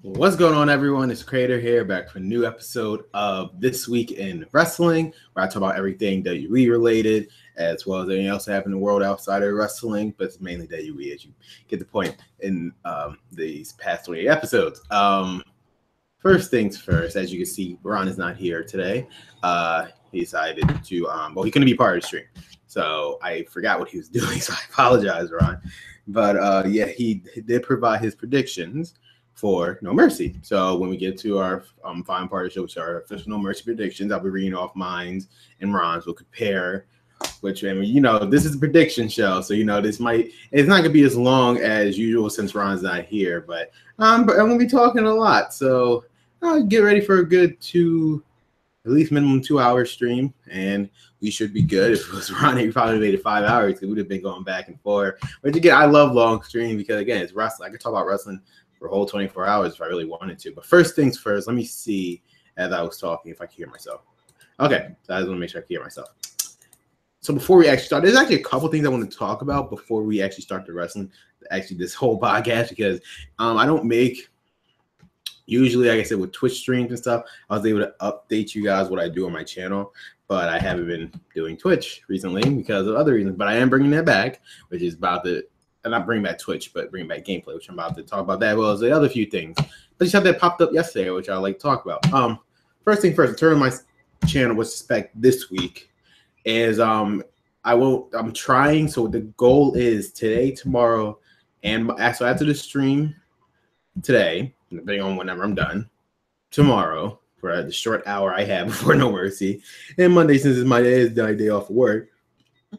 What's going on, everyone? It's Creator here, back for a new episode of This Week in Wrestling, where I talk about everything WWE related, as well as anything else that happened in the world outside of wrestling, but it's mainly WWE, as you get the point in these past 28 episodes. First things first, as you can see, Ron is not here today. He decided to, he couldn't be part of the stream, so I forgot what he was doing, so I apologize, Ron. But yeah, he did provide his predictions for No Mercy. So when we get to our final part of the show, which are our official No Mercy predictions, I'll be reading off mine and Ron's. We'll compare, which, I mean, this is a prediction show, so it's not gonna be as long as usual since Ron's not here, but I'm gonna be talking a lot, so get ready for a good at least minimum 2-hour stream, and we should be good. If it was Ron, he probably made it 5 hours because we'd have been going back and forth. But again, I love long stream because again, it's wrestling. I could talk about wrestling for a whole 24 hours if I really wanted to. But first things first, let me see as I was talking if I can hear myself. Okay, so I just want to make sure I can hear myself. So before we actually start, there's actually a couple things I want to talk about before we actually start the wrestling, actually this whole podcast, because I don't make, usually, like I said, with Twitch streams and stuff, I was able to update you guys what I do on my channel, but I haven't been doing Twitch recently because of other reasons. But I am bringing that back, which is about the, and not bring back Twitch, but bring back gameplay, which I'm about to talk about that, as well as the other few things. But just have that popped up yesterday, which I like to talk about. First thing first, in terms of my channel, what's expect this week is I'm trying. So the goal is today, tomorrow, and so after the stream today, depending on whenever I'm done, tomorrow for the short hour I have before No Mercy, and Monday since it's my day off of work.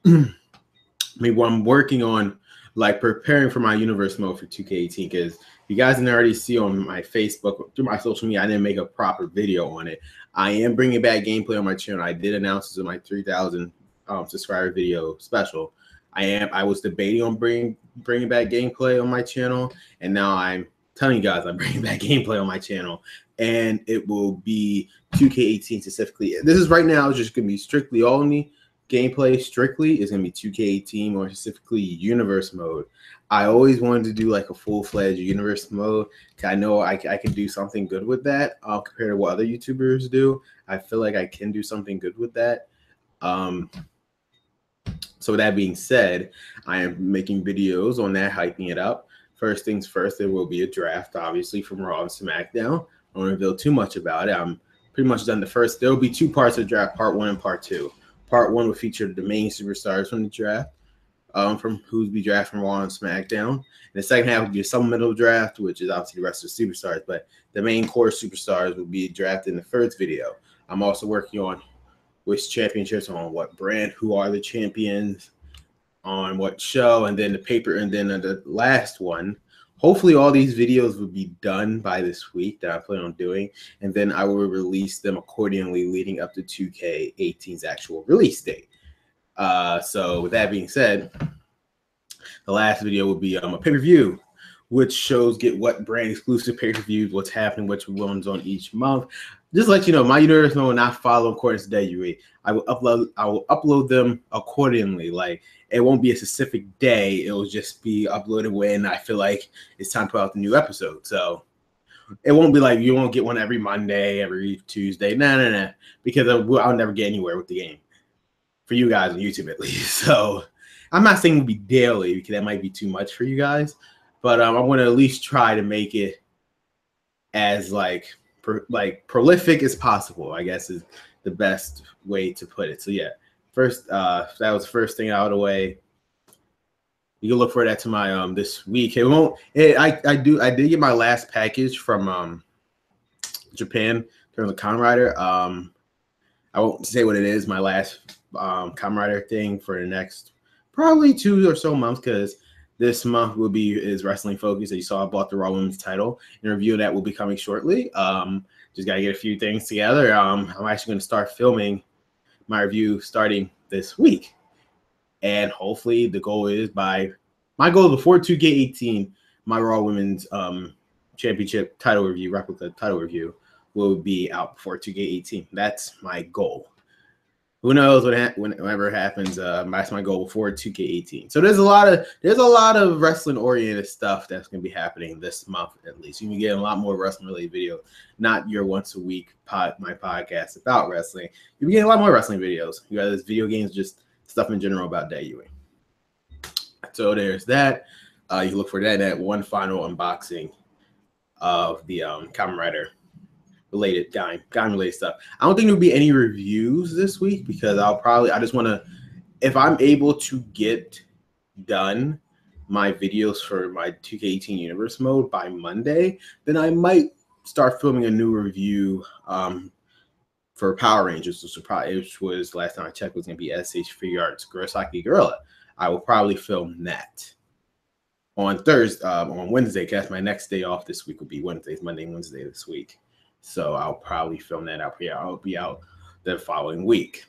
Maybe what I'm working on, like preparing for my universe mode for 2K18, because you guys didn't already see on my Facebook, through my social media, I didn't make a proper video on it. I am bringing back gameplay on my channel. I did announce this in my 3,000 subscriber video special. I was debating on bringing back gameplay on my channel, and now I'm telling you guys I'm bringing back gameplay on my channel, and it will be 2K18 specifically. This is right now, it's just going to be strictly only gameplay. Strictly is going to be 2K18, more specifically universe mode. I always wanted to do like a full-fledged universe mode. I know I can do something good with that compared to what other YouTubers do. I feel like I can do something good with that. So with that being said, I am making videos on that, hyping it up. First things first, there will be a draft, obviously, from Raw and Smackdown. I won't reveal too much about it. I'm pretty much done the first. There will be two parts of the draft, part 1 and part 2. Part 1 will feature the main superstars from the draft, from who's be drafted from Raw and Smackdown. And the second half will be a supplemental draft, which is obviously the rest of the superstars. But the main core superstars will be drafted in the first video. I'm also working on which championships, on what brand, who are the champions, on what show, and then the paper, and then the last one. Hopefully all these videos will be done by this week that I plan on doing, and then I will release them accordingly leading up to 2K18's actual release date. So with that being said, the last video will be a pay-per-view, which shows get what brand exclusive pay-per-views, what's happening, which ones on each month. Just to let you know, my universe will not follow according to WWE. I will upload them accordingly. Like, it won't be a specific day. It will just be uploaded when I feel like it's time to put out the new episode. So it won't be like you won't get one every Monday, every Tuesday. No. Because I'll never get anywhere with the game. For you guys on YouTube, at least. So I'm not saying it'll be daily because that might be too much for you guys. But I want to at least try to make it as prolific as possible, I guess is the best way to put it. So yeah, first that was the first thing out of the way. You can look for that to my this week. I did get my last package from Japan in terms of Kamen Rider. I won't say what it is, my last Kamen Rider thing for the next probably 2 or so months, because this month is wrestling focused. As you saw, I bought the Raw Women's title. An review of that will be coming shortly. Just gotta get a few things together. I'm actually going to start filming my review starting this week, and hopefully the goal is before 2K18, my Raw Women's Championship title review, replica title review, will be out before 2K18. That's my goal. who knows whenever it happens. That's my goal before 2K18. So there's a lot of wrestling oriented stuff that's gonna be happening this month at least. You can get a lot more wrestling related videos, not your once a week my podcast about wrestling. You'll be getting a lot more wrestling videos. You got this video games, just stuff in general about debuting. So there's that. You can look for that one final unboxing of the Kamen Rider related game related stuff. I don't think there'll be any reviews this week because I just want to, if I'm able to get done my videos for my 2K18 Universe mode by Monday, then I might start filming a new review for Power Rangers, which was last time I checked was going to be SH Figure Arts Kurosaki Gorilla. I will probably film that on Wednesday, because my next day off this week will be Wednesday, Monday and Wednesday this week. So I'll probably film that out. Yeah, I'll be out the following week.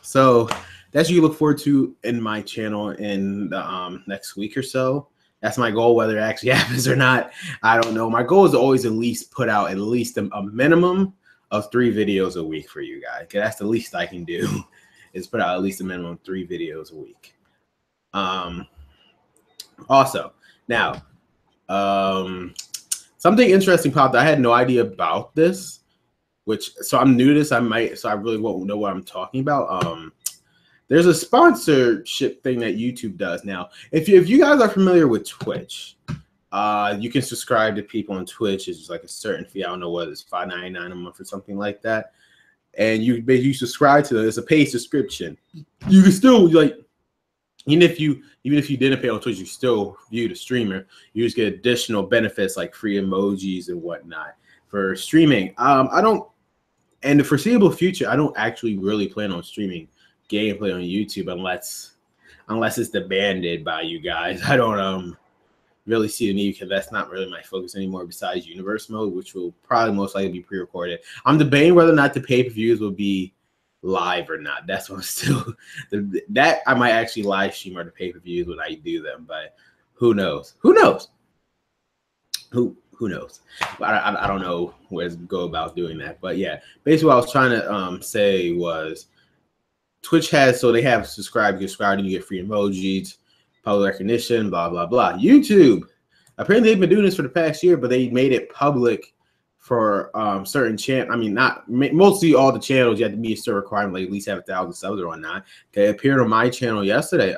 So that's what you look forward to in my channel in the next week or so. That's my goal. Whether it actually happens or not, I don't know. My goal is to always at least put out at least a minimum of 3 videos a week for you guys. That's the least I can do, is put out at least a minimum of 3 videos a week. Also, now, something interesting popped. I had no idea about this, so I'm new to this. I really won't know what I'm talking about. There's a sponsorship thing that YouTube does now. If you guys are familiar with Twitch, you can subscribe to people on Twitch. It's just like a certain fee. I don't know what it's, $5.99 a month or something like that. And you subscribe to it. It's a paid subscription. You can still even if you didn't pay on Twitch, you still view the streamer. You just get additional benefits like free emojis and whatnot for streaming. In the foreseeable future, I don't actually really plan on streaming gameplay on YouTube unless it's demanded by you guys. I don't really see the need because that's not really my focus anymore. Besides Universe mode, which will probably most likely be pre-recorded. I'm debating whether or not the pay-per-views will be live or not. That's what I'm still that I might actually live stream or the pay-per-views when I do them, but who knows? Who knows? Who knows? But I don't know where to go about doing that. But yeah, basically what I was trying to say was Twitch they have subscribe, and you get free emojis, public recognition, blah blah blah. YouTube, apparently they've been doing this for the past year, but they made it public for certain channels. I mean, not mostly all the channels. You have to meet a certain requirement, like at least have 1,000 subs or whatnot. They appeared on my channel yesterday.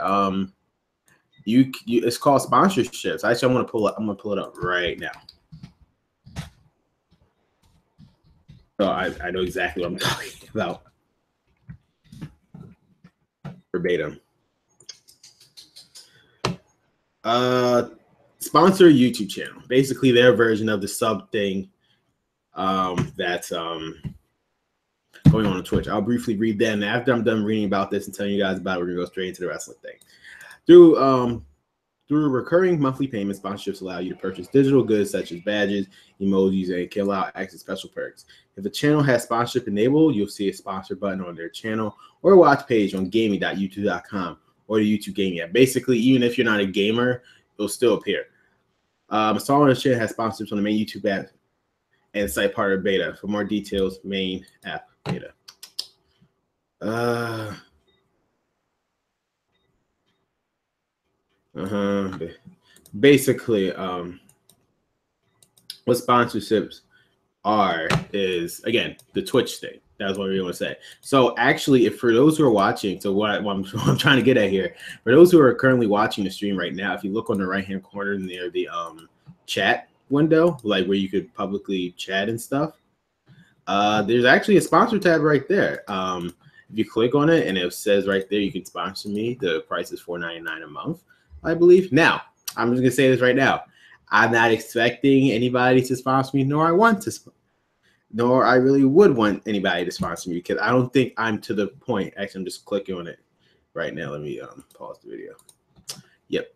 It's called sponsorships. Actually, I'm gonna pull it up right now. So I know exactly what I'm talking about. Verbatim. Sponsor YouTube channel. Basically, their version of the sub thing. That's going on Twitch. I'll briefly read that, and after I'm done reading about this and telling you guys about it, we're gonna go straight into the wrestling thing. Through recurring monthly payments, sponsorships allow you to purchase digital goods such as badges, emojis, and can allow access to special perks. If a channel has sponsorship enabled, you'll see a sponsor button on their channel or watch page on gaming.youtube.com or the YouTube Gaming app. Basically, even if you're not a gamer, it'll still appear. Installer the channel has sponsorships on the main YouTube app and site part of beta. For more details, main app beta. Basically, what sponsorships are is, again, the Twitch thing. That's what we want to say. So actually, if for those who are watching, so what I'm trying to get at here, for those who are currently watching the stream right now, if you look on the right hand corner near the chat window, like where you could publicly chat and stuff, there's actually a sponsor tab right there. If you click on it and it says right there you can sponsor me, the price is $4.99 a month, I believe. Now, I'm just gonna say this right now. I'm not expecting anybody to sponsor me, nor I really would want anybody to sponsor me, because I don't think I'm to the point. Actually, I'm just clicking on it right now. Let me pause the video. Yep,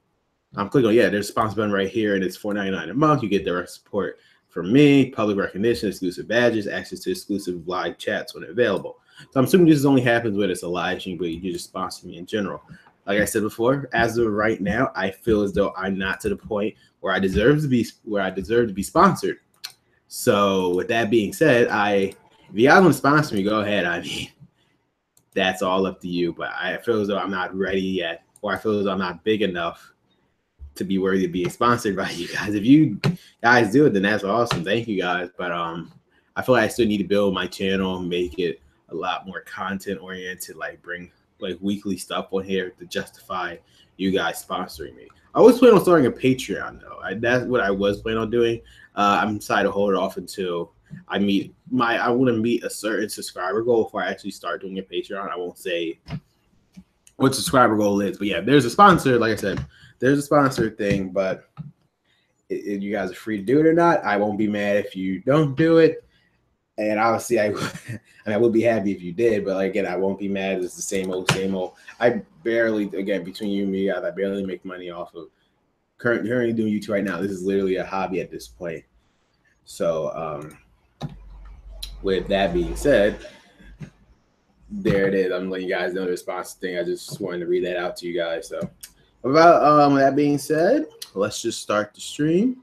I'm clicking on, yeah, there's a sponsor button right here, and it's $4.99 a month. You get direct support from me, public recognition, exclusive badges, access to exclusive live chats when available. So I'm assuming this only happens when it's a live stream, but you just sponsor me in general. Like I said before, as of right now, I feel as though I'm not to the point where I deserve to be sponsored. So with that being said, if you guys want to sponsor me, go ahead. I mean, that's all up to you. But I feel as though I'm not ready yet, or I feel as though I'm not big enough to be worthy of being sponsored by you guys. If you guys do it, then that's awesome. Thank you guys. But I feel like I still need to build my channel, make it a lot more content oriented, like bring like weekly stuff on here to justify you guys sponsoring me. I was planning on starting a Patreon though. That's what I was planning on doing. I'm decided to hold it off until I want to meet a certain subscriber goal before I actually start doing a Patreon. I won't say what subscriber goal is, but yeah, there's a sponsor. Like I said, there's a sponsor thing, but if you guys are free to do it or not, I won't be mad if you don't do it. And obviously, I would be happy if you did, but like, again, I won't be mad. It's the same old, same old. I barely, again, between you and me, I barely make money off of currently doing YouTube right now. This is literally a hobby at this point. So, with that being said, there it is. I'm letting you guys know the response thing. I just wanted to read that out to you guys. So, about that being said, let's just start the stream.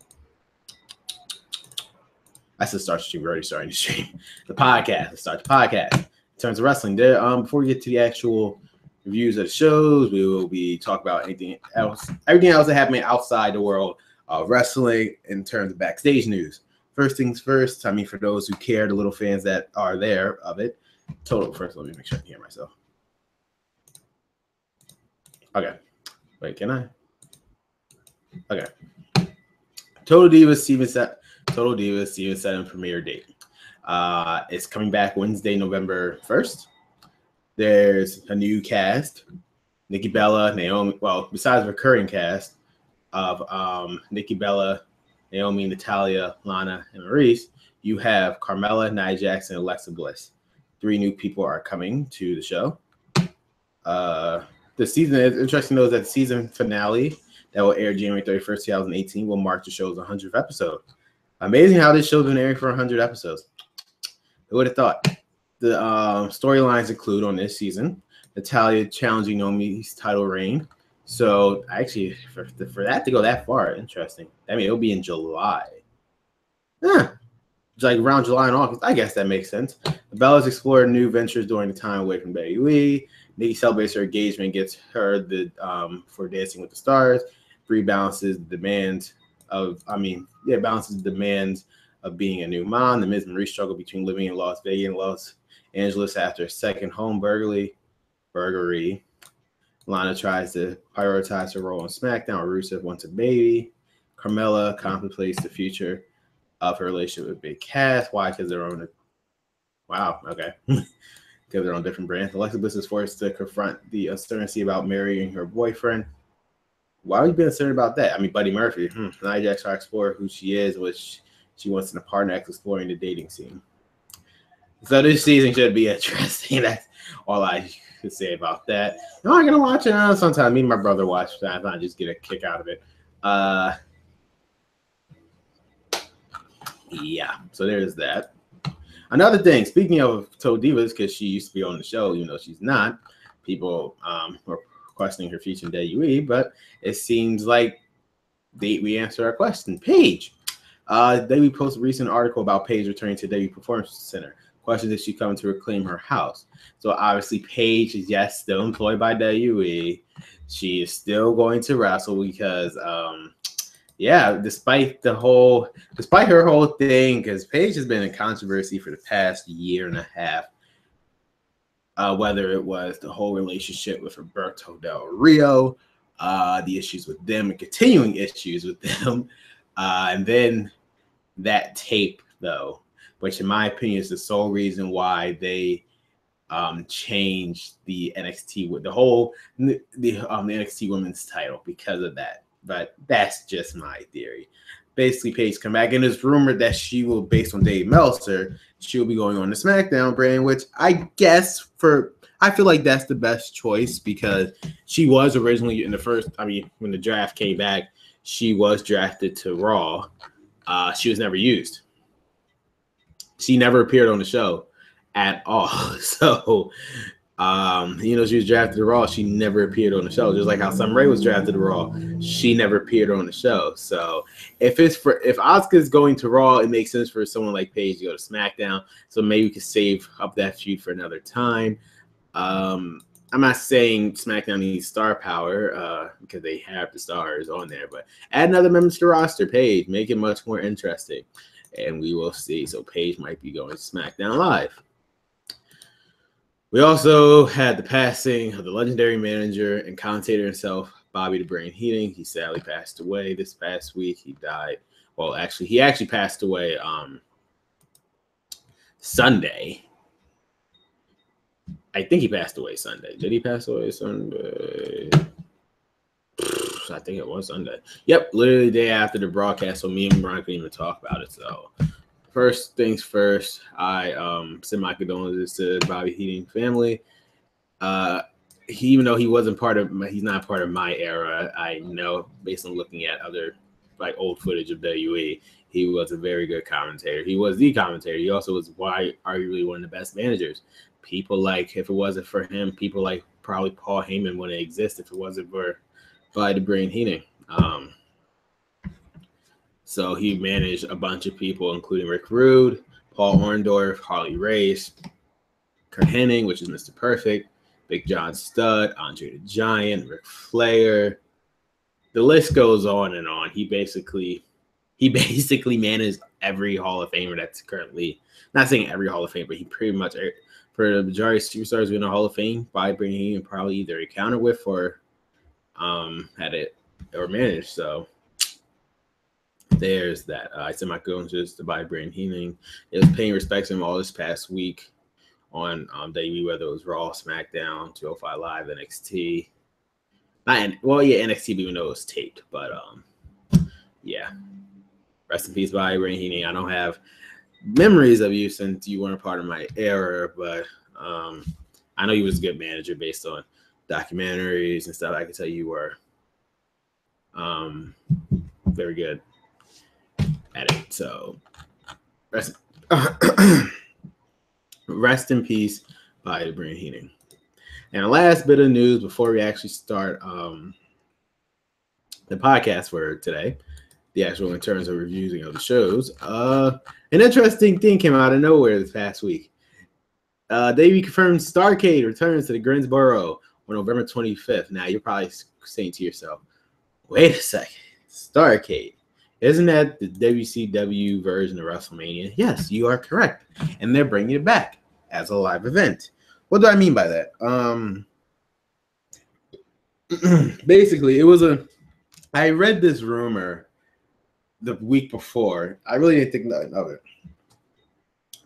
I said start the stream. We're already starting the stream. The podcast. Let's start the podcast. In terms of wrestling, there. Before we get to the actual reviews of the shows, we will be talking about everything else that happening outside the world of wrestling in terms of backstage news. First things first. I mean, for those who care, the little fans that are there of it. First, let me make sure I can hear myself. Okay. Wait, can I? Okay. Total Divas Season 7 premiere date. It's coming back Wednesday, November 1st. There's a new cast. Nikki Bella, Naomi, well, besides the recurring cast of Nikki Bella, Naomi, Natalia, Lana, and Maurice, you have Carmella, Nia Jackson, and Alexa Bliss. 3 new people are coming to the show. The season is interesting, though, is that the season finale that will air January 31st, 2018 will mark the show's 100th episode. Amazing how this show's been airing for 100 episodes. Who would have thought? The storylines include on this season Natalia challenging Naomi's title reign. So actually, for that to go that far, interesting. I mean, it'll be in July. It's like around July and August. I guess that makes sense. The Bellas explore new ventures during the time away from WWE. Nikki celebrates her engagement, gets her for Dancing with the Stars. Brie balances the demands of being a new mom. The Miz and Maurice struggle between living in Las Vegas and Los Angeles after a second home burglary. Lana tries to prioritize her role on SmackDown. Rusev wants a baby. Carmella contemplates the future of her relationship with Big Cass. Why? Because they're on because they're on different brands. Alexa Bliss is forced to confront the uncertainty about marrying her boyfriend. Why would you be uncertain about that? I mean, Buddy Murphy. Nia Jax tries to explore who she is, which she wants in a partner, exploring the dating scene. So this season should be interesting. That's all I could say about that. I'm not gonna watch it. Sometimes me and my brother watch that. I just get a kick out of it. Yeah. So there's that. Another thing. Speaking of Total Divas, because she used to be on the show, even though she's not. People were questioning her future in WWE, but it seems like we answer our question. Paige. We posted a recent article about Paige returning to WWE Performance Center. Questions if she's coming to reclaim her house. So obviously Paige is still employed by WWE. She is still going to wrestle because despite her whole thing, because Paige has been in controversy for the past year and a half. Whether it was the whole relationship with Roberto Del Rio, the issues with them and continuing issues with them, and then that tape, though, which in my opinion is the sole reason why they changed the NXT with the NXT Women's title because of that. But that's just my theory. Basically, Paige come back, and it's rumored that she will, based on Dave Meltzer, she'll be going on the SmackDown brand, which I guess I feel like that's the best choice because she was originally in the first. I mean, when the draft came back, she was drafted to Raw. She was never used. She never appeared on the show at all. So, she was drafted to Raw. She never appeared on the show. Just like how Summer Rae was drafted to Raw, she never appeared on the show. So, if Asuka's going to Raw, it makes sense for someone like Paige to go to SmackDown. So maybe we could save up that feud for another time. I'm not saying SmackDown needs star power because they have the stars on there, but add another member to the roster, Paige, make it much more interesting, and we will see. So Paige might be going to SmackDown Live. We also had the passing of the legendary manager and commentator himself, Bobby the Brain Heenan. He sadly passed away this past week. He died. Well, actually, he actually passed away Sunday. I think he passed away Sunday. Did he pass away Sunday? I think it was Sunday. Yep, literally the day after the broadcast, so me and Brian couldn't even talk about it. So first things first, I send my condolences to Bobby Heenan family. Even though he wasn't he's not part of my era. I know based on looking at other like old footage of WWE, he was a very good commentator. He was the commentator. He also was arguably one of the best managers. People like, if it wasn't for him, people like probably Paul Heyman wouldn't exist if it wasn't for Bobby the Brain Heenan. So he managed a bunch of people, including Rick Rude, Paul Orndorff, Harley Race, Kurt Hennig, which is Mr. Perfect, Big John Studd, Andre the Giant, Ric Flair. The list goes on and on. He basically managed every Hall of Famer that's currently, not saying every Hall of Fame, but he pretty much, for the majority of superstars in the Hall of Fame, by bringing him probably either encountered with or had it or managed. So there's that. I sent my condolences to Bobby Brain Heenan. It was paying respects to him all this past week on WWE, whether it was Raw, SmackDown, 205 Live, NXT. NXT, even though it was taped. But yeah. Rest in peace, Bobby Brain Heenan. I don't have memories of you since you weren't part of my era, but I know you was a good manager based on documentaries and stuff. I can tell you were very good at it. So rest in peace, Bobby the Brain Heenan. And the last bit of news before we actually start the podcast for today, the actual in terms of reviews of the shows, an interesting thing came out of nowhere this past week. They confirmed Starrcade returns to the Greensboro on November 25th. Now, you're probably saying to yourself, wait a second, Starrcade. Isn't that the WCW version of WrestleMania? Yes, you are correct. And they're bringing it back as a live event. What do I mean by that? Basically, I read this rumor the week before. I really didn't think nothing of it.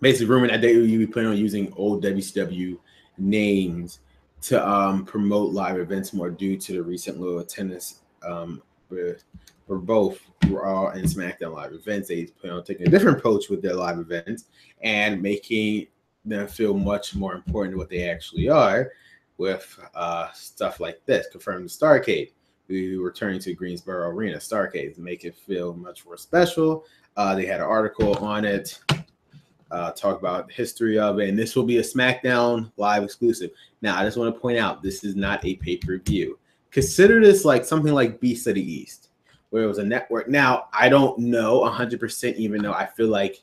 Basically, rumor that they would be planning on using old WCW names to promote live events more due to the recent low attendance for both Raw and SmackDown live events. They plan on taking a different approach with their live events and making them feel much more important than what they actually are with stuff like this. Confirmed the Starrcade. We returning to Greensboro Arena, Starrcade, to make it feel much more special. They had an article on it, talk about the history of it, and this will be a SmackDown live exclusive. Now, I just want to point out, this is not a pay-per-view. Consider this like something like Beast of the East, where it was a network. Now, I don't know 100%, even though I feel like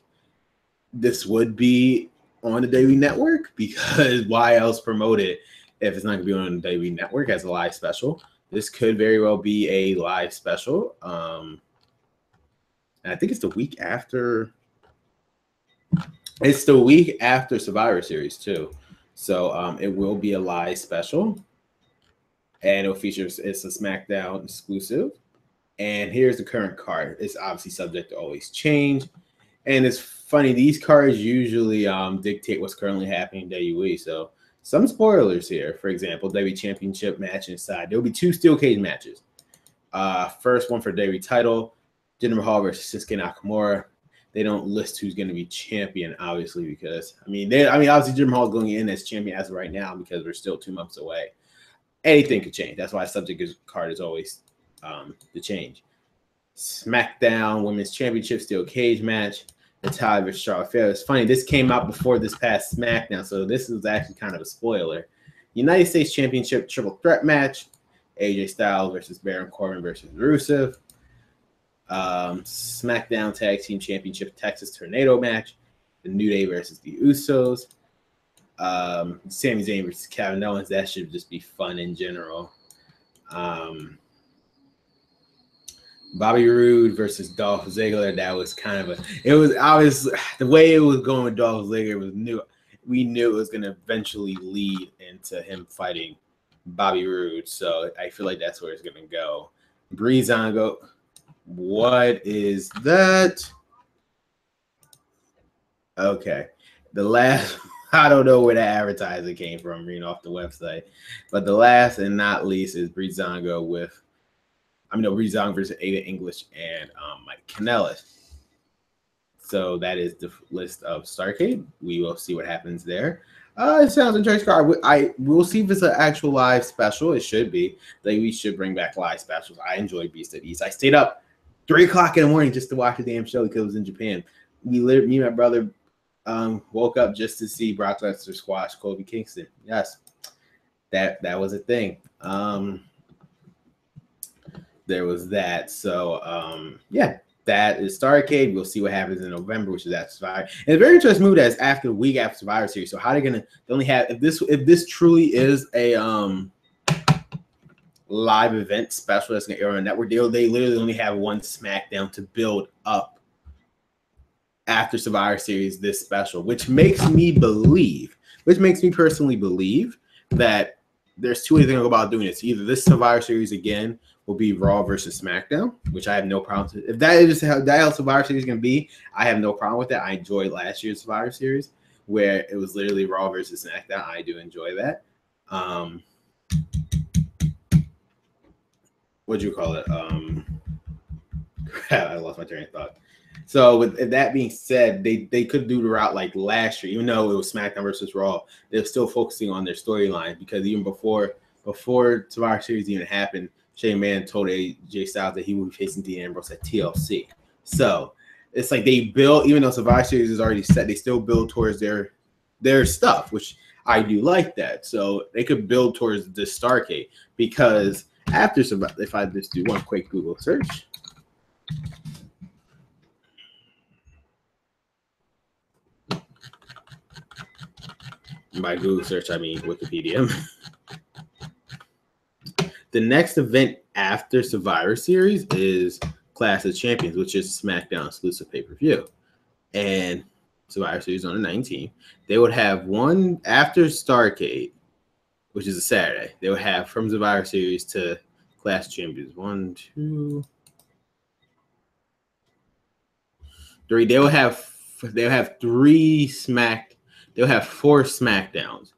this would be on the WWE Network, because why else promote it if it's not going to be on the WWE Network as a live special? This could very well be a live special. And I think it's the week after. It's the week after Survivor Series too. So it will be a live special. And it's a SmackDown exclusive. And here's the current card. It's obviously subject to always change. And it's funny, these cards usually dictate what's currently happening in WWE. So some spoilers here. For example, WWE Championship match inside. There will be 2 steel cage matches. First one for WWE title, Jinder Mahal versus Shinsuke Nakamura. They don't list who's going to be champion, obviously, because obviously Jinder Mahal is going in as champion as of right now because we're still 2 months away. Anything could change. That's why subject card is always the change. SmackDown Women's Championship steel cage match. Natalya versus Charlotte Flair. It's funny, this came out before this past SmackDown, so this is actually kind of a spoiler. United States Championship triple threat match. AJ Styles versus Baron Corbin versus Rusev. SmackDown Tag Team Championship Texas Tornado match. The New Day versus the Usos. Sami Zayn versus Kevin Owens. That should just be fun in general. Bobby Roode versus Dolph Ziggler. That was kind of it was obvious the way it was going with Dolph Ziggler was new. We knew it was going to eventually lead into him fighting Bobby Roode. So I feel like that's where it's going to go. Breezango. What is that? Okay. The last, I don't know where that advertising came from, reading off the website. But the last and not least is Breezango Breezango versus Ada English and Mike Kanellis. So that is the list of Starrcade. We will see what happens there. It sounds interesting. We'll see if it's an actual live special. It should be. Like, we should bring back live specials. I enjoy Beast at East. I stayed up 3 o'clock in the morning just to watch the damn show because it was in Japan. Me and my brother woke up just to see Brock Lesnar squash Kofi Kingston. Yes, that was a thing. There was that. So yeah. That is Starrcade. We'll see what happens in November, which is after Survivor. And it's very interesting move that is after the week after Survivor Series. So how are they gonna? They only have if this truly is a live event special that's gonna air on the network. They literally only have one SmackDown to build up after Survivor Series this special, which makes me personally believe that there's two ways they're gonna go about doing this. Either this Survivor Series again will be Raw versus SmackDown, which I have no problem with. If that is how Survivor Series is going to be, I have no problem with that. I enjoyed last year's Survivor Series where it was literally Raw versus SmackDown. I do enjoy that. What'd you call it? I lost my train of thought. So with that being said, they could do the route like last year, even though it was SmackDown versus Raw. They're still focusing on their storyline because even before Survivor Series even happened, Shane McMahon told AJ Styles that he would be facing Dean Ambrose at TLC. So it's like they build, even though Survivor Series is already set, they still build towards their stuff, which I do like that. So they could build towards this Starrcade because after Survivor, if I just do one quick Google search. By Google search, I mean Wikipedia. The next event after Survivor Series is Clash of Champions, which is SmackDown exclusive pay-per-view. And Survivor Series on the 19th. They would have one after Starrcade, which is a Saturday. They would have from Survivor Series to Clash of Champions. 1, 2, 3. They'll have 4 SmackDowns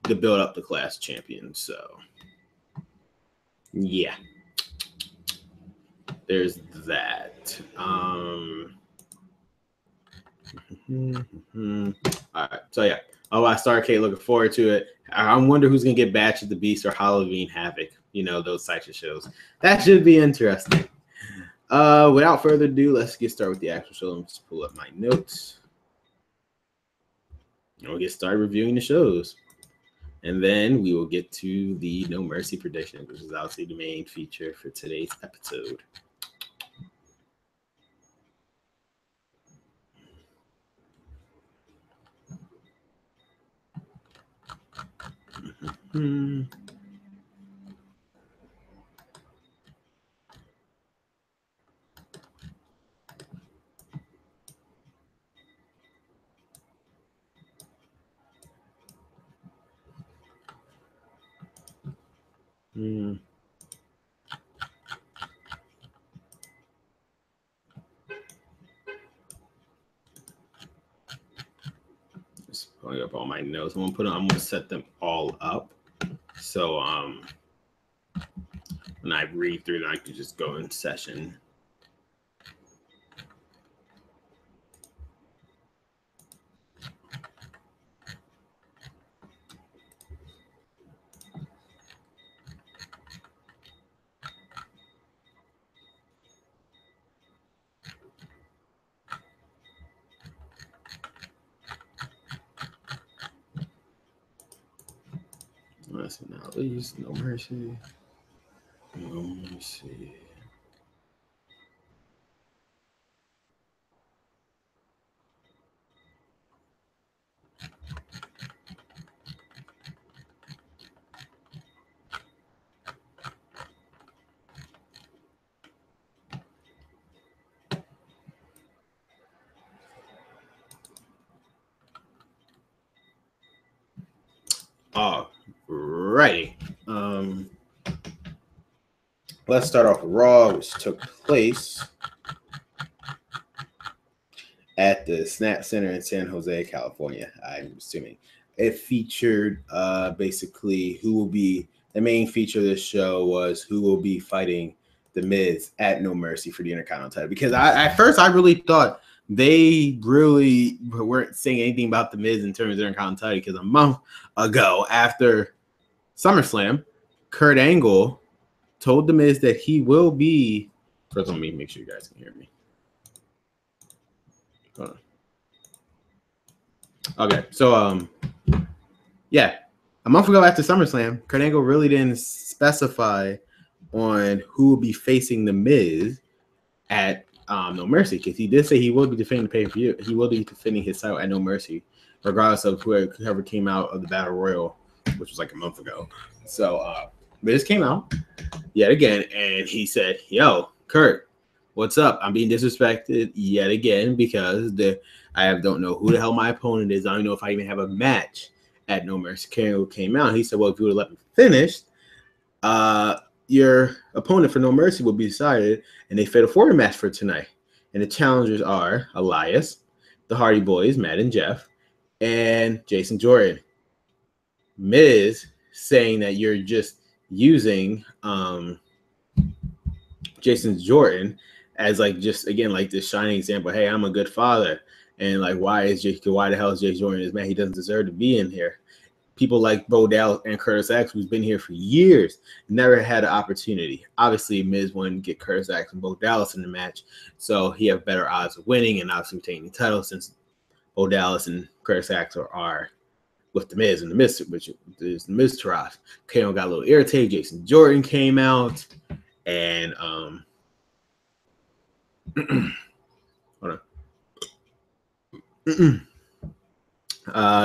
to build up the Clash of Champions. So yeah. There's that. All right. So yeah. Starrcade, looking forward to it. I wonder who's gonna get Batch of the Beast or Halloween Havoc. You know, those types of shows. That should be interesting. Without further ado, let's get started with the actual show. Let me just pull up my notes. And we'll get started reviewing the shows. And then we will get to the No Mercy prediction, which is obviously the main feature for today's episode. Just pulling up all my notes. I'm gonna set them all up. So when I read through them, I can just go in session. Last but not least, No Mercy. No Mercy. All righty. Let's start off with Raw, which took place at the Snap Center in San Jose, California. I'm assuming it featured basically who will be the main feature of this show was who will be fighting The Miz at No Mercy for the Intercontinental title. Because at first I really thought they really weren't saying anything about The Miz in terms of Intercontinental title, because a month ago after SummerSlam, Kurt Angle told The Miz that he will be. First, let me make sure you guys can hear me. Hold on. Okay, so yeah, a month ago after SummerSlam, Kurt Angle really didn't specify on who will be facing The Miz at No Mercy, because he did say he will be defending the pay-per-view. He will be defending his title at No Mercy, regardless of whoever came out of the Battle Royal, which was like a month ago. So Miz came out yet again, and he said, "Yo, Kurt, what's up? I'm being disrespected yet again because I don't know who the hell my opponent is. I don't know if I even have a match at No Mercy." Kurt came out. He said, "Well, if you would have let me finish, your opponent for No Mercy will be decided, and they fatal four-way match for tonight. And the challengers are Elias, the Hardy Boys, Matt and Jeff, and Jason Jordan." Miz saying that you're just using Jason Jordan as like just again like this shining example. Hey, I'm a good father, and like why the hell is Jason Jordan this man? He doesn't deserve to be in here. People like Bo Dallas and Curtis Axel, who's been here for years, never had an opportunity. Obviously, Miz wanted to get Curtis Axel and Bo Dallas in the match, so he have better odds of winning and obviously retaining the title since Bo Dallas and Curtis Axel are with the Miz and the Miz, which is the Miz Taraj. KO got a little irritated. Jason Jordan came out and hold on.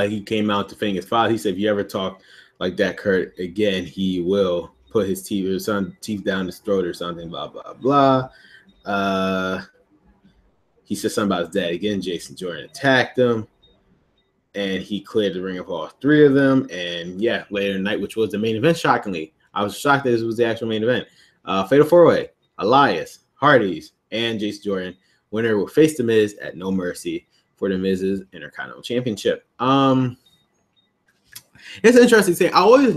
He came out defending his father. He said, "If you ever talk like that, Kurt, again, he will put his teeth down his throat or something, blah, blah, blah." He said something about his dad. Again, Jason Jordan attacked him, and he cleared the ring of all three of them. And yeah, later in the night, which was the main event, shockingly, I was shocked that this was the actual main event. Fatal four-way, Elias, Hardys, and Jason Jordan. Winner will face The Miz at No Mercy for The Miz's Intercontinental Championship. It's interesting to say. I always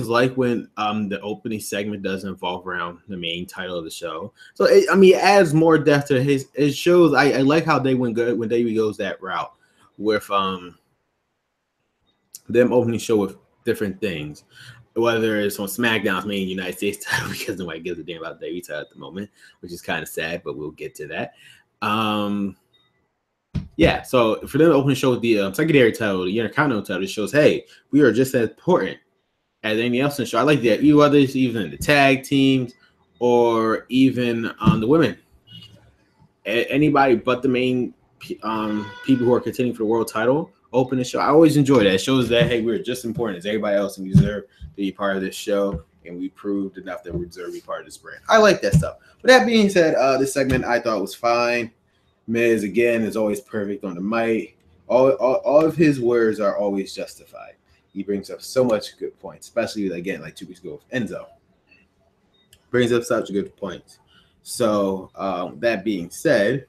like when the opening segment doesn't involve around the main title of the show. So it adds more depth to his. It shows. I like how they went good when Davey goes that route with them opening show with different things, whether it's on SmackDown's main United States title, because nobody gives a damn about Davey title at the moment, which is kind of sad, but we'll get to that. Yeah, so for them to open the show with the secondary title, the Intercontinental title, it shows, hey, we are just as important as anything else in the show. I like that. Whether it's even the tag teams or even the women. Anybody but the main people who are contending for the world title open the show. I always enjoy that. It shows that, hey, we're just as important as everybody else and we deserve to be part of this show. And we proved enough that we deserve to be part of this brand. I like that stuff. With that being said, this segment I thought was fine. Miz, again, is always perfect on the mic. All of his words are always justified. He brings up so much good points, especially, again, like 2 weeks ago with Enzo. Brings up such good points. So, that being said,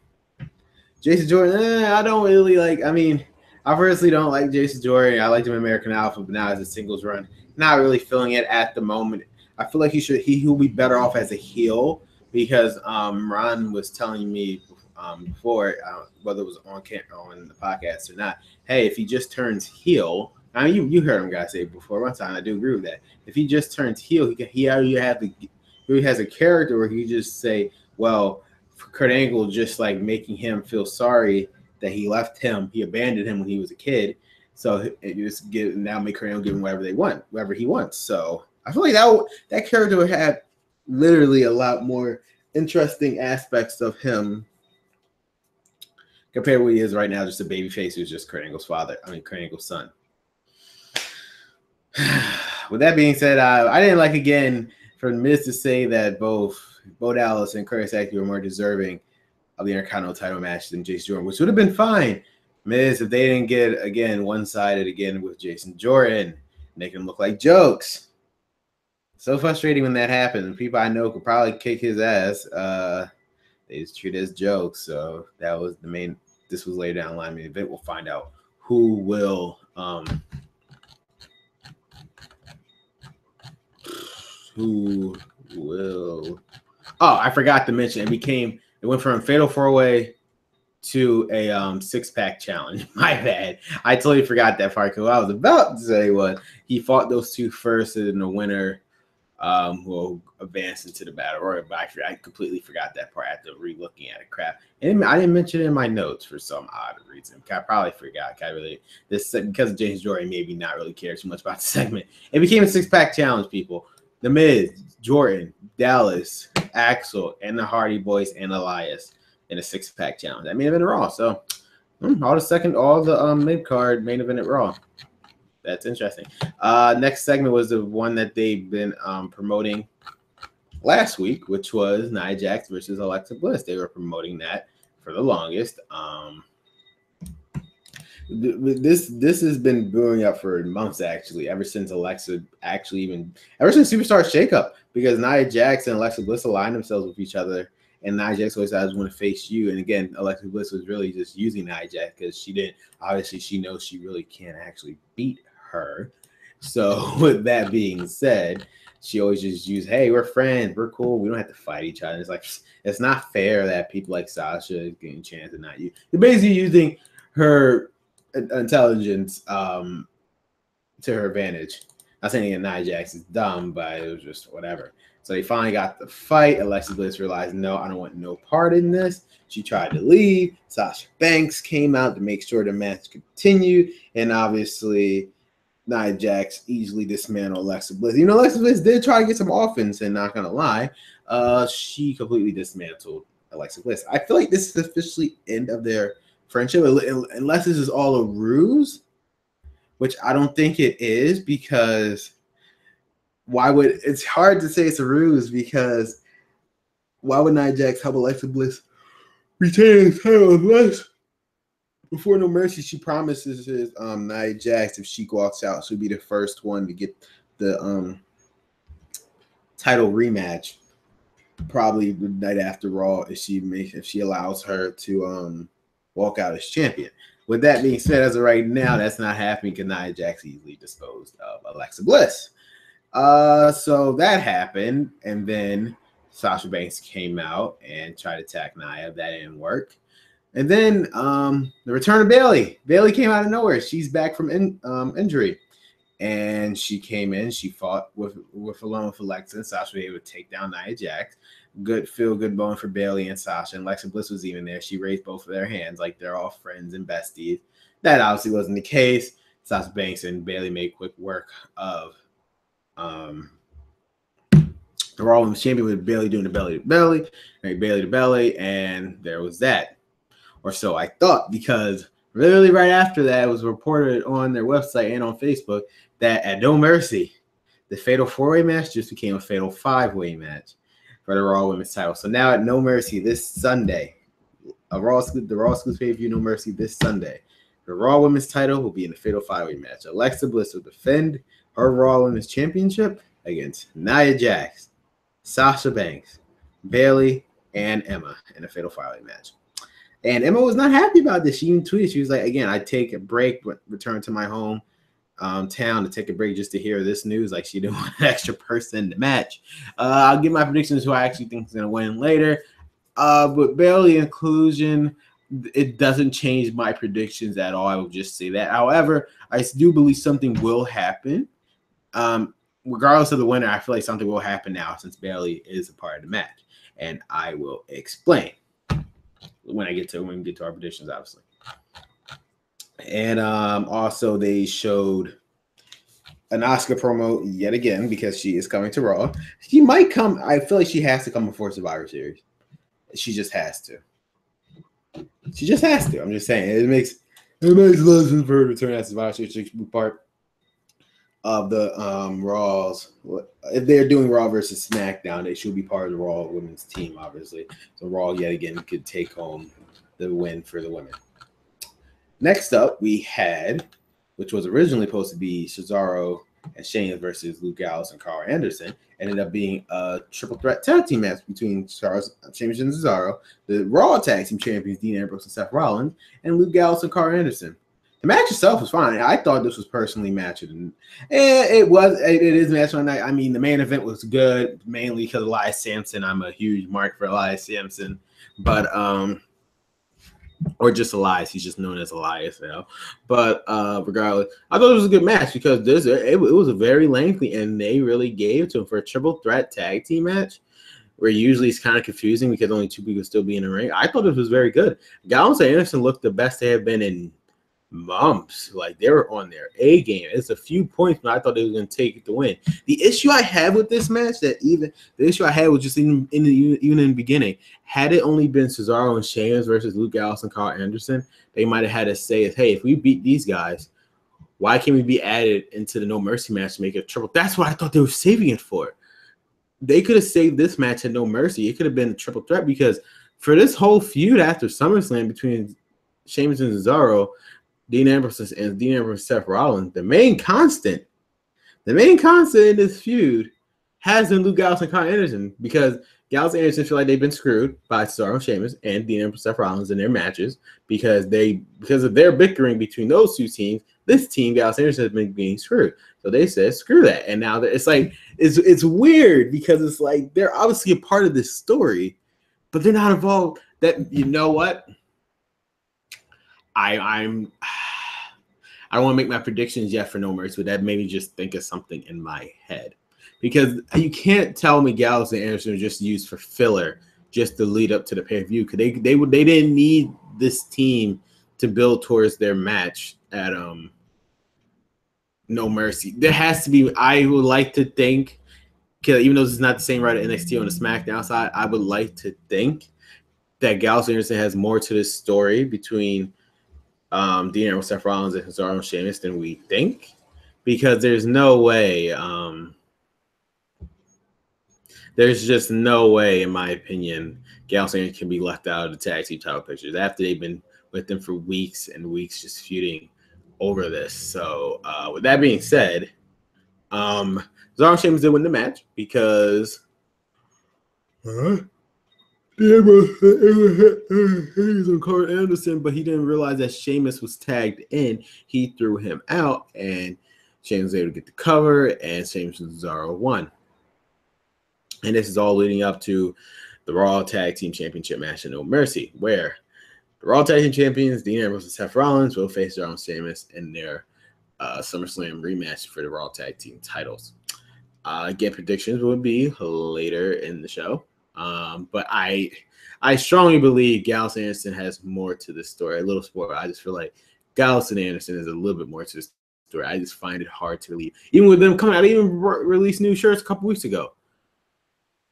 Jason Jordan, I don't really like, I personally don't like Jason Jordan. I liked him in American Alpha, but now as a singles run, not really feeling it at the moment. I feel like he will be better off as a heel because Ron was telling me before, whether it was on the podcast or not, hey, if he just turns heel, you heard him guys say before one time, I do agree with that. If he just turns heel, he has a character where he just say, well, Kurt Angle just like making him feel sorry that he left him, he abandoned him when he was a kid. So it just now make Kurt Angle give him whatever he wants. So I feel like that character would have literally a lot more interesting aspects of him compared to what he is right now, just a baby face who's just Kurt Angle's Kurt Angle's son. With that being said, I didn't like, again, for Miz to say that both Bo Dallas and Curtis Axel were more deserving of the Intercontinental title match than Jason Jordan, which would have been fine. Miz, if they didn't get again one-sided again with Jason Jordan, make him look like jokes. So frustrating when that happens. People I know could probably kick his ass. They just treat it as jokes. So that was the main. This was later down the line in the event. We'll find out who will Oh, I forgot to mention it went from Fatal 4-Way to a 6-pack challenge. My bad. I totally forgot that part because I was about to say what he fought those two first, and the winner will advance into the battle royal. But I completely forgot that part after re-looking at it. Crap, and I didn't mention it in my notes for some odd reason. I probably forgot. Because of James Jordan maybe not really care too much about the segment. It became a 6-pack challenge, people. The Miz, Jordan, Dallas, Axel, and the Hardy Boys and Elias in a 6-pack challenge. That main event at Raw. So all the mid-card main event at Raw. That's interesting. Next segment was the one that they've been promoting last week, which was Nia Jax versus Alexa Bliss. They were promoting that for the longest. This has been brewing up for months, actually, ever since ever since Superstar Shakeup, because Nia Jax and Alexa Bliss aligned themselves with each other, and Nia Jax always said, "I just want to face you." And again, Alexa Bliss was really just using Nia Jax because she knows she really can't actually beat her. So with that being said, she always just used, "Hey, we're friends, we're cool, we don't have to fight each other." It's like, it's not fair that people like Sasha is getting a chance and not you. You're basically using her intelligence to her advantage. Not saying that Nia Jax is dumb, but it was just whatever. So they finally got the fight. Alexa Bliss realized, no, I don't want no part in this. She tried to leave. Sasha Banks came out to make sure the match continued, and obviously Nia Jax easily dismantled Alexa Bliss. Alexa Bliss did try to get some offense, and not gonna lie, she completely dismantled Alexa Bliss. I feel like this is officially end of their friendship, unless this is all a ruse, which I don't think it is, because it's hard to say it's a ruse, because why would Nia Jax help Alexa Bliss retain the title unless before No Mercy she promises Nia Jax if she walks out, she'll be the first one to get the title rematch, probably the night after Raw, if she allows her to walk out as champion. With that being said, as of right now, that's not happening because Nia Jax easily disposed of Alexa Bliss. So that happened, and then Sasha Banks came out and tried to attack Nia. That didn't work. And then the return of Bayley. Bayley came out of nowhere. She's back from injury, and she came in. She fought along with Alexa, and Sasha was able to take down Nia Jax. Good moment for Bayley and Sasha. And Alexa Bliss was even there. She raised both of their hands like they're all friends and besties. That obviously wasn't the case. Sasha Banks and Bayley made quick work of the Raw Women's Champion, with Bayley doing the belly to belly, right? Bayley to belly, and there was that. Or so I thought, because literally right after that, it was reported on their website and on Facebook that at No Mercy, the Fatal 4-Way match just became a Fatal 5-Way match for the Raw Women's title. So now at No Mercy this Sunday, the Raw Exclusive pay-per-view No Mercy this Sunday, the Raw Women's title will be in the Fatal 5-Way match. Alexa Bliss will defend her Raw Women's Championship against Nia Jax, Sasha Banks, Bayley, and Emma in a Fatal 5-Way match. And Emma was not happy about this. She even tweeted, she was like, again, I take a break, return to my home town to take a break just to hear this news. Like, she didn't want an extra person in the match. I'll give my predictions who I actually think is going to win later. But Bayley inclusion, it doesn't change my predictions at all. I will just say that. However, I do believe something will happen. Regardless of the winner, I feel like something will happen now since Bayley is a part of the match. And I will explain when we get to our predictions, obviously. And also they showed an Asuka promo yet again, because she is coming to Raw. She might come. I feel like she has to come before Survivor Series. She just has to. She just has to. I'm just saying. It makes a lot of sense for her to return as Survivor Series. She should be part of the Raws. If they're doing Raw versus SmackDown, they should be part of the Raw women's team, obviously. So Raw yet again could take home the win for the women. Next up, we had, which was originally supposed to be Cesaro and Sheamus versus Luke Gallows and Carl Anderson, ended up being a triple threat tag team match between Sheamus and Cesaro, the Raw tag team champions Dean Ambrose and Seth Rollins, and Luke Gallows and Carl Anderson. The match itself was fine. I thought this was personally matched, and it is match on night. I mean, the main event was good, mainly because of Elias Sampson. I'm a huge mark for Elias Sampson, but or just Elias. He's just known as Elias now. But regardless, I thought it was a good match because it was a very lengthy, and they really gave to him for a triple threat tag team match, where usually it's kind of confusing because only two people still be in the ring. I thought this was very good. Gallows and Anderson looked the best they have been in months. Like, they were on their A game. It's a few points, but I thought they were going to take it to win. The issue I had with this match, the issue I had was just even in the beginning, had it only been Cesaro and Sheamus versus Luke Gallows and Carl Anderson, they might have had to say, hey, if we beat these guys, why can't we be added into the No Mercy match to make it triple? That's what I thought they were saving it for. They could have saved this match at No Mercy. It could have been a triple threat, because for this whole feud after SummerSlam between Sheamus and Cesaro, Dean Ambrose and Seth Rollins, the main constant in this feud has been Luke Gallows and Carl Anderson, because Gallows and Anderson feel like they've been screwed by Cesaro and Sheamus and Dean Ambrose and Seth Rollins in their matches because of their bickering between those two teams. This team, Gallows and Anderson, has been being screwed. So they said, screw that. And now it's like, it's weird because it's like they're obviously a part of this story, but they're not involved. That, you know what? I don't want to make my predictions yet for No Mercy, but that made me just think of something in my head. Because you can't tell me Gallows and Anderson are just used for filler just to lead up to the pay-per-view. Because they didn't need this team to build towards their match at No Mercy. There has to be, I would like to think, because even though this is not the same right at NXT on the Smackdown side, I would like to think that Gallows and Anderson has more to this story between Dean Ambrose, Seth Rollins, and Cesaro and Sheamus than we think, because there's no way, there's just no way, in my opinion, Gallows and Anderson can be left out of the tag team title pictures after they've been with them for weeks and weeks just feuding over this. So with that being said, Cesaro and Sheamus did win the match because Ambrose on Carl Anderson, but he didn't realize that Sheamus was tagged in. He threw him out, and Sheamus was able to get the cover, and Sheamus and Cesaro won. And this is all leading up to the Raw Tag Team Championship match at No Mercy, where the Raw Tag Team Champions, Dean Ambrose and Seth Rollins, will face Cesaro and Sheamus in their SummerSlam rematch for the Raw Tag Team titles. Again, predictions would be later in the show. But I strongly believe Gallows and Anderson has more to this story. A little spoiler. I just feel like Gallows and Anderson is a little bit more to this story. I just find it hard to believe. Even with them coming out, they even released new shirts a couple weeks ago.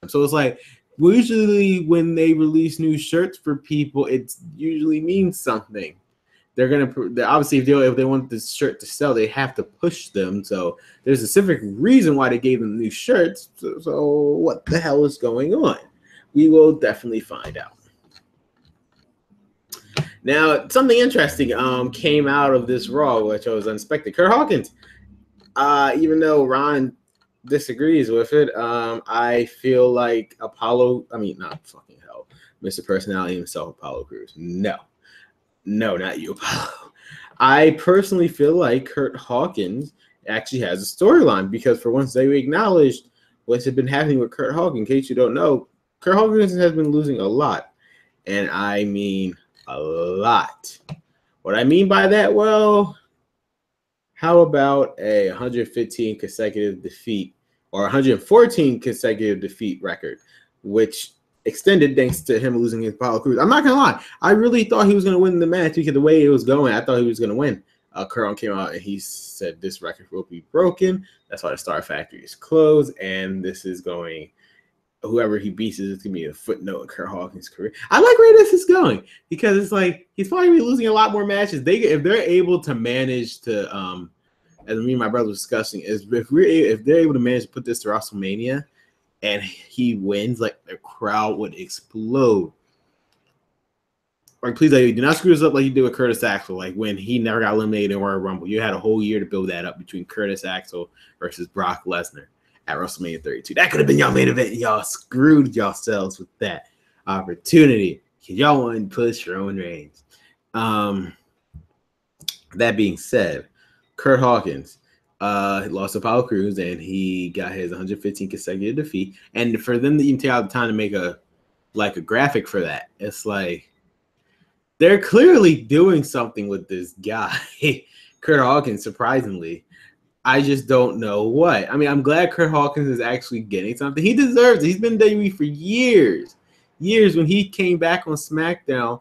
So it's like, usually when they release new shirts for people, it usually means something. They're obviously, if they want this shirt to sell, they have to push them. So there's a specific reason why they gave them new shirts. So what the hell is going on? We will definitely find out. Now, something interesting came out of this Raw, which was unexpected. Kurt Hawkins, even though Ron disagrees with it, I feel like not fucking hell, Mr. Personality himself, Apollo Crews. No, not you, Apollo. I personally feel like Kurt Hawkins actually has a storyline, because for once they acknowledged what's been happening with Kurt Hawkins. In case you don't know, Kurt Hawkins has been losing a lot, and I mean a lot. What I mean by that, well, how about a 115 consecutive defeat or 114 consecutive defeat record, which extended thanks to him losing his Apollo Crews. I'm not gonna lie, I really thought he was gonna win the match because the way it was going, I thought he was gonna win. Kurt came out and he said this record will be broken. That's why the Star Factory is closed, and this is going. Whoever he beats is going to be a footnote in Kurt Hawkins' career. I like where this is going, because it's like he's probably going to be losing a lot more matches. If they're able to manage to, as me and my brother were discussing, is if they're able to manage to put this to WrestleMania and he wins, like the crowd would explode. like, please, like, do not screw this up like you did with Curtis Axel, like when he never got eliminated in Royal Rumble. You had a whole year to build that up between Curtis Axel versus Brock Lesnar at WrestleMania 32. That could have been y'all main event. Y'all screwed yourselves with that opportunity because y'all wanted to push Roman Reigns. That being said, Kurt Hawkins lost to Apollo Crews, and he got his 115 consecutive defeat. And for them to even take out the time to make a graphic for that, it's like they're clearly doing something with this guy, Kurt Hawkins, surprisingly. I just don't know what. I mean, I'm glad Kurt Hawkins is actually getting something. He deserves it. He's been in WWE for years. When he came back on SmackDown,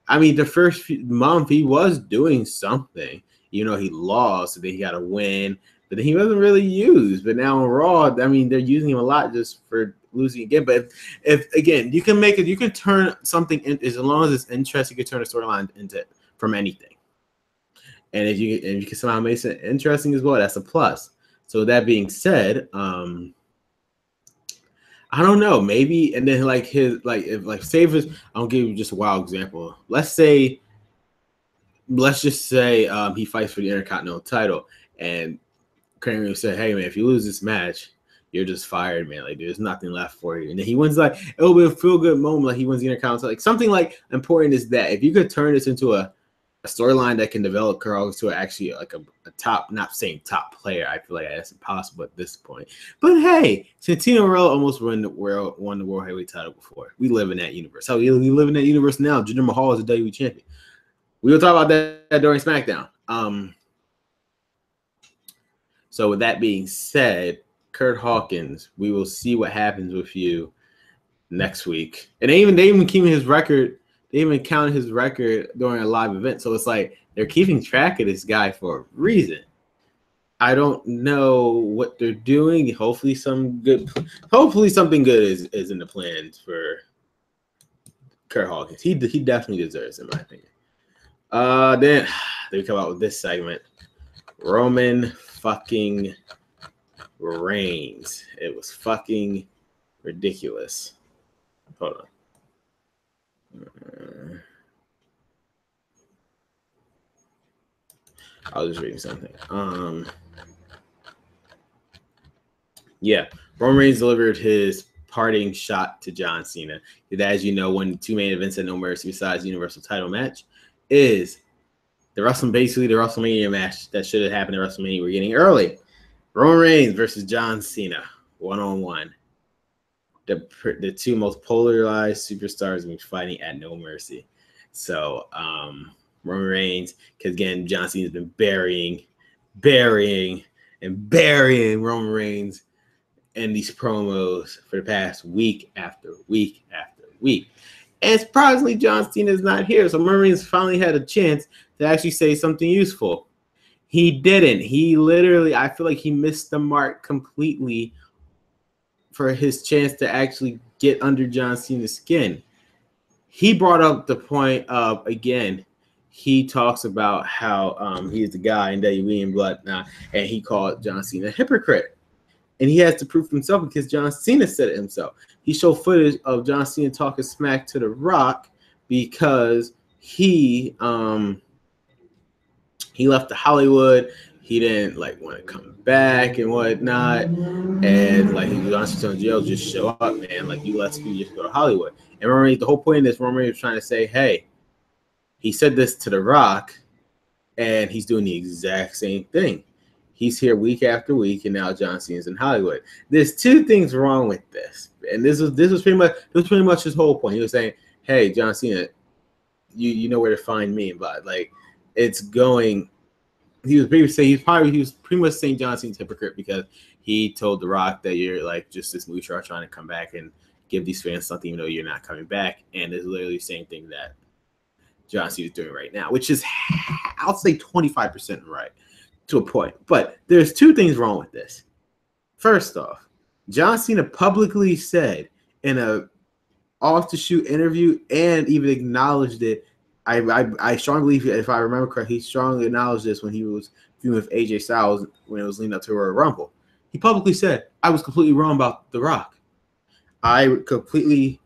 I mean, the first month he was doing something. You know, he lost, so then he got a win, but then he wasn't really used. But now on Raw, I mean, they're using him a lot just for losing again. But if again, you can make it, you can turn something in, as long as it's interesting, you can turn a storyline into from anything. And if you can somehow make it interesting as well, that's a plus. So that being said, I don't know, maybe, and then like his say if I'll give you just a wild example. Let's just say he fights for the Intercontinental title, and Kramer said, "Hey man, if you lose this match, you're just fired, man. Like there's nothing left for you." And then he wins, like it'll be a feel good moment, like he wins the Intercontinental, like something like important is that. If you could turn this into a storyline that can develop Carl to actually like a top, not saying top player, I feel like that's impossible at this point. But hey, Santino Marella almost won the world heavyweight title before. We live in that universe. Hell, we live in that universe now. Jinder Mahal is a WWE champion. We will talk about that during SmackDown. So with that being said, Kurt Hawkins, we will see what happens with you next week. And they even keep his record. They even counted his record during a live event. So it's like they're keeping track of this guy for a reason. I don't know what they're doing. Hopefully something good is in the plans for Kurt Hawkins. He definitely deserves it, in my opinion. Then we come out with this segment. Roman fucking Reigns. It was fucking ridiculous. Hold on. I was just reading something. Yeah, Roman Reigns delivered his parting shot to John Cena. As you know, one of the two main events at No Mercy besides the Universal title match is the WrestleMania match that should have happened at WrestleMania. We're getting early. Roman Reigns versus John Cena, 1-on-1. The two most polarized superstars will be fighting at No Mercy. So Roman Reigns, because again, John Cena's been burying Roman Reigns in these promos for the past week after week after week. And surprisingly, John Cena is not here. So Roman Reigns finally had a chance to actually say something useful. He didn't. He literally, I feel like he missed the mark completely for his chance to actually get under John Cena's skin. He brought up the point of, again, he talks about how he's the guy in WWE and whatnot, and he called John Cena a hypocrite. And he has to prove himself because John Cena said it himself. He showed footage of John Cena talking smack to The Rock because he left the Hollywood. He didn't like want to come back and whatnot. And like he was honestly telling Joe, just show up, man. Like you let people just go to Hollywood. And Roman Reigns, the whole point of this, Roman Reigns was trying to say, hey, he said this to The Rock, and he's doing the exact same thing. He's here week after week, and now John Cena's in Hollywood. There's two things wrong with this, and this was pretty much his whole point. He was saying, "Hey, John Cena, you know where to find me." But like, it's going. He was pretty much saying John Cena's hypocrite because he told The Rock that you're like just this movie star trying to come back and give these fans something, even though you're not coming back. And it's literally the same thing that John Cena is doing right now, which is, I'll say 25% right to a point. But there's two things wrong with this. First off, John Cena publicly said in a off-the-shoot interview and even acknowledged it. I strongly believe, if I remember correctly, he strongly acknowledged this when he was feuding with AJ Styles when it was leading up to Royal Rumble. He publicly said, I was completely wrong about The Rock. I completely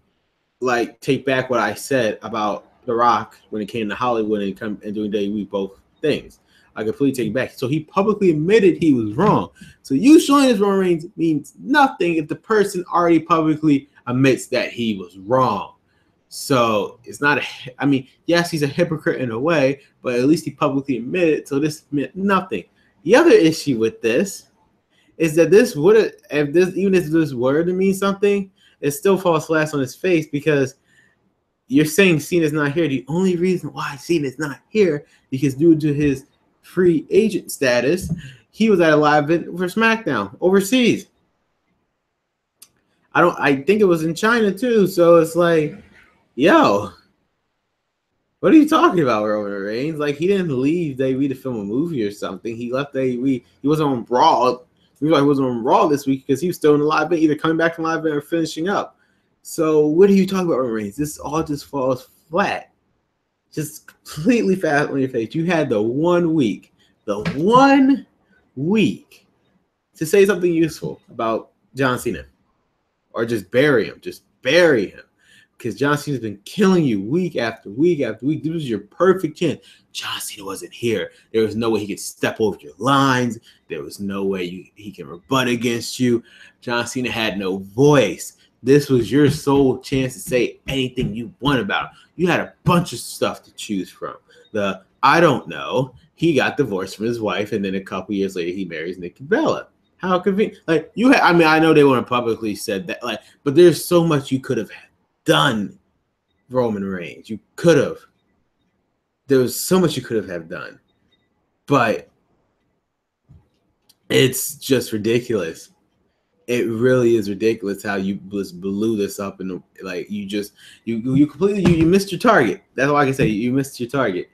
take back what I said about The Rock when it came to Hollywood and doing WWE, both things. I completely take it back. So he publicly admitted he was wrong. So you showing his Roman Reigns means nothing if the person already publicly admits that he was wrong. So it's not I mean, yes, he's a hypocrite in a way, but at least he publicly admitted. So this meant nothing. The other issue with this is that this would if this even if this were to mean something, it still falls flat on his face because you're saying Cena's not here. The only reason why Cena's not here because due to his free agent status, he was at a live event for SmackDown overseas. I think it was in China too. So it's like, yo, what are you talking about, Roman Reigns? Like, he didn't leave WWE to film a movie or something. He left WWE. He wasn't on Raw. He wasn't on Raw this week because he was still in the live event, either coming back from live event or finishing up. So what are you talking about, Roman Reigns? This all just falls flat. Just completely flat on your face. You had the 1 week to say something useful about John Cena. Or just bury him. Just bury him. Because John Cena's been killing you week after week after week. This was your perfect chance. John Cena wasn't here. There was no way he could step over your lines. There was no way he can rebut against you. John Cena had no voice. This was your sole chance to say anything you want about him. You had a bunch of stuff to choose from. I don't know. He got divorced from his wife, and then a couple years later, he marries Nikki Bella. How convenient. Like, I mean, I know they wouldn't publicly said that, like, but there's so much you could have done, Roman Reigns. You could have. There was so much you could have done. But it's just ridiculous. It really is ridiculous how you just blew this up and like you completely you missed your target. That's all I can say. You missed your target.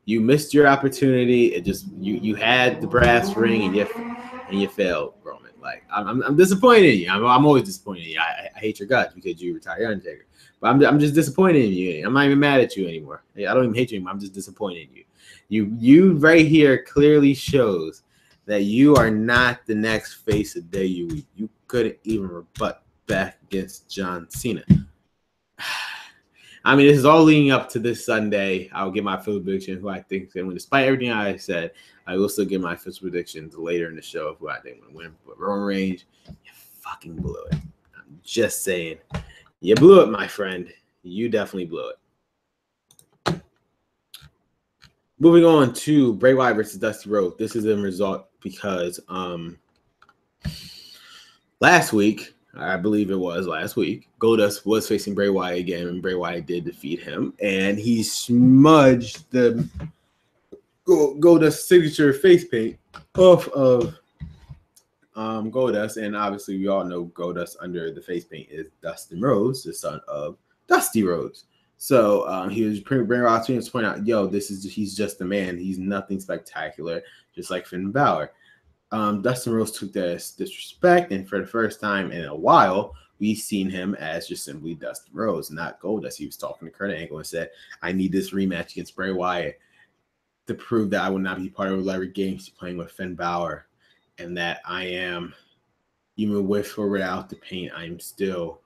You missed your opportunity. It just you had the brass ring and you failed, Roman. Like I'm disappointed in you. I'm always disappointed in you. I hate your guts because you retired Undertaker. But I'm just disappointed in you. I'm not even mad at you anymore. I don't even hate you anymore. I'm just disappointed in you. You right here clearly shows that you are not the next face of WWE. You couldn't even rebut back against John Cena. I mean, this is all leading up to this Sunday. I'll get my official prediction who I think is going to win. Despite everything I said, I will still get my official predictions later in the show of who I think will win. But Roman Reigns, you fucking blew it. I'm just saying. You blew it, my friend. You definitely blew it. Moving on to Bray Wyatt versus Dusty Rhodes. This is a result because last week, I believe it was last week, Goldust was facing Bray Wyatt again, and Bray Wyatt did defeat him, and he smudged the Goldust signature face paint off of Goldust, and obviously we all know Goldust under the face paint is Dustin Rhodes, the son of Dusty Rhodes. So he was bringing Raw to point out, yo, he's just a man. He's nothing spectacular, just like Finn Balor. Dustin Rhodes took that as disrespect, and for the first time in a while, we've seen him as just simply Dustin Rhodes, not Goldust. He was talking to Kurt Angle and said, I need this rematch against Bray Wyatt to prove that I will not be part of Larry Games playing with Finn Balor, and that I am, even with or without the paint, I'm still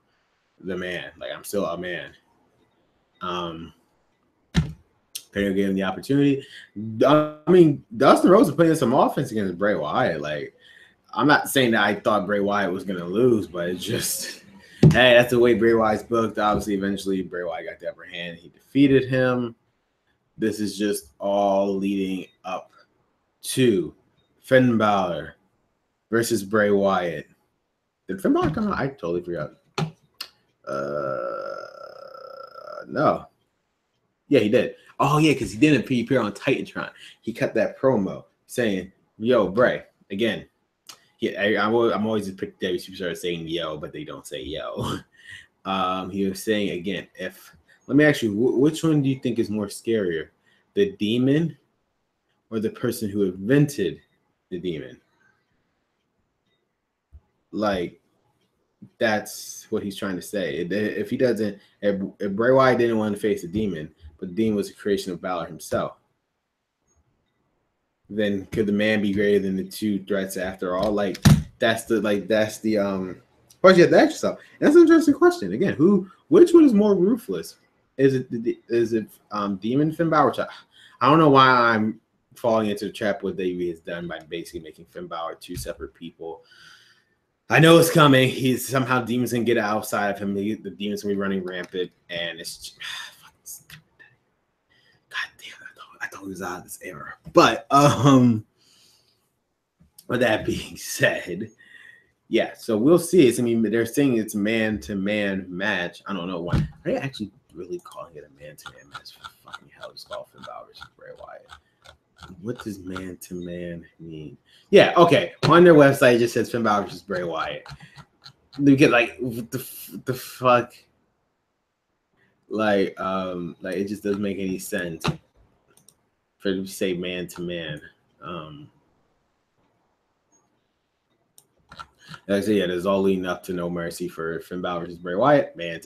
the man. Like, I'm still a man. Gave him the opportunity. I mean, Dustin Rhodes is playing some offense against Bray Wyatt. Like, I'm not saying that I thought Bray Wyatt was going to lose, but it's just, hey, that's the way Bray Wyatt's booked. Obviously, eventually, Bray Wyatt got the upper hand. He defeated him. This is just all leading up to Finn Balor versus Bray Wyatt. Did Finn Balor come out? I totally forgot. No. Yeah, he did. Oh, yeah, because he didn't appear on Titantron. He cut that promo saying, yo, Bray, again. I'm always a pick Debbie Superstar saying yo, but they don't say yo. He was saying, again, let me ask you, which one do you think is more scarier? The demon or the person who invented the demon? Like, that's what he's trying to say. If he doesn't, if Bray Wyatt didn't want to face a demon, but the demon was a creation of Balor himself, then could the man be greater than the two threats after all? Like, that's the question you have to ask yourself. And that's an interesting question. Again, which one is more ruthless? Demon Finn Balor? I don't know why I'm falling into the trap what WWE has done by basically making Finn Balor two separate people. I know it's coming. He's somehow demons can get outside of him. The demons can be running rampant, and it's just, God damn. I thought he was out of this era. But with that being said, yeah. So we'll see. I mean, they're saying it's man-to-man match. I don't know why. Are they actually really calling it a man-to-man match? For fucking hell, just call Finn Balor versus Bray Wyatt. What does man-to-man mean? Yeah, okay. On their website, it just says Finn Balor versus Bray Wyatt. You get like what the fuck? Like it just doesn't make any sense for them to say man-to-man. Like I said, yeah, there's all leading up to No Mercy for Finn Balor versus Bray Wyatt. Man,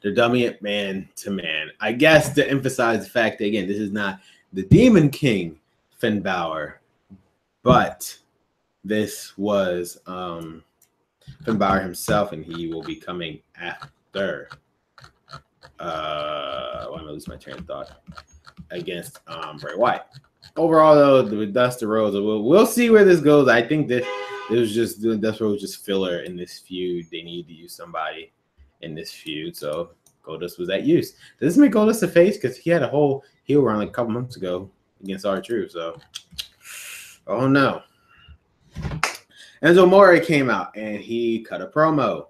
they're dumbing it man to man. I guess to emphasize the fact that, again, this is not the Demon King Finn Balor, but this was Finn Balor himself, and he will be coming after. Why am I losing my train of thought? Against Bray Wyatt. Overall, though, with Dusty Rhodes, we'll see where this goes. I think that it was just Dusty Rhodes just filler in this feud. They need to use somebody in this feud, so Goldust was that use. Does this make Goldust a face? Because he had a whole heel run like a couple months ago against R-Truth. So, oh no. Enzo Amore came out and he cut a promo.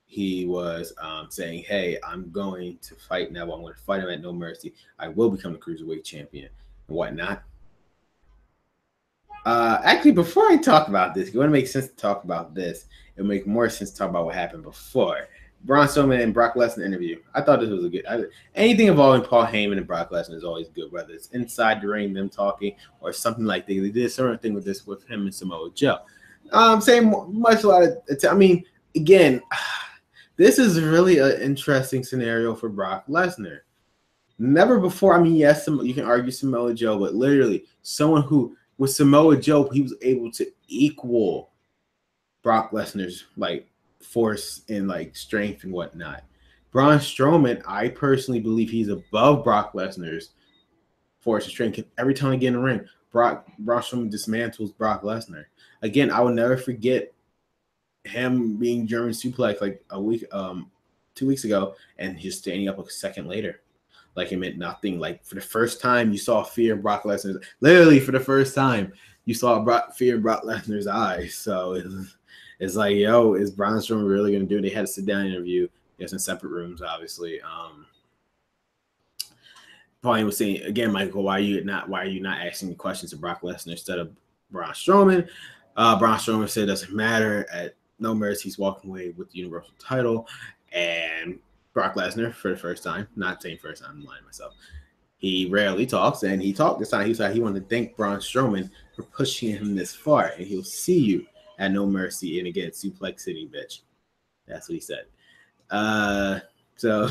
He was saying, hey, I'm going to fight now. I'm going to fight him at No Mercy. I will become the Cruiserweight champion and whatnot. Actually, before I talk about this, it wouldn't make sense to talk about this. It would make more sense to talk about what happened before. Braun Strowman and Brock Lesnar interview. I thought this was a good. Anything involving Paul Heyman and Brock Lesnar is always good, whether it's inside the ring, them talking, or something like they did a certain thing with this with him and Samoa Joe. Same much a lot of. I mean, again, this is really an interesting scenario for Brock Lesnar. Never before. I mean, yes, you can argue Samoa Joe, but literally someone who with Samoa Joe, he was able to equal Brock Lesnar's like force and like strength and whatnot. Braun Strowman, I personally believe he's above Brock Lesnar's force and strength. Every time I get in the ring, Braun Strowman dismantles Brock Lesnar. Again, I will never forget him being German suplex like 2 weeks ago, and just standing up a second later. Like it meant nothing. Like for the first time, you saw fear in Brock Lesnar's. Literally, for the first time, you saw fear in Brock Lesnar's eyes. So it's like, yo, is Braun Strowman really going to do it? They had a sit-down interview. It's in separate rooms, obviously. Pauline was saying again, Michael, why are you not asking questions to Brock Lesnar instead of Braun Strowman? Braun Strowman said it doesn't matter. At No Mercy, he's walking away with the Universal title, and Brock Lesnar, for the first time, not saying first time, I'm lying to myself. He rarely talks, and he talked this time. He said he wanted to thank Braun Strowman for pushing him this far, and he'll see you at No Mercy. And again, Suplex City, bitch. That's what he said. So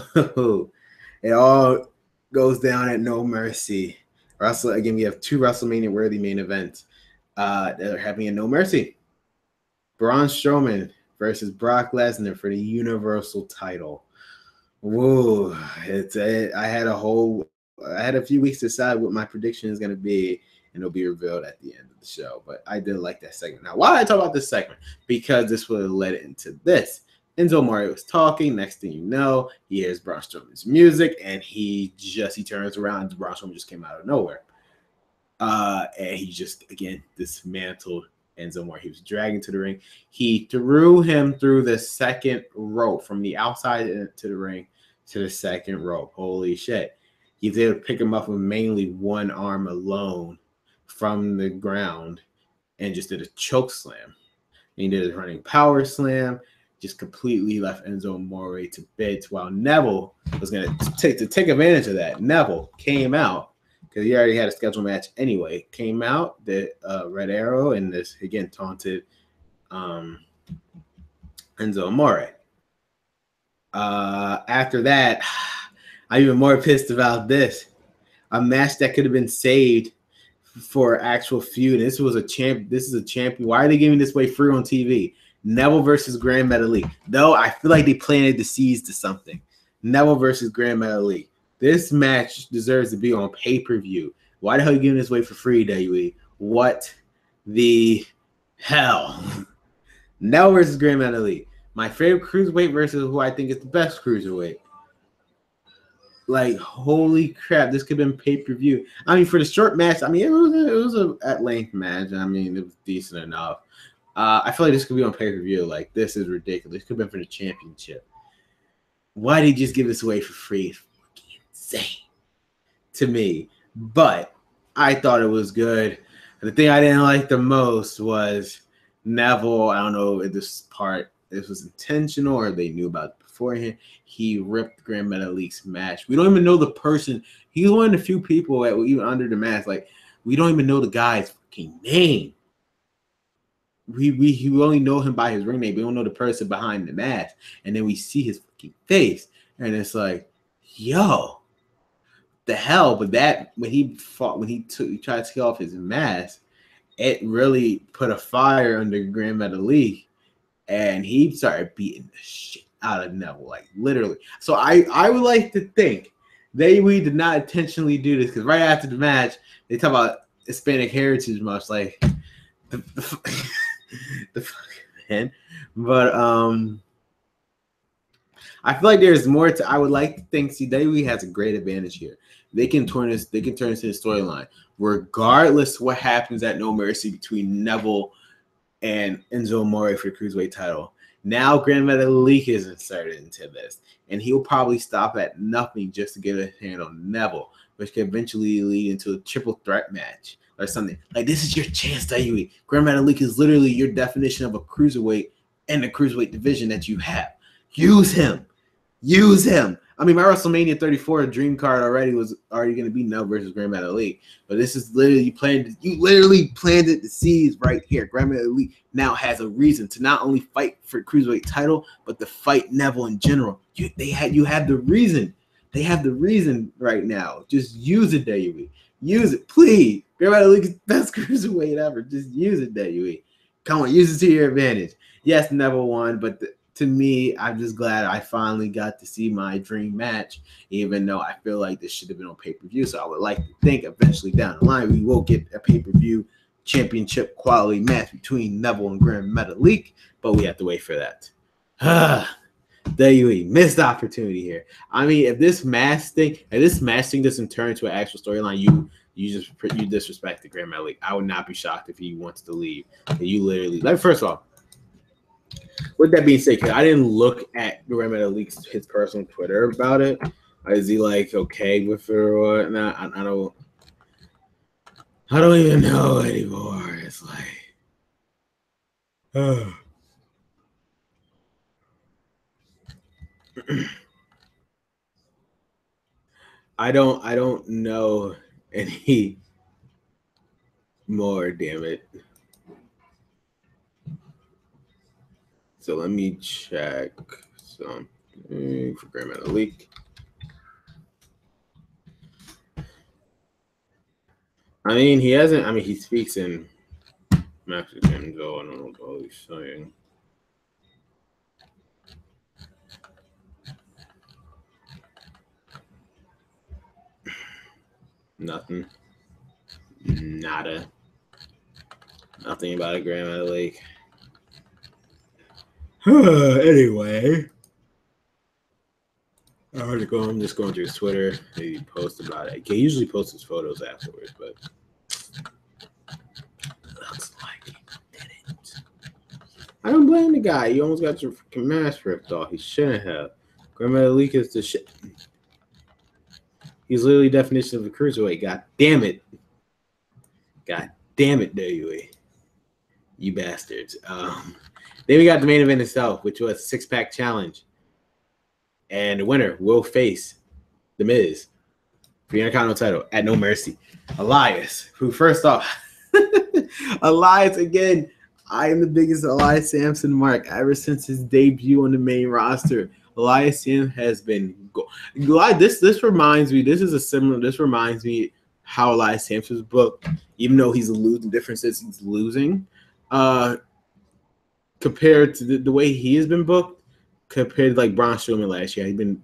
it all goes down at No Mercy. Again, we have two WrestleMania-worthy main events that are happening at No Mercy. Braun Strowman versus Brock Lesnar for the Universal title. Whoa, I had a few weeks to decide what my prediction is going to be, and it'll be revealed at the end of the show. But I did like that segment. Now, why did I talk about this segment? Because this would have led into this. Enzo Amore was talking. Next thing you know, he hears Braun Strowman's music, and he turns around, and Braun Strowman just came out of nowhere. And he just, again, dismantled Enzo Amore. He was dragging to the ring. He threw him through the second rope from the outside to the ring to the second rope. Holy shit. He was able to pick him up with mainly one arm alone from the ground and just did a choke slam. And he did a running power slam, just completely left Enzo Amore to bits while Neville was going to take advantage of that. Neville came out because he already had a scheduled match anyway. Came out, the Red Arrow, and this, again, taunted Enzo Amore. After that, I'm even more pissed about this. A match that could have been saved for actual feud. This was a champ. This is a champion. Why are they giving this way free on TV? Neville versus Grand Metalik. Though I feel like they planted the seeds to something. Neville versus Grand Metalik. This match deserves to be on pay-per-view. Why the hell are you giving this away for free, WWE? What the hell? Now versus Grand Metalik. My favorite cruiserweight versus who I think is the best cruiserweight. Like, holy crap, this could have been pay-per-view. I mean, for the short match, I mean, it was a at-length match. I mean, it was decent enough. I feel like this could be on pay-per-view. Like, this is ridiculous. It could have been for the championship. Why did he just give this away for free? It's fucking insane to me. But I thought it was good. The thing I didn't like the most was Neville. I don't know if this was intentional or they knew about it beforehand. He ripped Grand Metalik's match. We don't even know the person. He's one of the few people that were even under the mask. Like, we don't even know the guy's fucking name. We only know him by his ring name. We don't know the person behind the mask. And then we see his fucking face. And it's like, yo, the hell. But that when he tried to take off his mask, it really put a fire under Grand Metalik. And he started beating the shit out of Neville, like literally. So I would like to think we did not intentionally do this, because right after the match, they talk about Hispanic heritage much, like the fucking man. But I feel like there's more to. I would like to think WWE has a great advantage here. They can turn this into a storyline, regardless what happens at No Mercy between Neville and Enzo Amore for the Cruiserweight title. Now Grand Metalik is inserted into this, and he'll probably stop at nothing just to get a hand on Neville, which could eventually lead into a triple threat match or something. Like, this is your chance, WWE. Grand Metalik is literally your definition of a cruiserweight in the cruiserweight division that you have. Use him. Use him. I mean, my WrestleMania 34 dream card was already going to be Neville versus Grand Metalik, but this is literally you literally planted the seeds right here. Grand Metalik now has a reason to not only fight for the Cruiserweight title, but to fight Neville in general. You have the reason. They have the reason right now. Just use it, WWE. Use it, please. Grand Metalik is the best Cruiserweight ever. Just use it, WWE. Come on, use it to your advantage. Yes, Neville won, but to me, I'm just glad I finally got to see my dream match, even though I feel like this should have been on pay-per-view. So I would like to think eventually down the line we will get a pay-per-view championship quality match between Neville and Grand Metalik, but we have to wait for that. WWE missed opportunity here. I mean, if this mask thing doesn't turn into an actual storyline, you disrespect the Grand Metalik. I would not be shocked if he wants to leave. And you literally, like, first of all, with that being said, I didn't look at Grand Metalik's his personal Twitter about it. Is he like okay with it or what? Nah, I don't even know anymore. It's like, I don't know any more. Damn it. So let me check something for Grand Metalik. I mean, he speaks in Mexican, so I don't know what all he's saying. Nothing. Nada. Nothing about a Grand Metalik. Anyway, I'm just going through his Twitter. He posts about it. He usually posts his photos afterwards, but looks like he didn't. I don't blame the guy. You almost got your freaking mask ripped off. He shouldn't have. Grand Metalik is the shit. He's literally definition of a cruiserweight. God damn it. God damn it, WWE. You bastards. Then we got the main event itself, which was a 6-pack challenge. And the winner will face The Miz for the Intercontinental title at No Mercy. Elias, who first off, Elias, again, I am the biggest Elias Sampson mark ever since his debut on the main roster. Elias Sam has been this reminds me how Elias Sampson's booked, even though he's losing differences, he's losing. Compared to the way he has been booked, compared to like Braun Strowman last year, he's been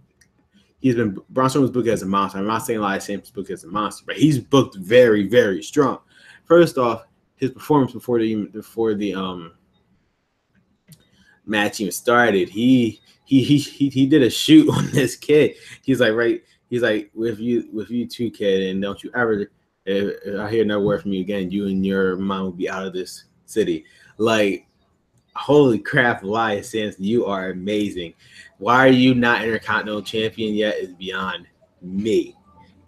Braun Strowman was booked as a monster. I'm not saying Elias Sampson's booked as a monster, but he's booked very, very strong. First off, his performance before the match even started, he did a shoot on this kid. He's like, with you too, kid, and don't you ever, if I hear no word from you again, you and your mom will be out of this city. Like, holy crap, Elias Sampson, you are amazing. Why are you not Intercontinental Champion yet is beyond me.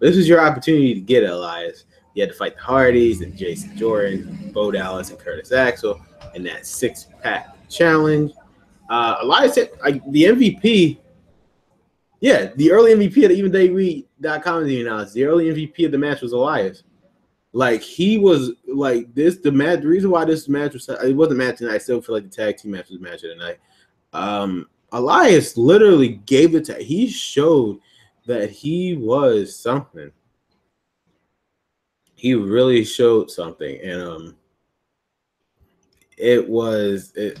This was your opportunity to get it, Elias. You had to fight the Hardys and Jason Jordan, Bo Dallas, and Curtis Axel in that 6-pack challenge. Elias said, like, the MVP, yeah, the early MVP of the EvenDayWe.com announced the early MVP of the match was Elias. Like, he was like this. The reason why this match was, it wasn't a match tonight. I still feel like the tag team match was a match of the night. Elias literally gave it to. He showed that he was something. He really showed something, and it was it.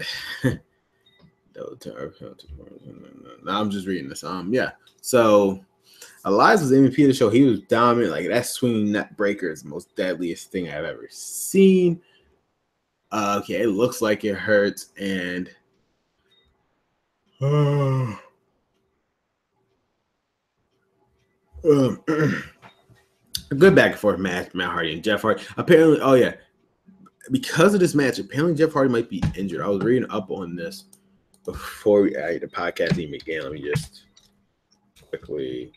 I'm just reading this. Yeah. So Elias was MVP of the show. He was dominant. Like, that swinging net breaker is the most deadliest thing I've ever seen. Okay, it looks like it hurts, and a good back and forth match, Matt Hardy and Jeff Hardy. Apparently, oh yeah, because of this match, apparently Jeff Hardy might be injured. I was reading up on this before the podcast even began. Let me just quickly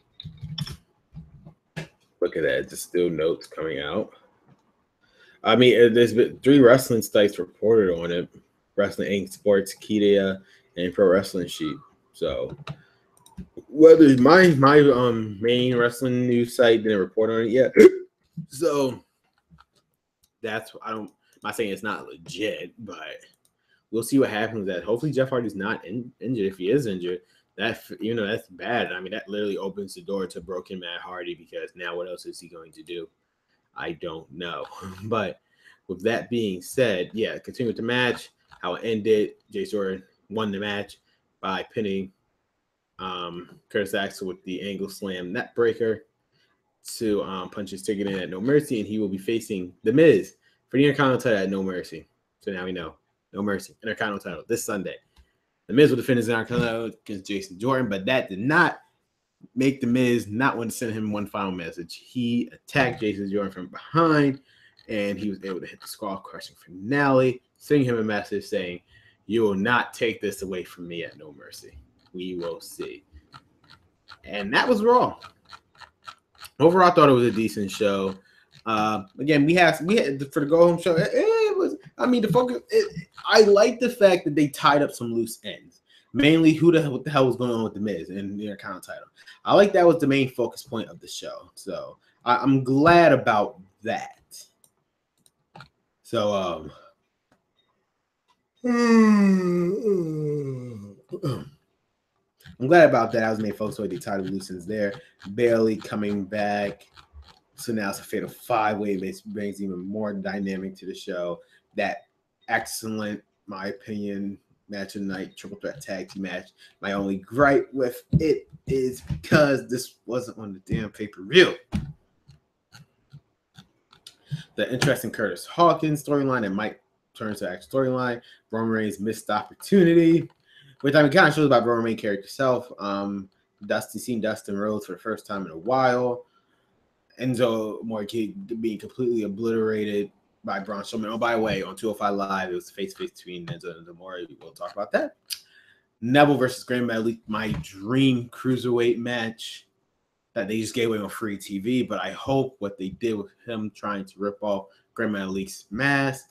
look at that. Just still notes coming out. I mean, there's been 3 wrestling sites reported on it: Wrestling Inc., Sportskeeda, and Pro Wrestling Sheet. So, whether my main wrestling news site didn't report on it yet, so that's I'm not saying it's not legit, but we'll see what happens. That hopefully Jeff Hardy's not injured. If he is injured, that's bad. I mean, that literally opens the door to broken Matt Hardy, because now what else is he going to do? I don't know. But with that being said, yeah, continue with the match. How it ended, Jay Jordan won the match by pinning Curtis Axel with the angle slam net breaker to punch his ticket in at No Mercy, and he will be facing The Miz for the Intercontinental title at No Mercy. So now we know. No Mercy, Intercontinental title this Sunday. The Miz will defend his Intercontinental against Jason Jordan, but that did not make The Miz not want to send him one final message. He attacked Jason Jordan from behind, and he was able to hit the skull-crushing finale, sending him a message saying, "You will not take this away from me at No Mercy. We will see." And that was Raw. Overall, I thought it was a decent show. Again, we had for the go home show. It was. I mean, the focus. I like the fact that they tied up some loose ends. Mainly, what the hell was going on with The Miz and the Intercontinental title. I like that was the main focus point of the show. So I'm glad about that. So I'm glad about that. I was made focus on the title loose ends there. Bayley coming back. So now it's a fatal 5-way. It brings even more dynamic to the show. That excellent, my opinion, match of the night, triple threat tag team match. My only gripe with it is because this wasn't on the damn pay-per-view. The interesting Curtis Hawkins storyline that might turn to actual storyline. Roman Reigns' missed opportunity, which I mean kind of shows about Roman Reigns' character itself. Seen Dustin Rhodes for the first time in a while. Enzo Amore being completely obliterated by Braun Strowman. Oh, by the way, on 205 Live, it was face-to-face between Enzo and Amore. We'll talk about that. Neville versus Grand Metalik, my dream cruiserweight match that they just gave away on free TV. But I hope what they did with him trying to rip off Grand Metalik's mask,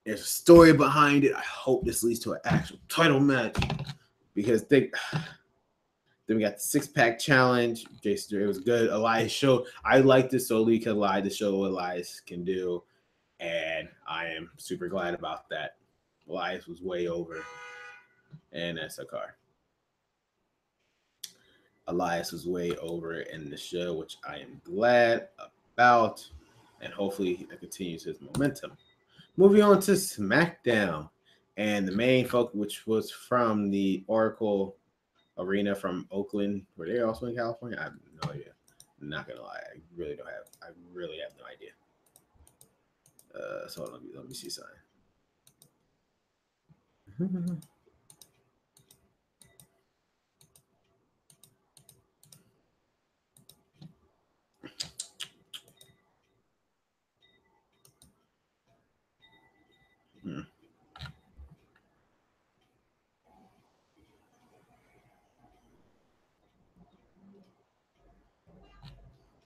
there's a story behind it. I hope this leads to an actual title match, because then we got the 6-pack challenge. Jason, it was good. Elias showed. I like this solely because Elias showed what Elias can do, and I am super glad about that. Elias was way over, and that's a car. Elias was way over in the show, which I am glad about, and hopefully it continues his momentum. Moving on to Smackdown, and the main focus, which was from the Oracle Arena from Oakland. Were they also in California? I have no idea. I'm not gonna lie, I really have no idea. So let me see something. Hmm.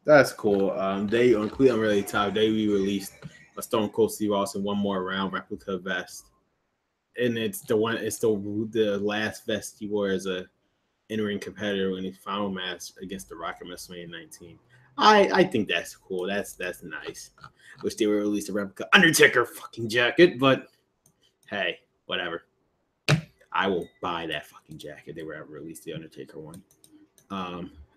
That's cool. They on Cleveland Really Top, they re-released a Stone Cold Steve Austin one more round replica vest, and it's the one. It's the last vest he wore as a in-ring competitor in his final match against The Rock at WrestleMania 19. I think that's cool. That's nice. Wish they would release a replica Undertaker fucking jacket, but hey, whatever. I will buy that fucking jacket. They were ever released the Undertaker one.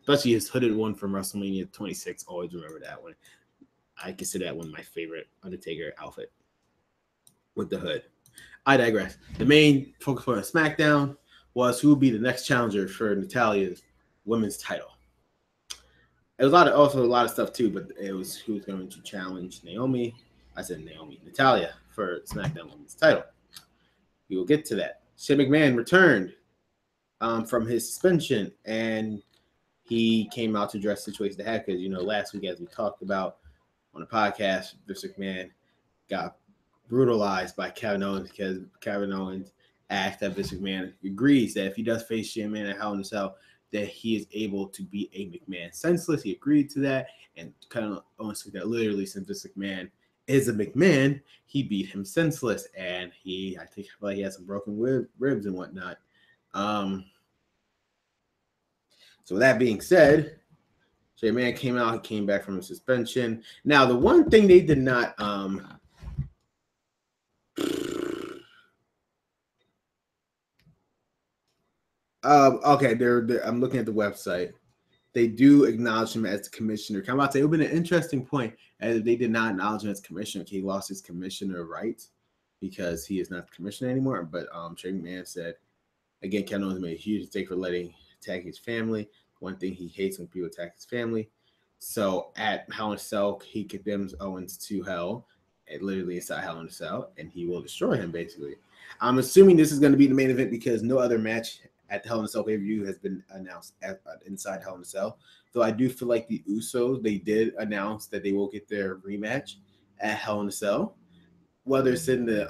Especially his hooded one from WrestleMania 26. Always remember that one. I consider that one of my favorite Undertaker outfit with the hood. I digress. The main focus for SmackDown was who would be the next challenger for Natalia's women's title. It was also a lot of stuff too, but it was who was going to challenge Naomi. I said Natalia for SmackDown Women's title. We will get to that. Shane McMahon returned from his suspension, and he came out to address the situation they had because, last week, as we talked about on the podcast, Vince McMahon got brutalized by Kevin Owens because Kevin Owens asked that Vince McMahon agrees that if he does face Shane McMahon at Hell in a Cell, that he is able to beat a McMahon senseless. He agreed to that, and Kevin Owens took that literally since Vince McMahon is a McMahon, he beat him senseless, and I think he had some broken ribs and whatnot. So with that being said, Shane McMahon came out. He came back from a suspension. Now, the one thing they did not okay, I'm looking at the website. They do acknowledge him as the commissioner. I'm about to say it would have been an interesting point as they did not acknowledge him as commissioner. He lost his commissioner rights because he is not the commissioner anymore. But Shane McMahon said, again, Kevin Owens made a huge mistake for letting attack his family. One thing he hates when people attack his family. So at Hell in a Cell, he condemns Owens to hell, literally inside Hell in a Cell, and he will destroy him, basically. I'm assuming this is going to be the main event because no other match at the Hell in a Cell pay-per-view has been announced inside Hell in a Cell. Though I do feel like the Usos, they did announce that they will get their rematch at Hell in a Cell. Whether it's in the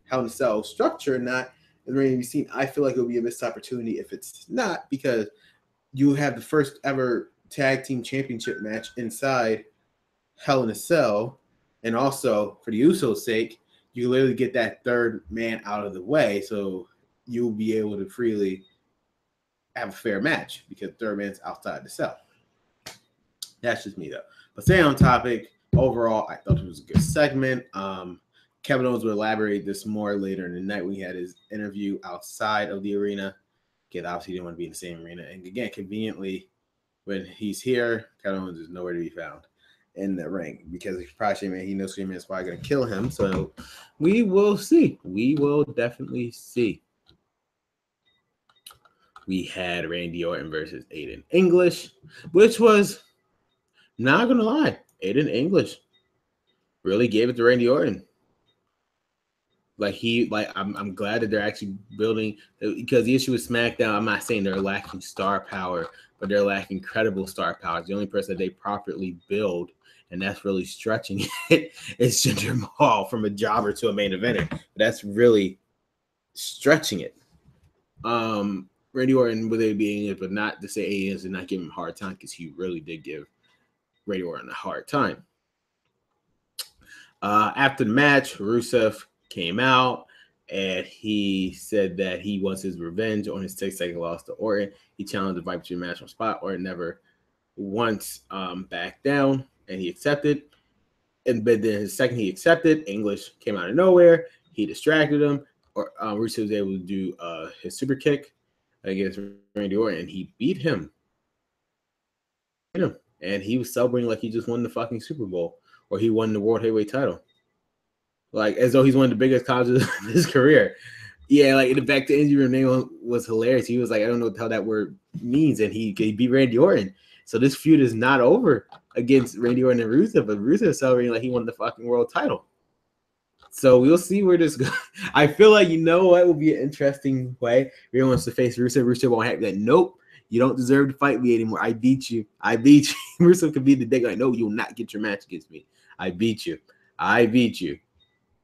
Hell in a Cell structure or not, it remains to be seen. I feel like it'll be a missed opportunity if it's not, because you have the first ever tag team championship match inside Hell in a Cell, and also for the Usos' sake, you literally get that third man out of the way, so you'll be able to freely have a fair match because third man's outside the cell. That's just me though. But staying on topic, overall, I thought it was a good segment. Kevin Owens will elaborate this more later in the night when he had his interview outside of the arena. Because obviously he didn't want to be in the same arena. And again, conveniently, when he's here, Kevin Owens is nowhere to be found in the ring because he's probably Shane McMahon. He knows Shane McMahon is probably going to kill him. So we will see. We will definitely see. We had Randy Orton versus Aiden English, which was, not going to lie, Aiden English really gave it to Randy Orton. I'm glad that they're actually building, because the issue with SmackDown, I'm not saying they're lacking star power, but they're lacking credible star power. The only person that they properly build, and that's really stretching it, is Jinder Mahal from a jobber to a main eventer. That's really stretching it. Randy Orton, with it being it, but not to say aliens and not give him a hard time, because he really did give Randy Orton a hard time. After the match, Rusev came out and he said that he wants his revenge on his 6-second loss to Orton. He challenged the Viper to a match on spot. Orton never once backed down, and he accepted. And but then his second he accepted, English came out of nowhere. He distracted him. Rusev was able to do his super kick against Randy Orton, and he beat him. And he was celebrating like he just won the fucking Super Bowl, or he won the World Heavyweight title. Like, as though he's one of the biggest causes of his career. Yeah, like in the back to injury name was hilarious. He was like, I don't know what the hell that word means, and he beat Randy Orton. So this feud is not over against Randy Orton and Rusev, but Rusev is celebrating like he won the fucking world title. So we'll see where this goes. I feel like, you know what, will be an interesting way. Ray wants to face Rusev. Rusev won't have that. Nope, you don't deserve to fight me anymore. I beat you. I beat you. Rusev could be the dick like, no, you will not get your match against me. I beat you. I beat you.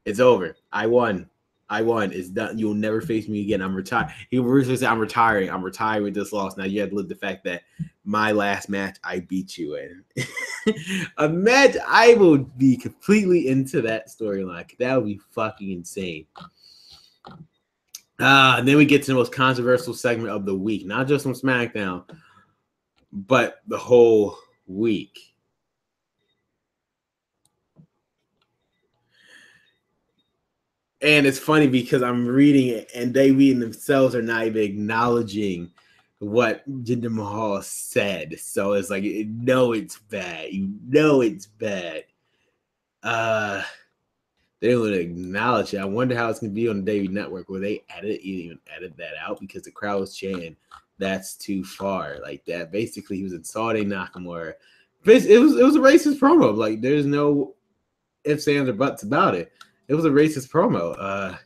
It's over. I won. I won. It's done. You'll never face me again. I'm retired. He Rusev said, I'm retiring. I'm retiring with this loss. Now you have to live the fact that my last match, I beat you in. Imagine, I would be completely into that storyline. That would be fucking insane. And then we get to the most controversial segment of the week, not just on SmackDown, but the whole week. And it's funny because I'm reading it, and they reading themselves are not even acknowledging what Jinder Mahal said. So it's like, you know it's bad. You know it's bad. They would acknowledge it. I wonder how it's going to be on the Davey Network. Will they even edit that out? Because the crowd was chanting, that's too far. Like that. Basically, he was insulting Nakamura. It was a racist promo. Like, there's no ifs, ands, or buts about it. It was a racist promo.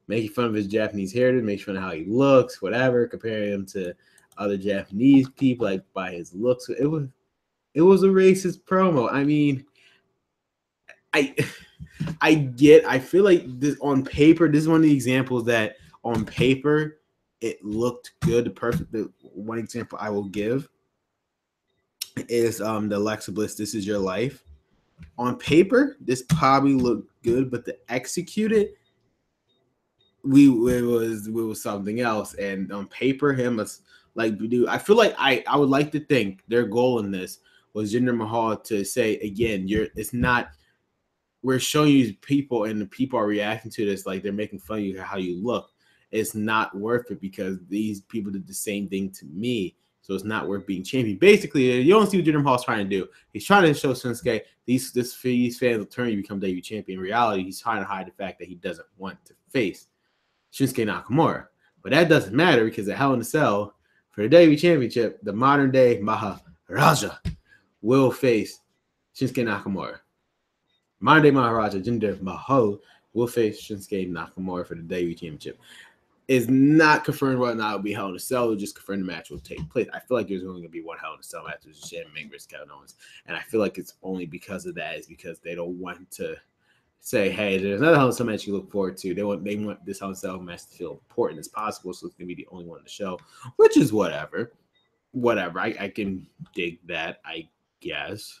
Making fun of his Japanese heritage, making fun of how he looks, whatever, comparing him to other Japanese people, like by his looks. It was a racist promo. I mean, I feel like this on paper, this is one of the examples that on paper it looked good. The one example I will give is the Alexa Bliss "This Is Your Life." On paper, this probably looked good, but to execute it, it was something else. And on paper, him was like, dude, I feel like I would like to think their goal in this was Jinder Mahal to say again, it's not. We're showing you people, and the people are reacting to this like they're making fun of you how you look. It's not worth it because these people did the same thing to me, so it's not worth being champion. Basically, you don't see what Jinder Mahal's trying to do. He's trying to show Shinsuke these fans will turn you become WWE champion. In reality, he's trying to hide the fact that he doesn't want to face Shinsuke Nakamura. But that doesn't matter because at Hell in a Cell for the WWE Championship, the modern day Maharaja will face Shinsuke Nakamura. Monday Maharaja Jinder Mahal will face Shinsuke Nakamura for the WWE Championship. Is not confirmed whether or not it will be Hell in a Cell, or just confirmed the match will take place. I feel like there's only going to be one Hell in a Cell match, which is Shannon Ming versus Kevin Owens. And I feel like it's only because of that, is because they don't want to say, hey, there's another Hell in a Cell match you look forward to. They want this Hell in a Cell match to feel important as possible, so it's going to be the only one on the show, which is whatever. Whatever. I can dig that, I guess.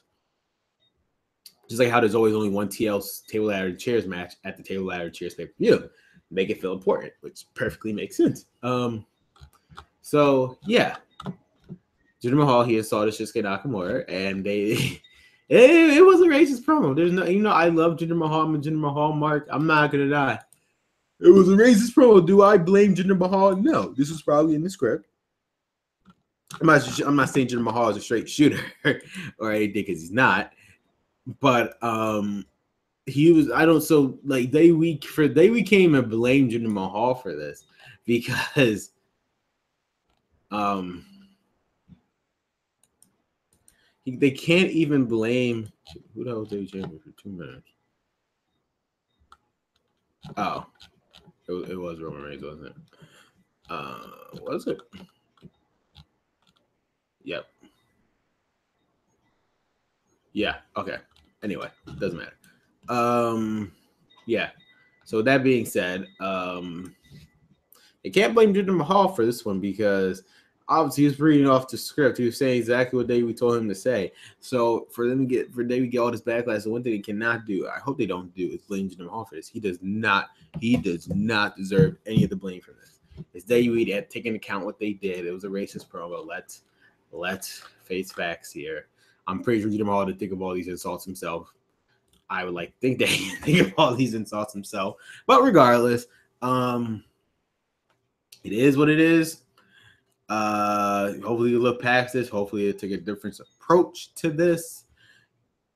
Just like how there's always only one TL Table Ladder Chairs match at the Table Ladder Chairs pay-per-view. Make it feel important, which perfectly makes sense. So yeah. Jinder Mahal, he assaulted Shinsuke Nakamura, and it was a racist promo. There's no, I love Jinder Mahal. I'm a Jinder Mahal mark. I'm not gonna die. It was a racist promo. Do I blame Jinder Mahal? No. This was probably in the script. I'm not saying Jinder Mahal is a straight shooter or anything, because he's not. But he was. I don't. So like we came and blamed Jinder Mahal for this because they can't even blame. Who the hell was WWE champion for 2 minutes? Oh, it was Roman Reigns, wasn't it? Was it? Yep. Yeah. Okay. Anyway, doesn't matter. Yeah. So that being said, they can't blame Jinder Mahal for this one because obviously he was reading off the script. He was saying exactly what we told him to say. So for David to get all this backlash, the one thing they cannot do, I hope they don't do, is blame Jinder Mahal for this. He does not deserve any of the blame for this. It's David at taking account what they did. It was a racist promo. Let's face facts here. I'm pretty sure Jinder Mahal didn't think of all these insults himself. I would like to think that he think of all these insults himself. But regardless, it is what it is. Hopefully you look past this. Hopefully you take a different approach to this.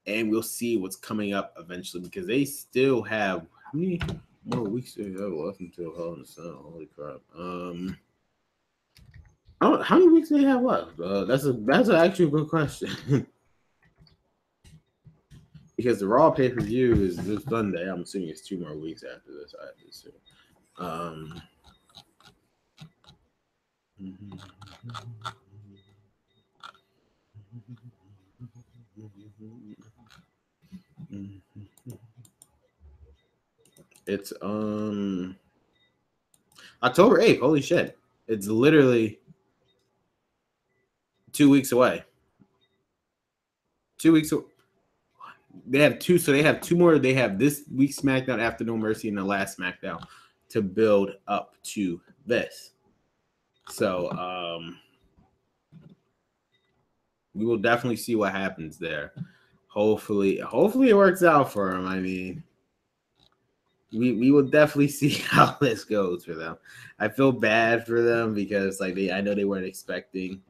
And we'll see what's coming up eventually, because they still have how many More weeks do we have left until Hell in a Cell? Holy crap! How many weeks do they have left? That's actually a good question. Because the Raw pay per view is this Sunday. I'm assuming it's 2 more weeks after this. I have to assume. Um, it's October 8th. Holy shit! It's literally 2 weeks away. 2 weeks. They have two, so they have two more. They have this week's SmackDown after No Mercy and the last SmackDown to build up to this. So we will definitely see what happens there. Hopefully it works out for them. I mean, we will definitely see how this goes for them. I feel bad for them because I know they weren't expecting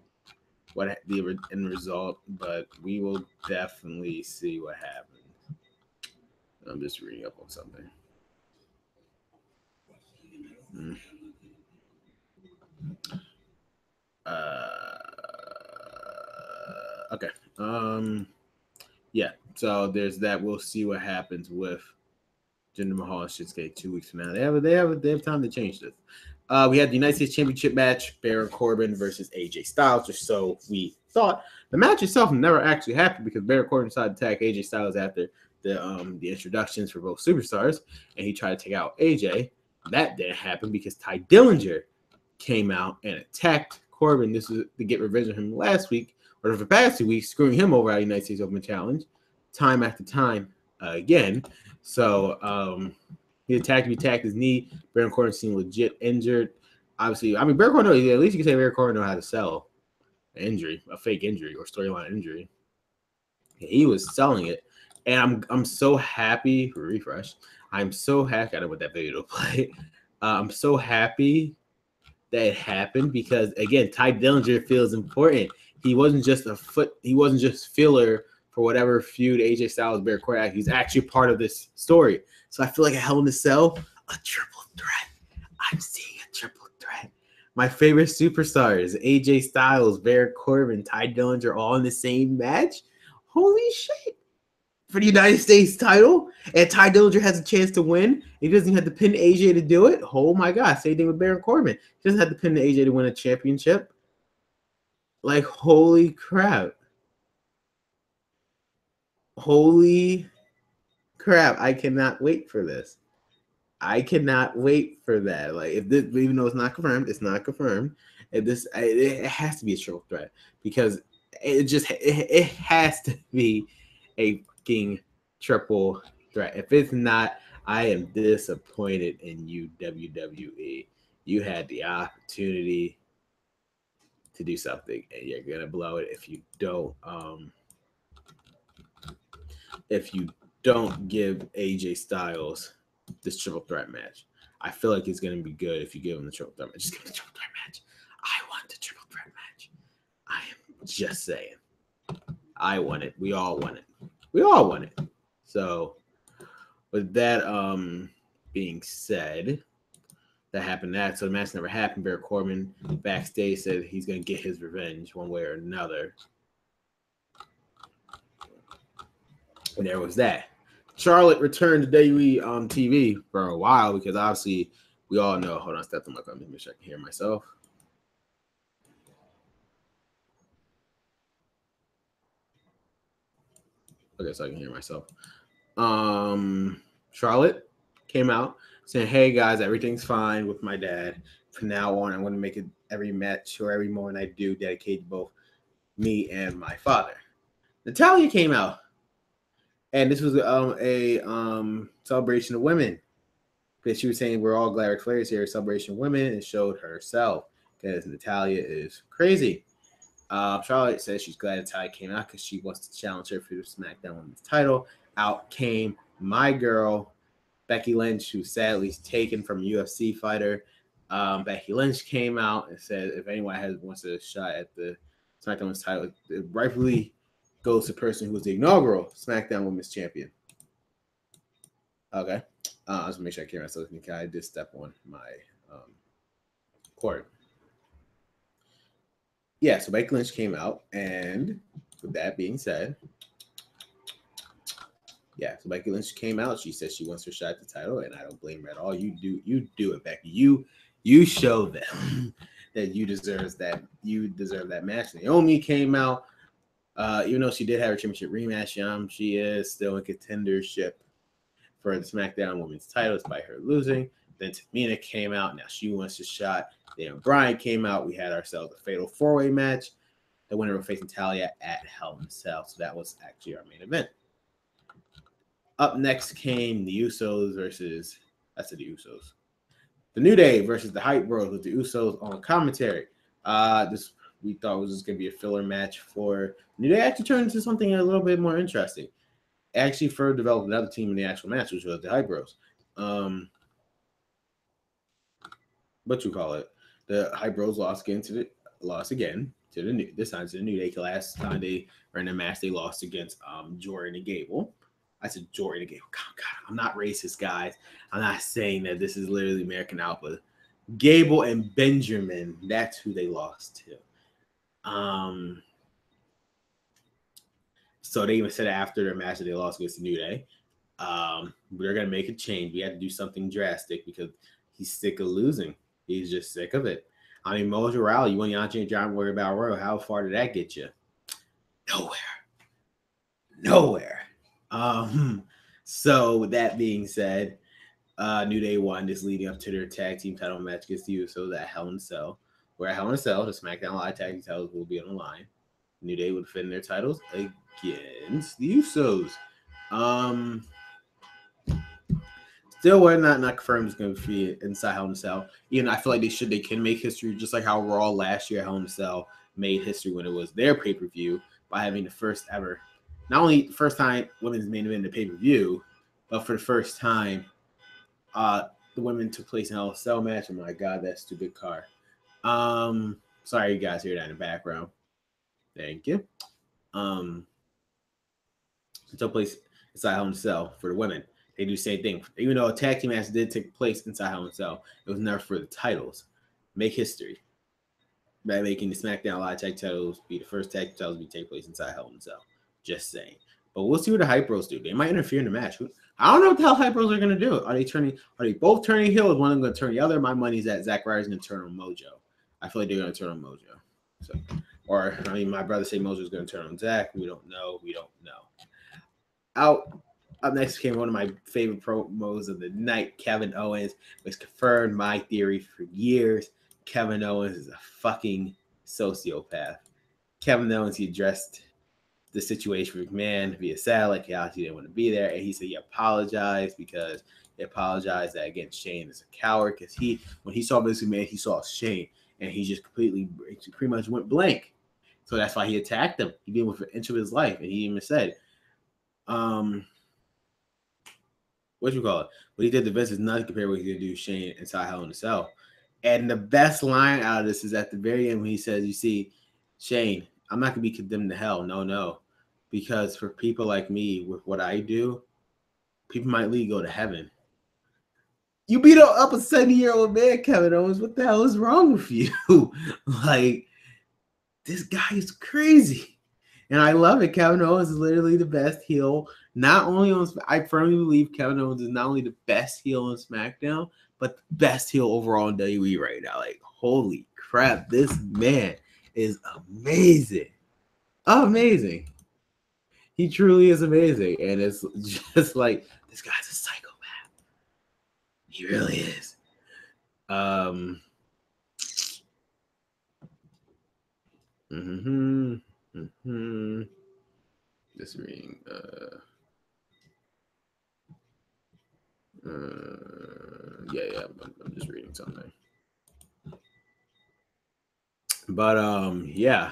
what the end result, but we will definitely see what happens. I'm just reading up on something. Mm. Okay. Yeah. So there's that. We'll see what happens with Jinder Mahal and Shinsuke 2 weeks from now. They have time to change this. We had the United States Championship match, Baron Corbin versus AJ Styles, or so we thought. The match itself never actually happened because Baron Corbin decided to attack AJ Styles after the introductions for both superstars, and he tried to take out AJ. That didn't happen because Ty Dillinger came out and attacked Corbin. This was to get revenge on him last week, or for the past 2 weeks, screwing him over at United States Open Challenge, time after time again. So he attacked his knee. Baron Corbin seemed legit injured. Obviously, I mean, Baron Corbin, at least you can say Baron Corbin know how to sell an injury, a fake injury or storyline injury. He was selling it. And I'm so happy for refresh. I'm so happy. I don't want that video to play. I'm so happy that it happened because again, Ty Dillinger feels important. He wasn't just he wasn't just filler for whatever feud AJ Styles Bear Court. He's actually part of this story. So I feel like a Hell in a Cell, a triple threat. I'm seeing a triple threat. My favorite superstars, AJ Styles, Baron Corbin, Ty Dillinger, all in the same match. Holy shit. For the United States title, and Ty Dillinger has a chance to win. He doesn't have to pin AJ to do it. Oh my God. Same thing with Baron Corbin. He doesn't have to pin AJ to win a championship. Like, holy crap. Holy crap. I cannot wait for this. I cannot wait for that. Like, if this, even though it's not confirmed, it's not confirmed. If this, it has to be a triple threat because it has to be a fucking triple threat. If it's not, I am disappointed in you, WWE. You had the opportunity to do something, and you're gonna blow it if you don't. If you don't give AJ Styles this triple threat match. I feel like it's going to be good if you give him the triple threat match. Just give him the triple threat match. I want the triple threat match. I am just saying. I want it. We all want it. We all want it. So, with that being said, that happened that. So the match never happened. Baron Corbin backstage said he's going to get his revenge one way or another. And there was that. Charlotte returned to WWE on TV for a while because obviously we all know. Hold on, step them up. Let me make sure I can hear myself. Okay, so I can hear myself. Charlotte came out saying, "Hey guys, everything's fine with my dad. From now on, I'm going to make it every match or every moment I do dedicated to both me and my father." Natalya came out, and this was a celebration of women. Because she was saying we're all glad Ric Flair is here, celebration of women, and showed herself because Natalya is crazy. Charlotte says she's glad Natalya came out because she wants to challenge her for the SmackDown Women's title. Out came my girl, Becky Lynch, who's sadly taken from a UFC fighter. Becky Lynch came out and said if anyone wants a shot at the SmackDown Women's title, it rightfully goes to the person who was the inaugural SmackDown Women's champion. Okay. Let's make sure I can't myself. I did step on my cord. Yeah, so Becky Lynch came out, and with that being said, yeah, so Becky Lynch came out. She said she wants her shot at the title, and I don't blame her at all. You do it, Becky. You show them that you deserve that match. Naomi came out, even though she did have a championship rematch. She is still in contendership for the SmackDown Women's title despite her losing. Then Tamina came out. Now she wants a shot. Then Bryan came out. We had ourselves a fatal 4-way match. The winner was facing Talia at Hell in a Cell. So that was actually our main event. Up next came the Usos versus, the Usos. The New Day versus the Hype Bros with the Usos on commentary. This we thought was just going to be a filler match for New Day. Actually turned into something a little bit more interesting. Actually further developed another team in the actual match, which was the Hype Bros. What you call it? The Hype Bros lost again to the New. This time to the New Day. Last time they were in a match, they lost against Jordan and Gable. I said Jordan and Gable. God, I'm not racist, guys. I'm not saying that this is literally American Alpha. Gable and Benjamin. That's who they lost to. So they even said after their match that they lost against the New Day, we're gonna make a change. We had to do something drastic because he's sick of losing. He's just sick of it. I mean, Mojo Rawley, you want Yonce and John worry about Royal? How far did that get you? Nowhere. So with that being said, New Day won this leading up to their tag team title match against the Usos at Hell in a Cell. Where at Hell in a Cell, the SmackDown Live tag team titles will be on the line. New Day would defend their titles against the Usos. Still, we're not confirmed it's going to be inside Hell in a Cell. Even I feel like they can make history, just like how Raw last year Hell in a Cell made history when it was their pay-per-view by having the first ever, not only the first time women's main event in the pay-per-view, but for the first time, the women took place in Hell in a Cell match. Oh my God, that stupid car. Sorry you guys hear that in the background. Thank you. It took place inside Hell in a Cell for the women. They do the same thing. Even though a tag team match did take place inside Hell in a Cell, it was never for the titles. Make history by making the SmackDown Live tag titles be the first tag titles to take place inside Hell in a Cell. Just saying. But we'll see what the Hype Bros do. They might interfere in the match. I don't know what the hell Hype Bros are going to do. Are they both turning heel? Is one of them going to turn the other? My money's that Zack Ryder's going to turn on Mojo. I feel like they're going to turn on Mojo. So, my brother say Mojo's going to turn on Zack. We don't know. Up next came one of my favorite promos of the night, Kevin Owens, which confirmed my theory for years. Kevin Owens is a fucking sociopath. Kevin Owens, he addressed the situation with McMahon via satellite. He obviously didn't want to be there, and he said he apologized because he apologized that again Shane is a coward because when he saw Vince McMahon, he saw Shane, and he just pretty much went blank. So that's why he attacked him. He did with an inch of his life, and he even said, what you call it? What he did to Vince is nothing compared to what he did to Shane inside Hell in a Cell. And the best line out of this is at the very end when he says, "You see, Shane, I'm not gonna be condemned to hell. No, because for people like me with what I do, people might leave go to heaven." You beat up a 70-year-old man, Kevin Owens. What the hell is wrong with you? Like, this guy is crazy. And I love it. Kevin Owens is literally the best heel. Not only on, I firmly believe Kevin Owens is not only the best heel on SmackDown, but the best heel overall in WWE right now. Like, holy crap, this man is amazing. Amazing. He truly is amazing. And it's just like, this guy's a psychopath. He really is. Just reading. I'm just reading something. But yeah.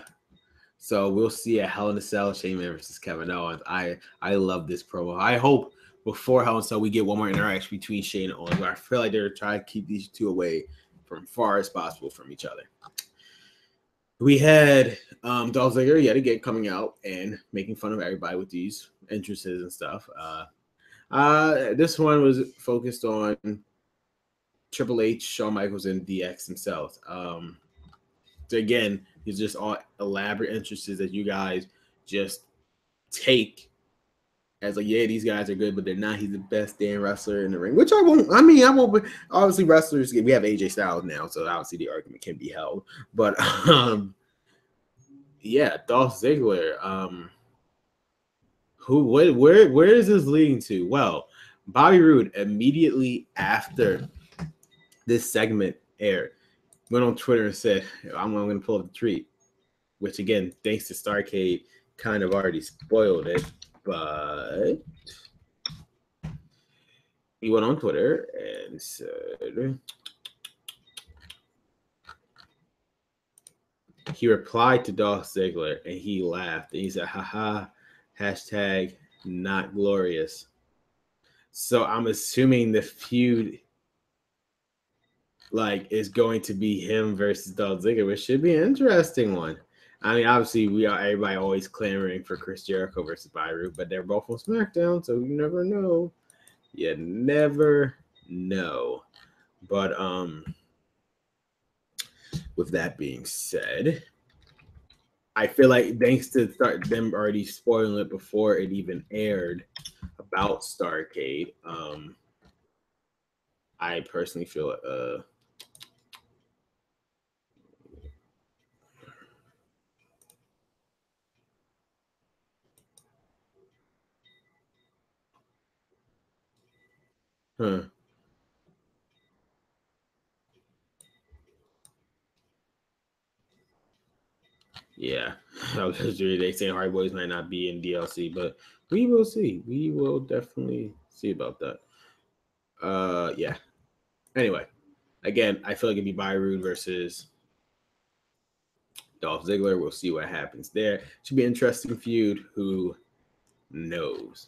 So we'll see at Hell in a Cell, Shane versus Kevin Owens. I love this promo. I hope before Hell in a Cell we get one more interaction between Shane and Owens. But I feel like they're trying to keep these two away from far as possible from each other. We had Dolph Ziggler yet again coming out and making fun of everybody with these entrances and stuff. This one was focused on Triple H, Shawn Michaels, and DX themselves. So again, these are just all elaborate entrances that you guys just take as like, yeah, these guys are good, but they're not. He's the best damn wrestler in the ring, which I won't. I mean, I won't. Obviously, wrestlers. We have AJ Styles now, so obviously the argument can be held. But yeah, Dolph Ziggler. Who? What? Where is this leading to? Well, Bobby Roode immediately after this segment aired went on Twitter and said, "I'm going to pull up the tweet," which again, thanks to Starcade, kind of already spoiled it, but he went on Twitter and said he replied to Dolph Ziggler and he laughed and he said, haha, hashtag not glorious. So I'm assuming the feud like is going to be him versus Dolph Ziggler, which should be an interesting one. I mean, obviously, we are everybody always clamoring for Chris Jericho versus Byron, but they're both on SmackDown, so you never know. You never know. But with that being said, I feel like thanks to start them already spoiling it before it even aired about Starcade, I personally feel huh. Yeah, they say Hard Boys might not be in DLC, but we will see. We will definitely see about that. Yeah. Anyway, again, I feel like it'd be Byron versus Dolph Ziggler. We'll see what happens there. Should be an interesting feud. Who knows?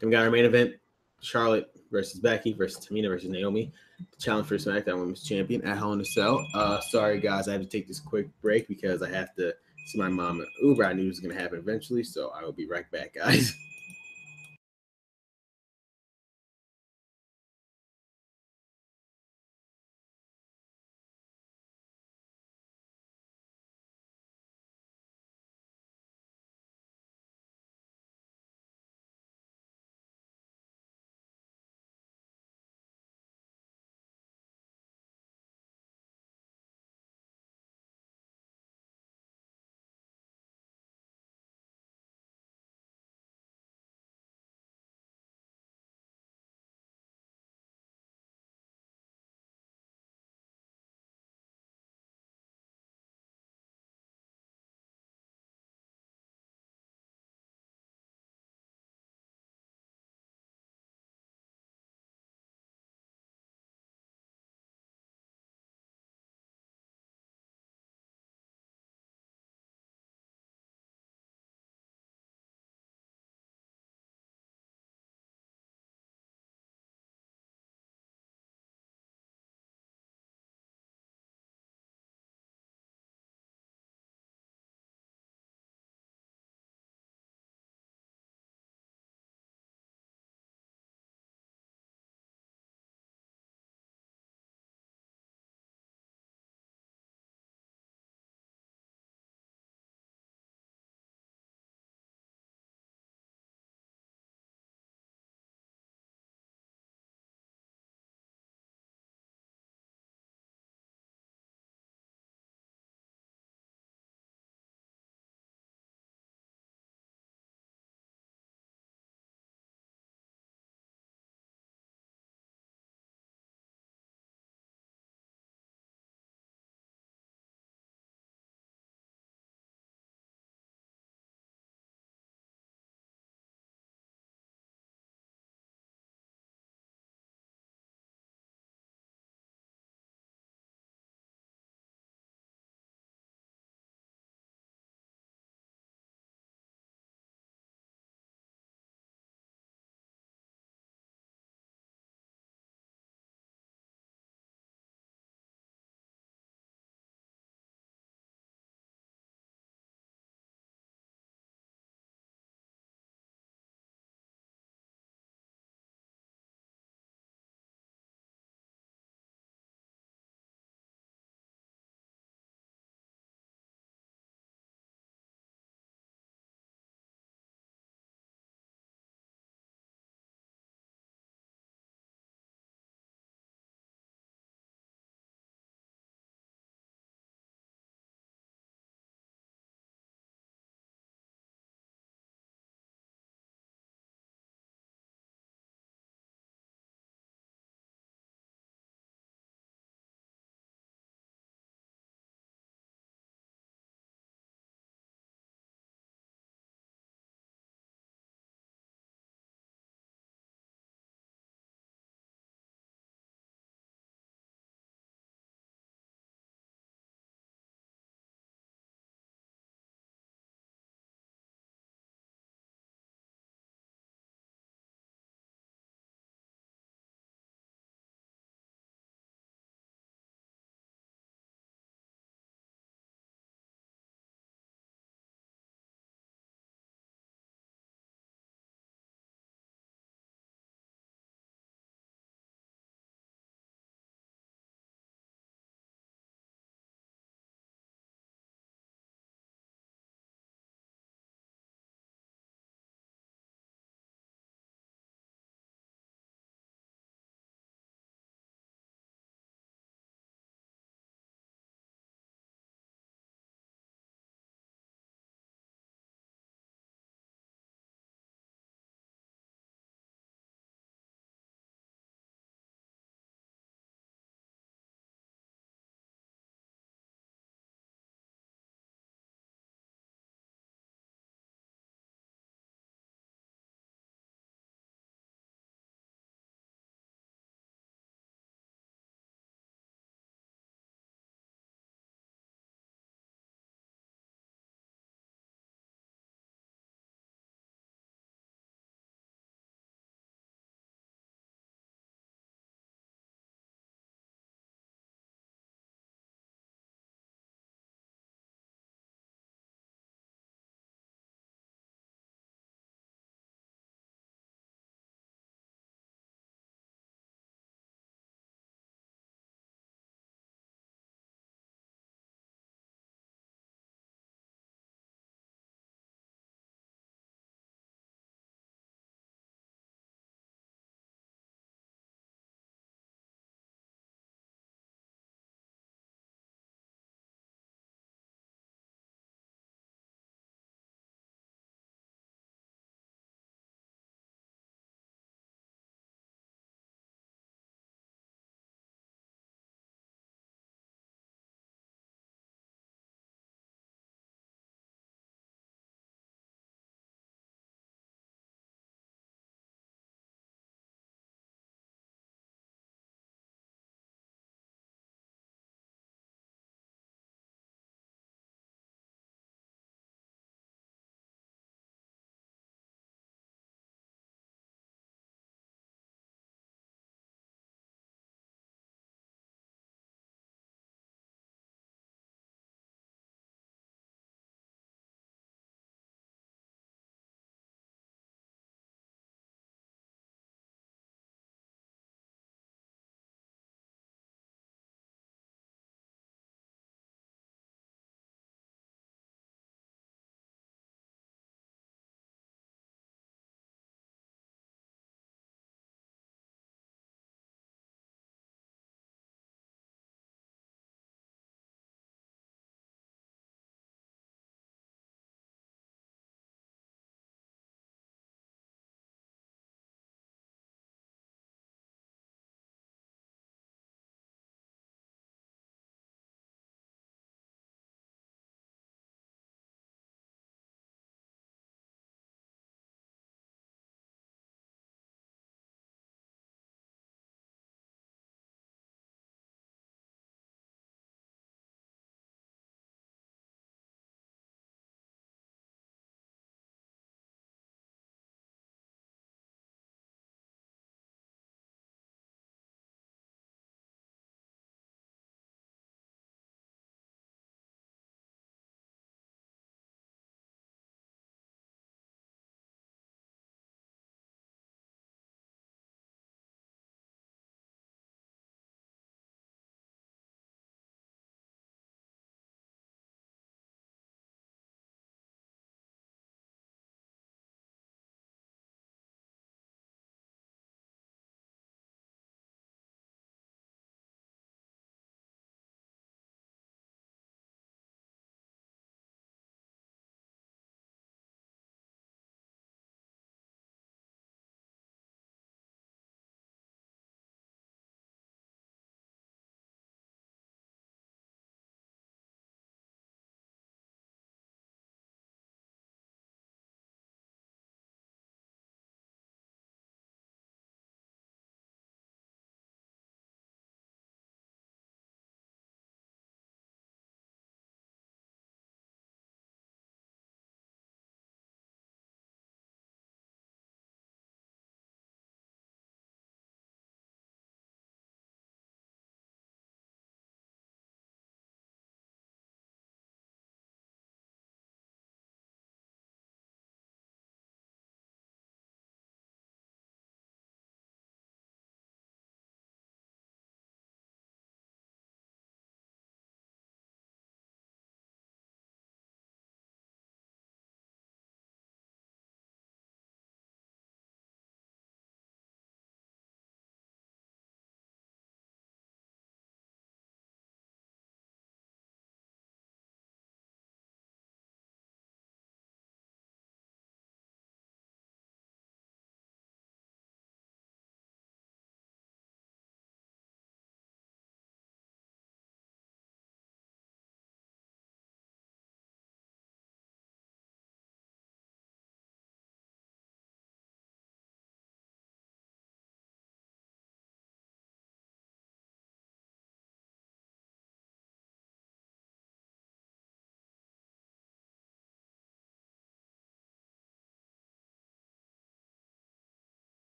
Then we got our main event: Charlotte versus Becky versus Tamina versus Naomi. The challenge for SmackDown Women's Champion at Hell in a Cell. Sorry guys, I have to take this quick break because I have to see my mom at Uber. I knew it was going to happen eventually, so I will be right back, guys.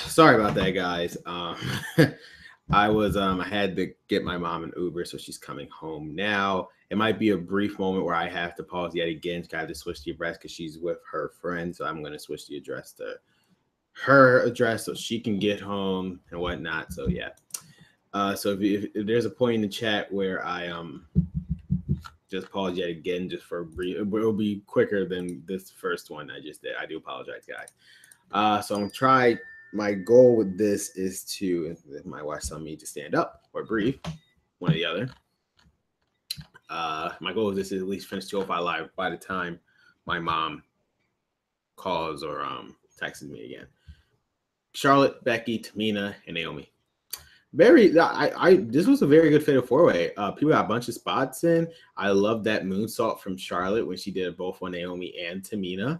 Sorry about that, guys. I had to get my mom an Uber, so she's coming home now. It might be a brief moment where I have to pause yet again. I have to switch the address because she's with her friend, so I'm going to switch the address to her address so she can get home and whatnot. So yeah. So if there's a point in the chat where I just pause yet again, just for a brief, it'll be quicker than this first one I just did. I do apologize, guys. So I'm gonna try. My goal with this is to, if my wife tells me to stand up or breathe, one or the other. My goal is this is at least finish 205 live by the time my mom calls or texts me again. Charlotte, Becky, Tamina, and Naomi. This was a very good fatal four-way. People got a bunch of spots in. I love that moonsault from Charlotte when she did it both on Naomi and Tamina.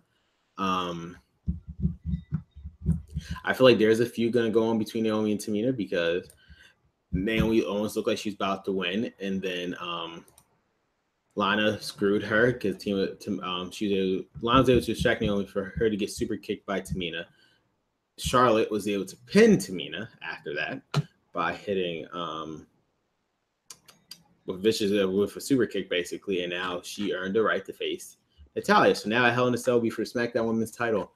I feel like there's a few gonna go on between Naomi and Tamina because Naomi almost looked like she's about to win, and then Lana screwed her because Lana was able to distract Naomi for her to get super kicked by Tamina. Charlotte was able to pin Tamina after that by hitting with a super kick basically, and now she earned the right to face Natalya. So now at Hell in a Cell will be for SmackDown Women's title.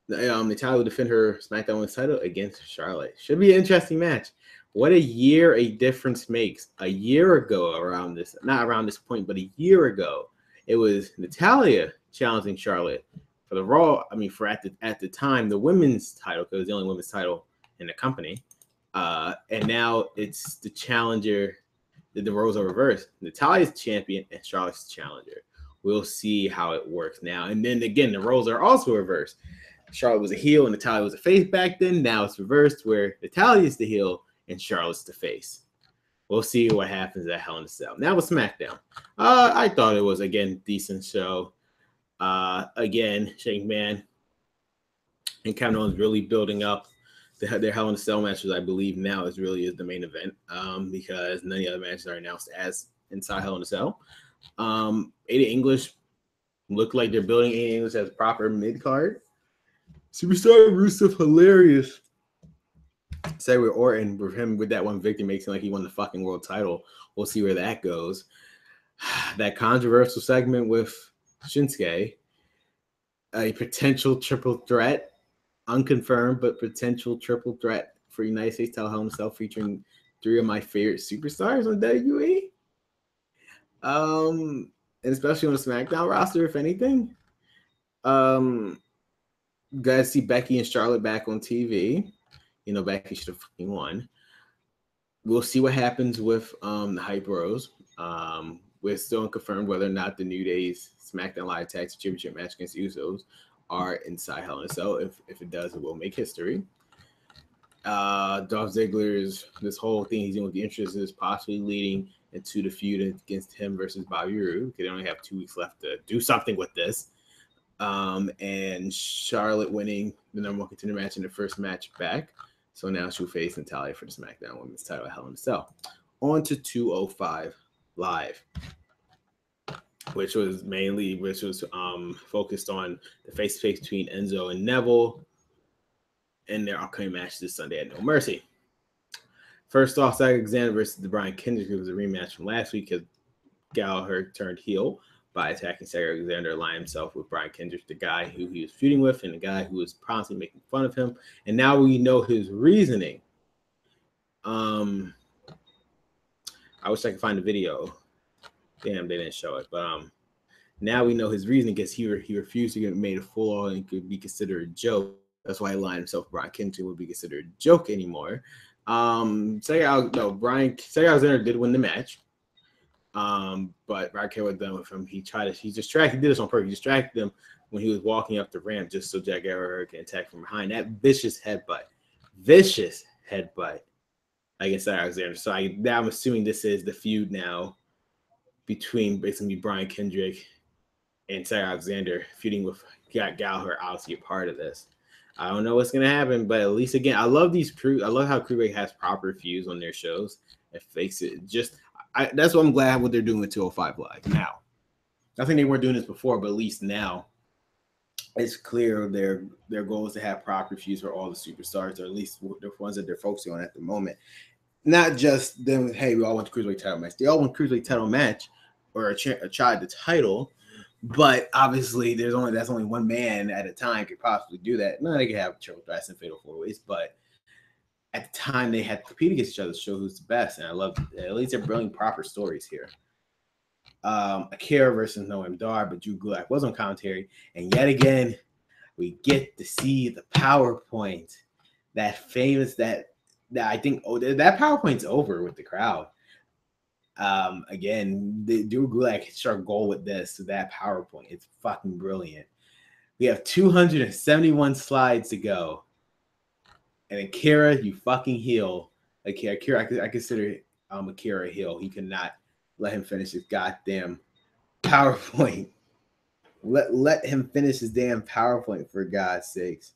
Natalya will defend her SmackDown Women's title against Charlotte. Should be an interesting match. What a year a difference makes. A year ago around this, not around this point, but a year ago, it was Natalya challenging Charlotte for the Raw. I mean, for at the time, the women's title, because it was the only women's title in the company. And now it's the challenger. The roles are reversed. Natalya's champion and Charlotte's challenger. We'll see how it works now. And then again, the roles are also reversed. Charlotte was a heel and Natalya was a face back then. Now it's reversed where Natalya is the heel and Charlotte's the face. We'll see what happens at Hell in a Cell. Now with SmackDown. I thought it was, again, decent show. Again, Shane McMahon and Kevin Owens really building up their Hell in a Cell matches. I believe now is the main event because none of the other matches are announced as inside Hell in a Cell. Aiden English looked like they're building Aiden English as proper mid-card. Superstar Rusev, hilarious. Say with Orton, with him with that one victory makes him like he won the fucking world title. We'll see where that goes. That controversial segment with Shinsuke, a potential triple threat, unconfirmed, but potential triple threat for United States title Hell in a Cell featuring 3 of my favorite superstars on WWE. And especially on the SmackDown roster, if anything. Glad to see Becky and Charlotte back on TV. You know, Becky should have fucking won. We'll see what happens with the Hype Bros. We're still unconfirmed whether or not the New Day's SmackDown Live Tag Championship match against the Usos are inside Hell in a Cell. If it does, it will make history. Dolph Ziggler's this whole thing he's doing with the interest is possibly leading into the feud against him versus Bobby Roode. They only have 2 weeks left to do something with this. And Charlotte winning the number 1 contender match in the first match back. So now she'll face Natalya for the SmackDown Women's title at Hell in a Cell. On to 205 Live, which was focused on the face-to-face between Enzo and Neville and their upcoming match this Sunday at No Mercy. First off, Cedric Alexander versus the Brian Kendrick. It was a rematch from last week because Gallagher turned heel by attacking Cedric Alexander, aligning himself with Brian Kendrick, the guy who he was feuding with and the guy who was constantly making fun of him. And now we know his reasoning. I wish I could find the video. Damn, they didn't show it. But now we know his reasoning because he refused to get made a fool and could be considered a joke. That's why he aligned himself with Brian Kendrick would be considered a joke anymore. Cedric Alexander did win the match. But Brian Kendrick was done with him. He did this on purpose. He distracted him when he was walking up the ramp just so Jack Gallagher can attack from behind. That vicious headbutt against Cedric Alexander. So I'm assuming this is the feud now between basically Brian Kendrick and Cedric Alexander feuding with Gallagher obviously a part of this. I don't know what's gonna happen, but at least again, I love how Cruiserweight has proper feuds on their shows. It makes it that's what I'm glad what they're doing with 205 Live now. I think they weren't doing this before, but at least now it's clear their goal is to have proper feuds for all the superstars, or at least the ones that they're focusing on at the moment. Not just them. Hey, we all want the cruiserweight title match. They all want cruiserweight title match or try the title. But obviously, that's only one man at a time could possibly do that. No, they could have triple threats and fatal four ways, but at the time they had to compete against each other to show who's the best. And I love at least they're bringing proper stories here. Akira versus Noam Dar, but Drew Gulak was on commentary, and yet again we get to see the PowerPoint, that famous that I think that PowerPoint's over with the crowd. Again, Drew Gulak hit our goal with that PowerPoint. It's fucking brilliant. We have 271 slides to go. And Akira, you fucking heel. Akira, I consider Akira a heel. He cannot let him finish his goddamn PowerPoint. Let him finish his damn PowerPoint, for God's sakes.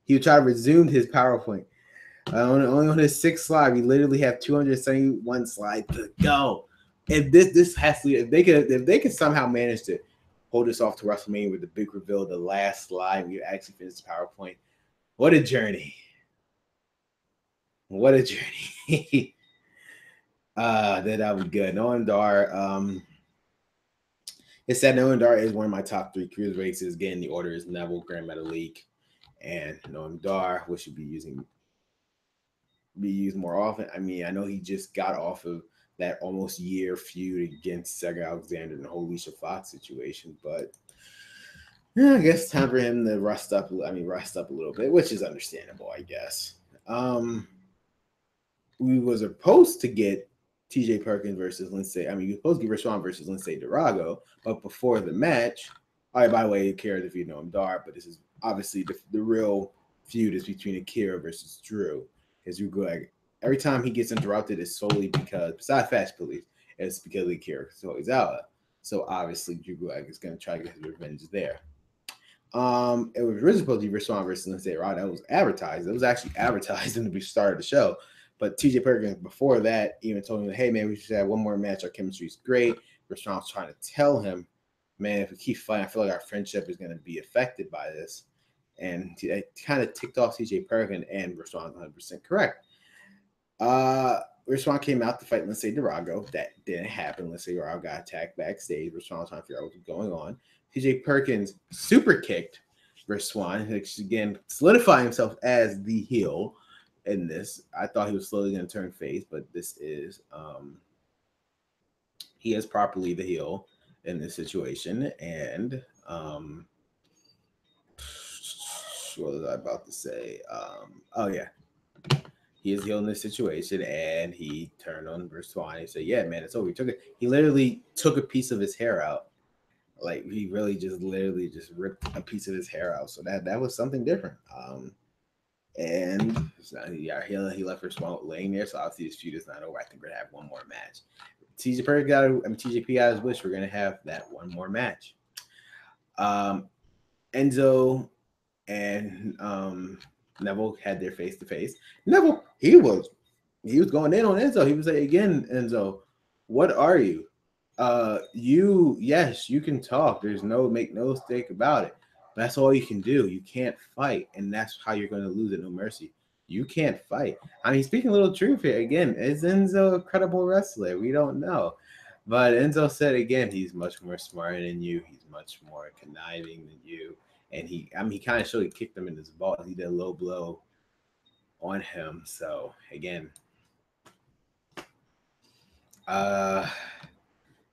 He would try to resume his PowerPoint. Only on his sixth slide, we literally have 271 slides to go. If this has to, if they could somehow manage to hold us off to WrestleMania with the big reveal, the last slide, we actually finish the PowerPoint. What a journey! What a journey! That would be good. Noam Dar. It said Noam Dar is one of my top 3 cruiserweights. Again, the order is Neville, Grand Metalik, and Noam Dar, which should be used more often. I mean, I know he just got off of that almost year feud against Cedric Alexander and the whole Alicia Fox situation, but yeah, I guess time for him to rest up a little bit, which is understandable, I guess. We was supposed to get TJ Perkins versus Lindsay. I mean, we were supposed to get Rich Swann versus Lindsay Dorado, but before the match, all right, by the way, Akira defeated Noam Dar, but this is obviously the real feud is between Akira versus Drew. Because Drew Gulak, every time he gets interrupted, it's solely because, besides Fast Police, it's because of Akira Tozawa. So obviously, Drew Gulak is going to try to get his revenge there. It was originally supposed to be Rich Swann versus Lindsay Dorado. That was advertised. It was actually advertised in the start of the show. But TJ Perkins, before that, even told me, hey, man, we should have one more match. Our chemistry is great. Rich Swann was trying to tell him, man, if we keep fighting, I feel like our friendship is going to be affected by this. And it kind of ticked off TJ Perkins, and Rich Swann 100% correct. Rich Swann came out to fight Lindsay Dorado. That didn't happen. Lindsay Dorado got attacked backstage. Rich Swann was trying to figure out what was going on. TJ Perkins super kicked Rich Swann, which again solidifying himself as the heel in this. I thought he was slowly going to turn face, but this is he is properly the heel in this situation. And what was I about to say? Oh yeah, he is heel in this situation, and he turned on Rich Swann and said, "Yeah, man, it's over." He literally took a piece of his hair out. Like he really just ripped a piece of his hair out. So that was something different. And yeah, he left Rich Swann laying there. So obviously this feud is not over. I think we're gonna have one more match. TJP got his wish. We're gonna have that one more match. Enzo and Neville had their face to face. Neville, he was going in on Enzo. He was like, again, Enzo, what are you? You can talk. There's make no mistake about it. That's all you can do. You can't fight, and that's how you're going to lose at No Mercy. You can't fight. I mean, speaking a little truth here again, is Enzo a credible wrestler? We don't know, but Enzo said again, he's much more smarter than you. He's much more conniving than you, and he kind of showed he kicked him in his balls. He did a low blow on him. So again,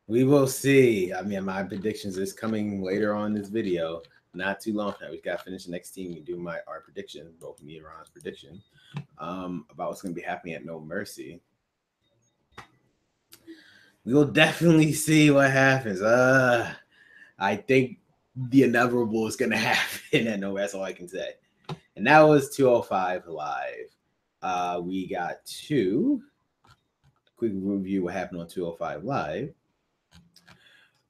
we will see. I mean, my predictions is coming later on in this video. Not too long now. We've got to finish the next team and do our prediction, both me and Ron's prediction, about what's going to be happening at No Mercy. We will definitely see what happens. I think the inevitable is going to happen at No Mercy. That's all I can say. And that was 205 Live. We got to quick review what happened on 205 Live.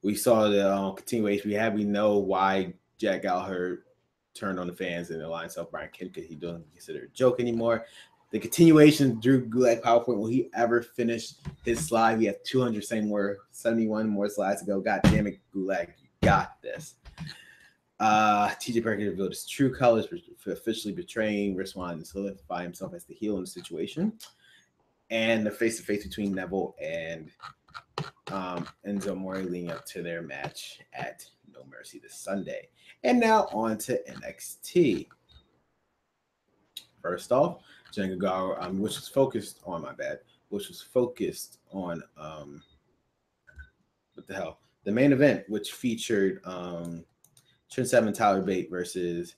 We saw the continuation. We know why Jack Gallagher turned on the fans and aligned himself Brian Kim because he doesn't consider it a joke anymore. The continuation, Drew Gulak PowerPoint. Will he ever finish his slide? We have 271 more slides to go. God damn it, Gulak, you got this. TJ Perkins revealed his true colors, officially betraying Rich Swann and solidify himself as the heel in the situation. And the face-to-face between Neville and Enzo Amore leading up to their match at No Mercy this Sunday. And now on to NXT. First off, Johnny Gargano, which was focused on what the hell? The main event, which featured Trent Seven, Tyler Bate versus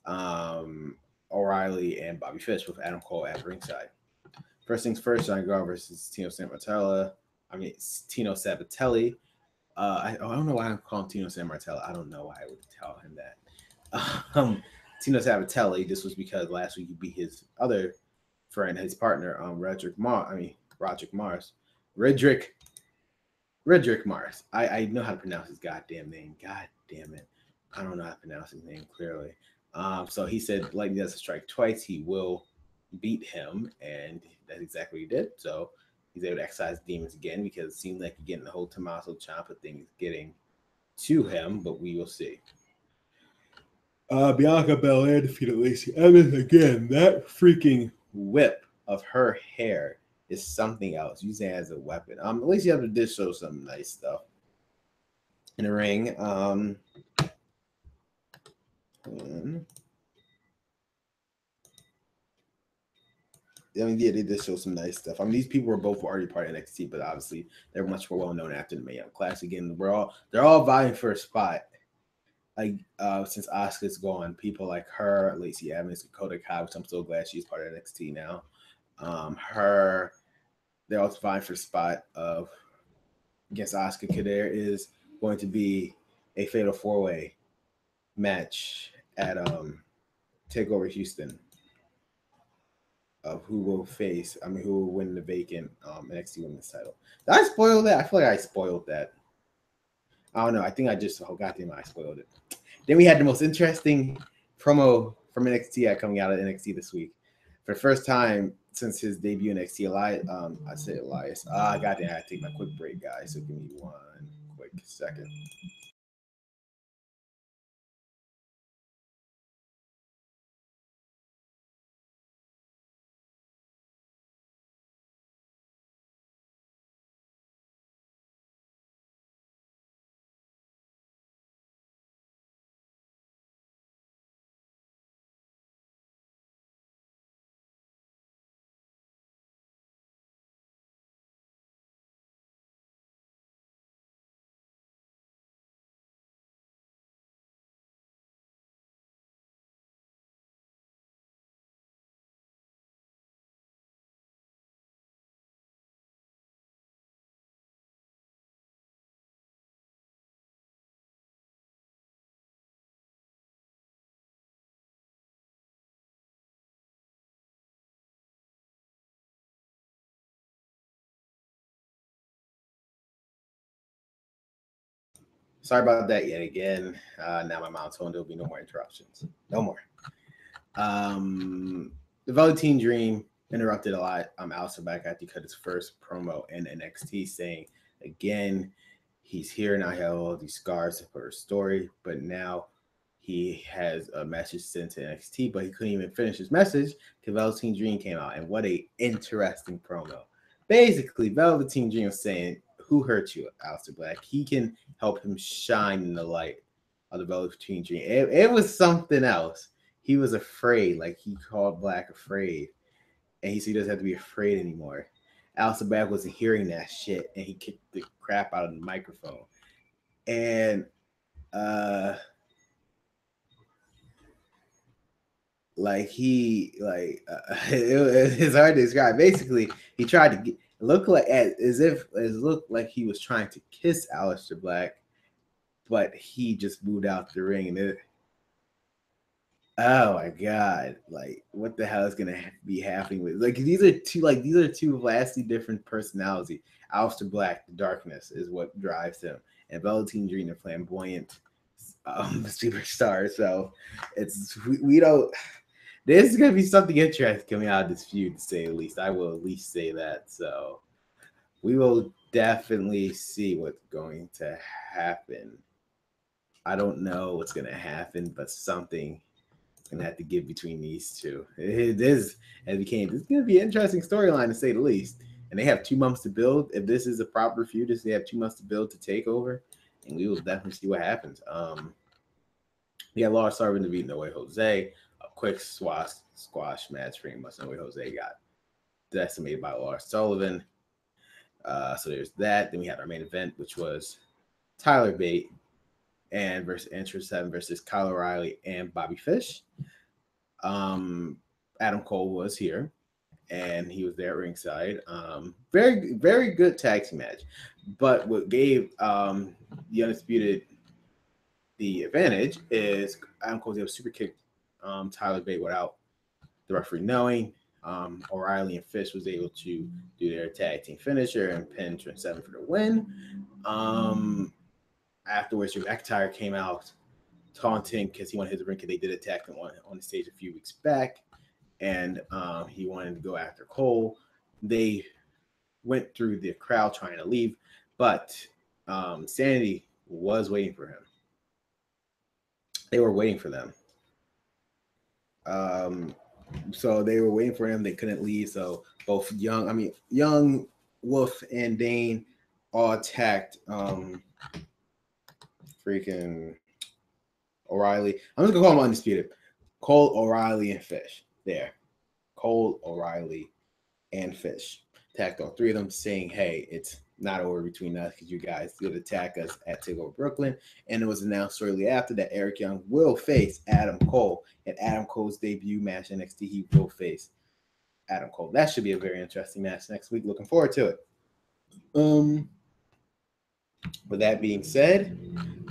O'Reilly and Bobby Fish with Adam Cole at ringside. First things first, Johnny Gargano versus Tino Sabatelli. I don't know why I'm calling Tino Sammartella. I don't know why I would tell him that. Tino Sabatelli. This was because last week he beat his other friend, his partner, Roderick Mars. I know how to pronounce his goddamn name. God damn it. I don't know how to pronounce his name clearly. So he said, Lightning does a strike twice, he will beat him, and that's exactly what he did. So he's able to exercise demons again because it seemed like getting the whole Tommaso Ciampa thing is getting to him, but we will see. Bianca Belair defeated Lacey Evans again. That freaking whip of her hair is something else. Using it as a weapon. Lacey Evans did show some nice stuff in the ring. Yeah, they did show some nice stuff. These people were both already part of NXT, but obviously they're much more well known after the Mae Young Classic. Again, they're all vying for a spot. Like since Asuka's gone, people like her, Lacey Evans, Dakota Kai, which I'm so glad she's part of NXT now. They're also vying for a spot of against Asuka. There is going to be a fatal 4-way match at TakeOver Houston. Of who will win the vacant NXT Women's title. Did I spoil that? I feel like I spoiled that. I don't know. I think I spoiled it. Then we had the most interesting promo from NXT coming out of NXT this week. For the first time since his debut in NXT, Elias. Goddamn, I had to take my quick break, guys. So give me one quick second. Sorry about that yet again. Now my mouth's on. There'll be no more interruptions. No more. The Velveteen Dream interrupted a lot. Aleister Black after he cut his first promo in NXT, saying again he's here now. He had all these scars for his story, but now he has a message sent to NXT, but he couldn't even finish his message because Velveteen Dream came out, and what a interesting promo. Basically, Velveteen Dream was saying, "Who hurt you, Aleister Black? He can help him shine in the light of the Velveteen Dream." It was something else. He was afraid, like he called Black afraid, and he said he doesn't have to be afraid anymore. Aleister Black wasn't hearing that shit, and he kicked the crap out of the microphone. And it's hard to describe. Basically, he tried to look like he was trying to kiss Aleister Black, but he just moved out the ring, and oh my god! Like, what the hell is gonna be happening with? These are two vastly different personalities. Aleister Black, the darkness, is what drives him, and Velveteen Dream, the flamboyant superstar. So we don't. This is gonna be something interesting coming out of this feud, to say the least. I will at least say that. So we will definitely see what's going to happen. I don't know what's gonna happen, but something gonna have to give between these two. It is, as became, it's gonna be an interesting storyline to say the least. And they have 2 months to build. If this is a proper feud, they have 2 months to build to take over, and we will definitely see what happens. Yeah, Lars Sullivan to beat No Way Jose. A quick squash match, pretty much. No Way Jose got decimated by Lars Sullivan. So there's that. Then we had our main event, which was Tyler Bate and versus Enter 7 versus Kyle O'Reilly and Bobby Fish. Adam Cole was here, and he was there at ringside. Very, very good tag team match. But what gave the Undisputed the advantage is Adam Cole was able to super kick Tyler Bate without the referee knowing. O'Reilly and Fish was able to do their tag team finisher and pin Trent 7 for the win. Afterwards, Drew McIntyre came out taunting because he wanted his ring because they did attack him on the stage a few weeks back, and he wanted to go after Cole. They went through the crowd trying to leave, but Sanity was waiting for him. They were waiting for them. So they were waiting for him. They couldn't leave. So both Young, Wolf, and Dane all attacked freaking O'Reilly. I'm just gonna call them Undisputed. Cole, O'Reilly, and Fish. There. Cole, O'Reilly, and Fish. Attacked all three of them, saying, hey, it's not over between us because you guys did attack us at TakeOver Brooklyn. And it was announced shortly after that Eric Young will face Adam Cole. At Adam Cole's debut match in NXT, he will face Adam Cole. That should be a very interesting match next week. Looking forward to it. With that being said,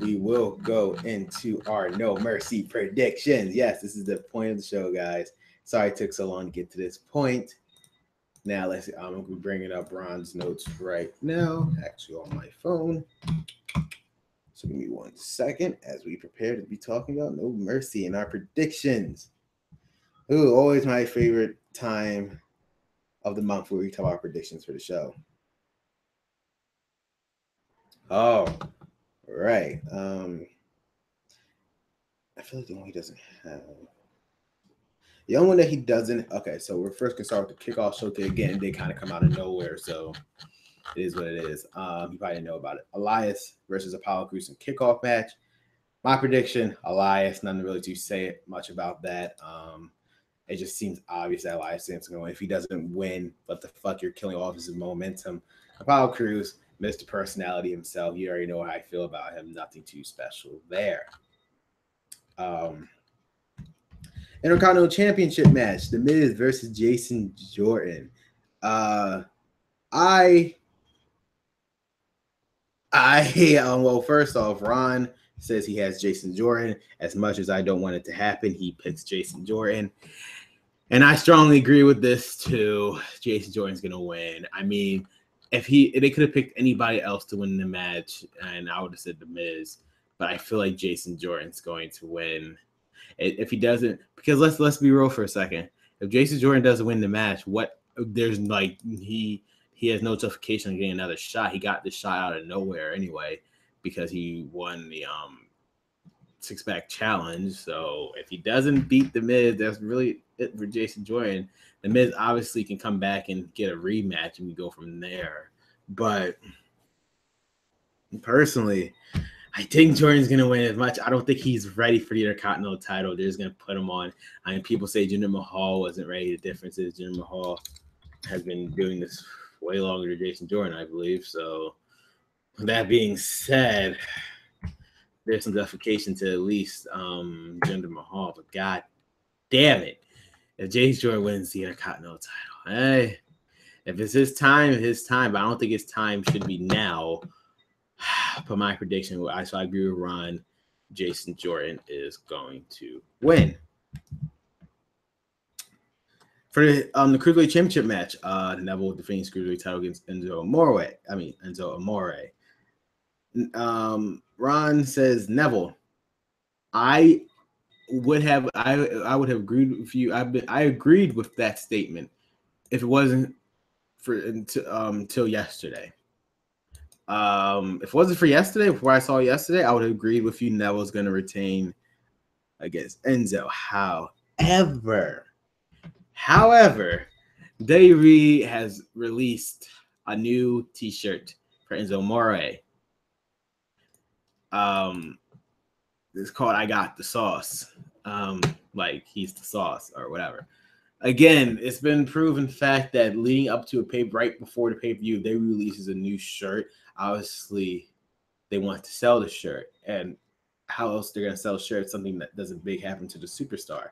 we will go into our No Mercy predictions. Yes, this is the point of the show, guys. Sorry it took so long to get to this point. Now, let's see. I'm going to be bringing up Ron's notes right now, actually on my phone. So give me 1 second as we prepare to be talking about No Mercy and our predictions. Ooh, always my favorite time of the month where we talk about predictions for the show. Oh, right. I feel like the one he doesn't have. The only one that he doesn't. Okay, so we're first gonna start with the kickoff showcase again. They kind of come out of nowhere, so it is what it is. You probably didn't know about it. Elias versus Apollo Crews in kickoff match. My prediction: Elias. Nothing really to say much about that. It just seems obvious that Elias is going. If he doesn't win, what the fuck? You're killing all of his momentum. Apollo Crews, Mr. Personality himself. You already know how I feel about him. Nothing too special there. Intercontinental Championship match: The Miz versus Jason Jordan. Well, first off, Ron says he has Jason Jordan. As much as I don't want it to happen, he picks Jason Jordan. And I strongly agree with this too. Jason Jordan's gonna win. I mean, if they could have picked anybody else to win the match, and I would have said The Miz, but I feel like Jason Jordan's going to win. If he doesn't, because let's be real for a second. If Jason Jordan doesn't win the match, he has no justification of getting another shot. He got this shot out of nowhere anyway because he won the six-pack challenge. So if he doesn't beat The Miz, that's really it for Jason Jordan. The Miz obviously can come back and get a rematch and we go from there. But personally, I think Jordan's going to win as much. I don't think he's ready for the Intercontinental title. They're just going to put him on. I mean, people say Jinder Mahal wasn't ready. The difference is Jinder Mahal has been doing this way longer than Jason Jordan, I believe. So, that being said, there's some justification to at least Jinder Mahal. But God damn it. If Jason Jordan wins the Intercontinental title, hey, if it's his time, his time. But I don't think his time should be now. But my prediction, so I agree with Ron, Jason Jordan is going to win. For the Cruiserweight Championship match, Neville defending Cruiserweight title against Enzo Amore. Ron says, Neville, I would have agreed with you. I agreed with that statement if it wasn't for until yesterday. If it wasn't for yesterday, before I saw yesterday, I would have agreed with you. Neville's going to retain against Enzo. However, WWE has released a new T-shirt for Enzo Amore. It's called "I Got the Sauce," like he's the sauce or whatever. Again, it's been proven fact that leading up to right before the pay-per-view, they releases a new shirt. Obviously, they want to sell the shirt, and how else they're gonna sell shirts? Something that doesn't big happen to the superstar.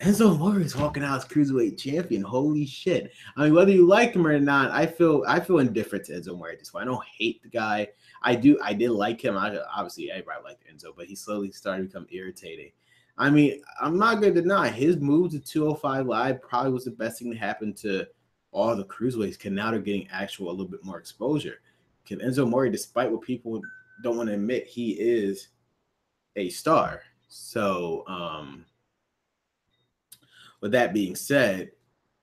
Enzo Amore is walking out as cruiserweight champion. Holy shit! I mean, whether you like him or not, I feel indifferent to Enzo Amore at this point. I don't hate the guy. I did like him. Obviously everybody liked Enzo, but he slowly started to become irritating. I mean, I'm not gonna deny his move to 205 Live probably was the best thing to happen to all the cruiserweights. Because now they're getting a little bit more exposure. Because Enzo Amore, despite what people don't want to admit, he is a star. So, with that being said,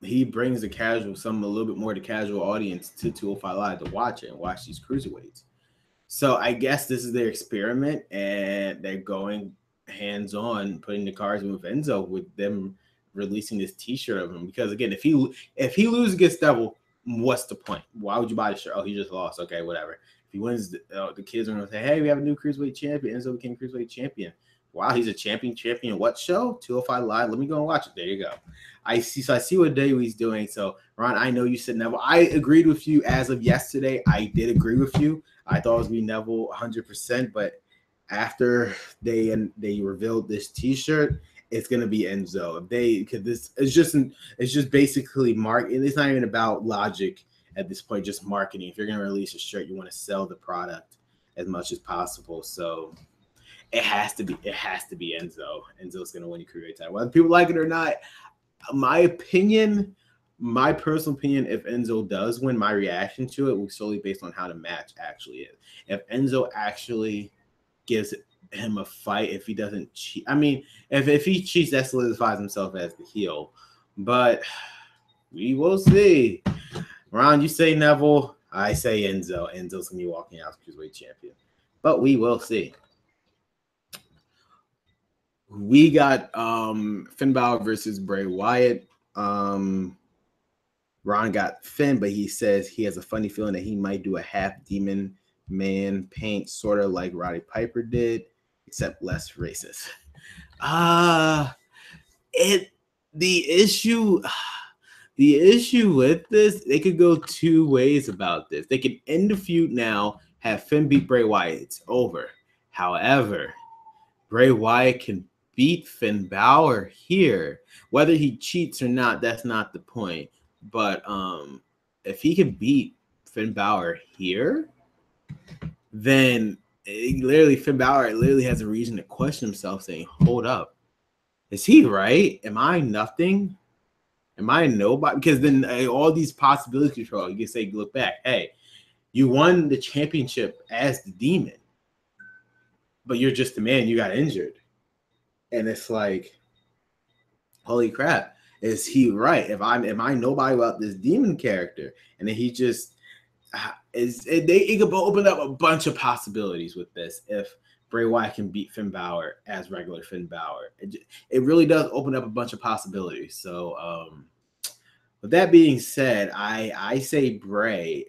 he brings a little bit more the casual audience to 205 Live to watch it and watch these cruiserweights. So I guess this is their experiment, and they're going hands-on, putting the cards in with Enzo, with them releasing this T-shirt of him. Because again, if he loses against Devil, what's the point? Why would you buy the shirt? Oh, he just lost. Okay, whatever. If he wins, the kids are going to say, "Hey, we have a new cruiserweight champion. Enzo became cruiserweight champion." Wow, he's a champion. What show? 205 Live. Let me go and watch it. There you go. I see what Dewey's doing. So, Ron, I know you said Neville. I agreed with you as of yesterday. I did agree with you. I thought it was going to be Neville 100%, but after they revealed this T-shirt, it's going to be Enzo. Because this it's just basically marketing. It's not even about logic at this point, just marketing. If you're going to release a shirt, you want to sell the product as much as possible. So it has to be Enzo. Enzo's going to win the cruiserweight title, whether people like it or not. My personal opinion, if Enzo does win, my reaction to it will solely based on how the match actually is. If Enzo actually gives him a fight, if he doesn't cheat, I mean, if he cheats, that solidifies himself as the heel. But we will see. Ron, you say Neville, I say Enzo. Enzo's gonna be walking out as cruiserweight champion, but we will see. We got Finn Balor versus Bray Wyatt. Ron got Finn, but he says he has a funny feeling that he might do a half demon man paint, sort of like Roddy Piper did, except less racist. The issue with this, they could go two ways about this. They could end the feud now, have Finn beat Bray Wyatt. It's over. However, Bray Wyatt can beat Finn Balor here. Whether he cheats or not, that's not the point. But if he can beat Finn Balor here, then Finn Balor literally has a reason to question himself, saying, "Hold up, is he right? Am I nothing? Am I nobody?" Because then all these possibilities control. You can say, look back, hey, you won the championship as the Demon, but you're just a man. You got injured. And it's like, holy crap, is he right? Am I nobody without this Demon character? And then he just it could open up a bunch of possibilities with this if Bray Wyatt can beat Finn Balor as regular Finn Balor. It really does open up a bunch of possibilities. So with that being said, I say Bray.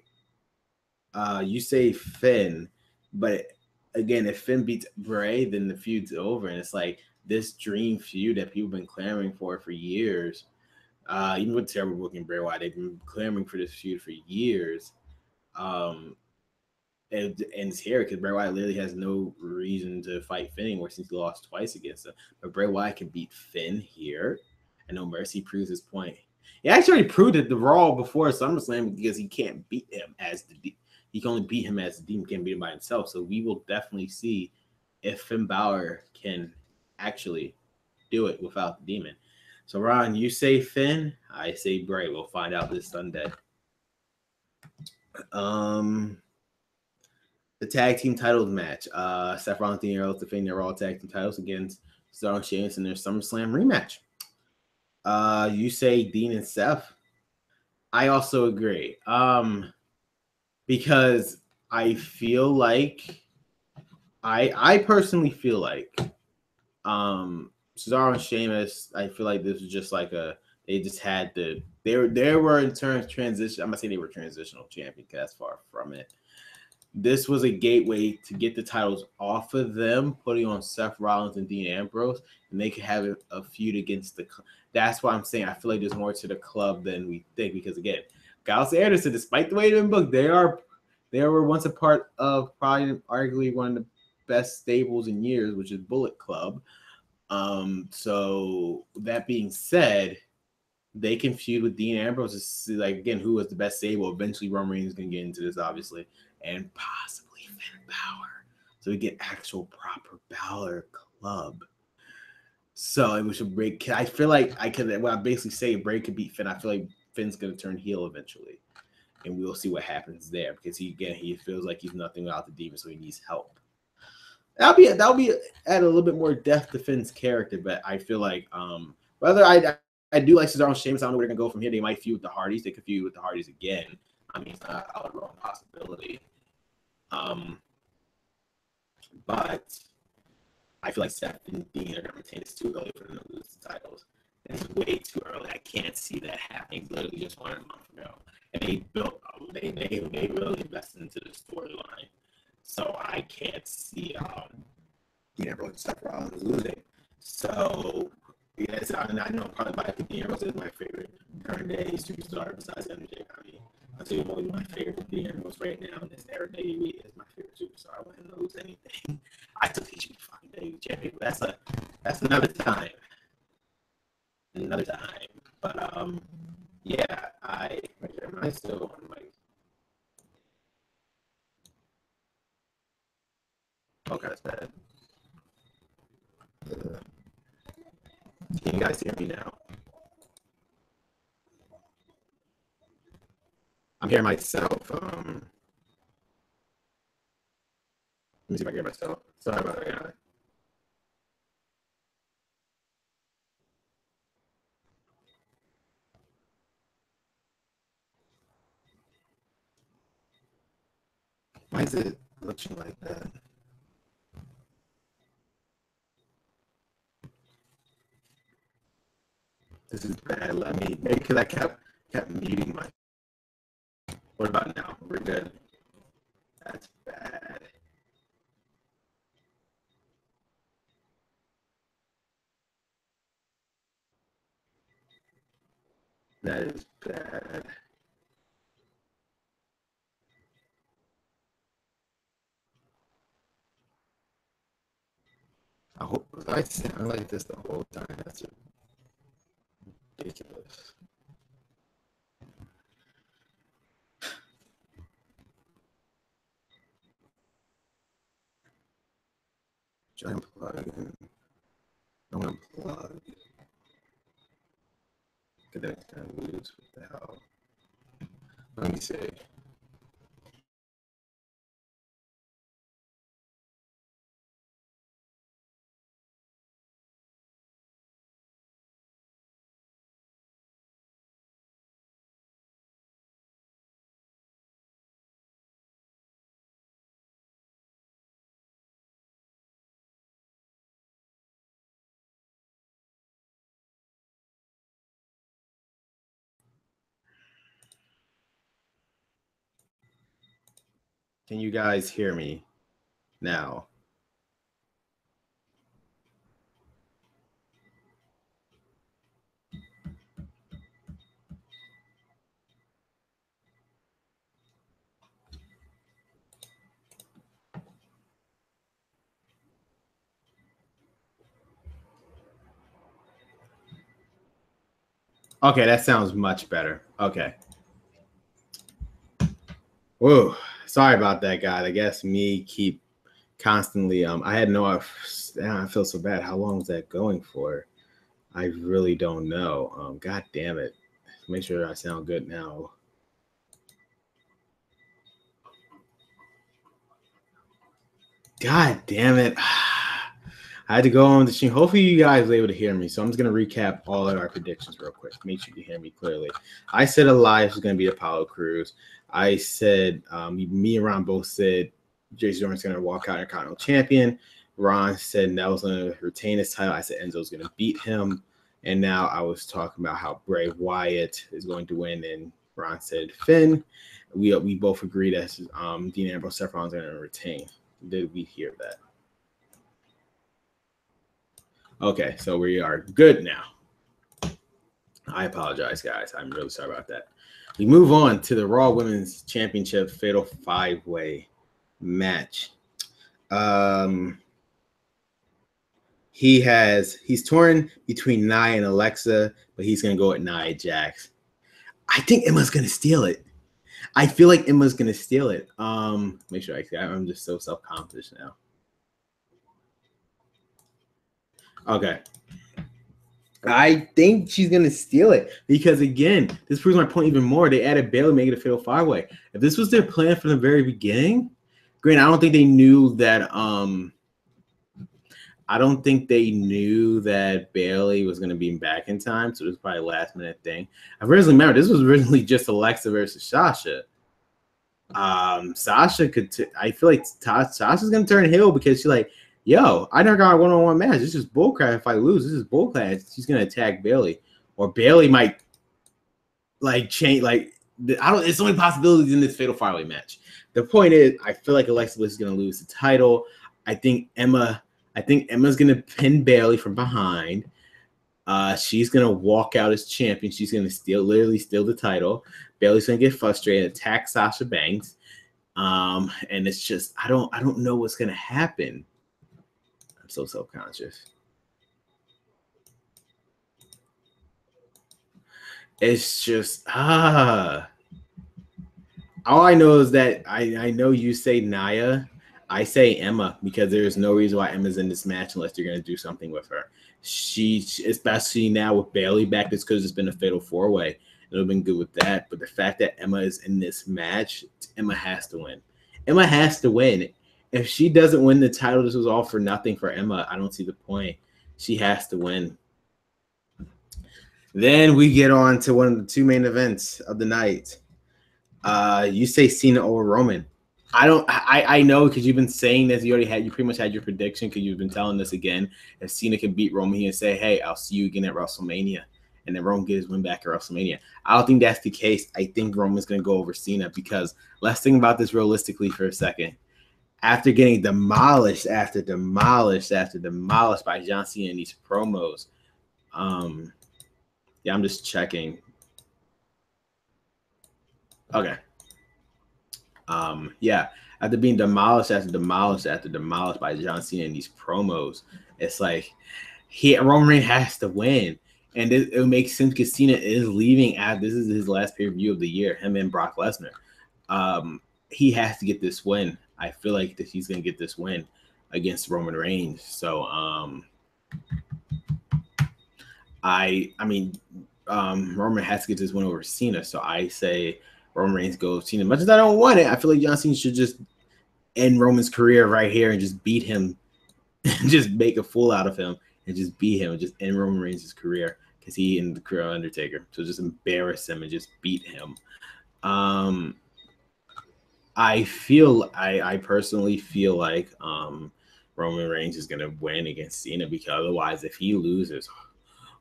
You say Finn, but again, if Finn beats Bray, then the feud's over, and it's like this dream feud that people have been clamoring for years. Even with terrible booking Bray Wyatt, they've been clamoring for this feud for years. And ends here because Bray Wyatt literally has no reason to fight Finn anymore since he lost twice against him. But Bray Wyatt can beat Finn here, and No Mercy proves his point. He actually already proved it the Raw before SummerSlam because he can't beat him as he can only beat him as the Demon, can't beat him by himself. So we will definitely see if Finn Balor can actually do it without the Demon. So Ron, you say Finn, I say Bray. We'll find out this Sunday. The tag team titles match. Seth Rollins and Earl defending their Raw tag team titles against Cesaro and Sheamus in their SummerSlam rematch. You say Dean and Seth. I also agree. Because I feel like I personally feel like Cesaro and Sheamus, I feel like this was just like they just had to they were in terms transition. I'm not saying they were transitional champion because that's far from it. This was a gateway to get the titles off of them, putting on Seth Rollins and Dean Ambrose, and they could have a feud against the. That's why I'm saying I feel like there's more to the club than we think because again, Gals and Anderson, despite the way they've been booked, they were once a part of probably arguably one of the best stables in years, which is Bullet Club. So that being said, they can feud with Dean Ambrose to see, like, again, who was the best stable. Eventually, Roman Reigns is going to get into this, obviously, and possibly Finn Balor. So we get actual proper Balor Club. So it was a break. I feel like I basically say Bray could beat Finn. I feel like Finn's going to turn heel eventually, and we'll see what happens there because he feels like he's nothing without the demon, so he needs help. That'll be add a little bit more depth to Finn's character, but I feel like whether I do like Cesaro and Sheamus, I don't know where they're gonna go from here. They might feud with the Hardys. They could feud with the Hardys again. I mean, it's not out of the wrong possibility. But I feel like Seth and Dean are gonna retain. It's too early for them to lose the titles. It's way too early. I can't see that happening. It's literally just 1 month ago, and they really invested into the storyline. So I can't see Dean Ambrose and Seth Rollins losing. So yes, I know probably by Dean Ambrose is my favorite current day superstar besides MJ. I mean, I'll tell you one of my favorite Dean Ambrose right now in this era. WWE is my favorite superstar. I wouldn't lose anything. I still think he should be fucking WWE champion. But that's another time. Another time. But yeah, am I still on like. Okay, that's bad. Can you guys hear me now? I'm hearing myself. Let me see if I can hear myself. Sorry about that, guy. Why is it looking like that? This is bad. Maybe because I kept muting my. What about now? We're good. That's bad. That is bad. I hope I sound like this the whole time. That's ridiculous. Try and plug in. I want to plug. Connect and lose. What the hell? Let me see. Can you guys hear me now? Okay, that sounds much better. Okay. Whoa. Sorry about that, guys. I guess me keep constantly. I had no. I feel so bad. How long is that going for? I really don't know. God damn it. Make sure I sound good now. God damn it. I had to go on the stream. Hopefully, you guys were able to hear me. So I'm just going to recap all of our predictions real quick. Make sure you hear me clearly. I said Elias was going to be Apollo Crews. I said me and Ron both said Jason Jordan's going to walk out Intercontinental Champion. Ron said Neville's going to retain his title. I said Enzo's going to beat him. And now I was talking about how Bray Wyatt is going to win, and Ron said Finn. We both agreed that Dean Ambrose, Seth Rollins are going to retain. Did we hear that? Okay, so we are good now. I apologize, guys. I'm really sorry about that. We move on to the Raw Women's Championship Fatal 5-Way match. He's torn between Nia and Alexa, but he's gonna go with Nia Jax. I think Emma's gonna steal it. I feel like Emma's gonna steal it. Make sure I'm just so self-conscious now. Okay. I think she's gonna steal it because again, this proves my point even more. They added Bayley, make it a fatal 5-way. If this was their plan from the very beginning, granted, I don't think they knew that. I don't think they knew that Bayley was gonna be back in time, so it was probably a last minute thing. I originally remember this was originally just Alexa versus Sasha. Sasha could. I feel like Sasha's gonna turn heel because she's like, yo, I never got a one-on-one match. This is bullcrap. If I lose, this is bullcrap. She's gonna attack Bayley, or Bayley might like change. Like I don't. It's only possibilities in this fatal 5-way match. The point is, I feel like Alexa Bliss is gonna lose the title. I think Emma's gonna pin Bayley from behind. She's gonna walk out as champion. She's gonna literally steal the title. Bayley's gonna get frustrated, attack Sasha Banks, and it's just I don't know what's gonna happen. So self-conscious. It's just all I know is that I know you say Nia, I say Emma because there's no reason why Emma's in this match unless you're gonna do something with her. She especially now with Bayley back, it's because it's been a fatal 4-way. It'll have been good with that. But the fact that Emma is in this match, Emma has to win. Emma has to win. If she doesn't win the title, this was all for nothing for Emma. I don't see the point. She has to win. Then we get on to one of the two main events of the night. You say Cena over Roman. I know because you've been saying this. You pretty much had your prediction because you've been telling this again. If Cena can beat Roman, he can say, hey, I'll see you again at WrestleMania. And then Roman gets his win back at WrestleMania. I don't think that's the case. I think Roman's going to go over Cena because let's think about this realistically for a second. After getting demolished after demolished after demolished by John Cena in these promos, yeah, I'm just checking. Okay. Yeah, after being demolished after demolished after demolished by John Cena in these promos, it's like Roman Reigns has to win. And it makes sense because Cena is leaving after this is his last pay-per-view of the year, him and Brock Lesnar. He has to get this win. I feel like that he's going to get this win against Roman Reigns. So, Roman has to get this win over Cena. So I say Roman Reigns goes Cena. As much as I don't want it, I feel like John Cena should just end Roman's career right here and just beat him, and just make a fool out of him and just beat him and just end Roman Reigns' career because he ended the career of Undertaker. So just embarrass him and just beat him. I personally feel like Roman Reigns is going to win against Cena because otherwise, if he loses,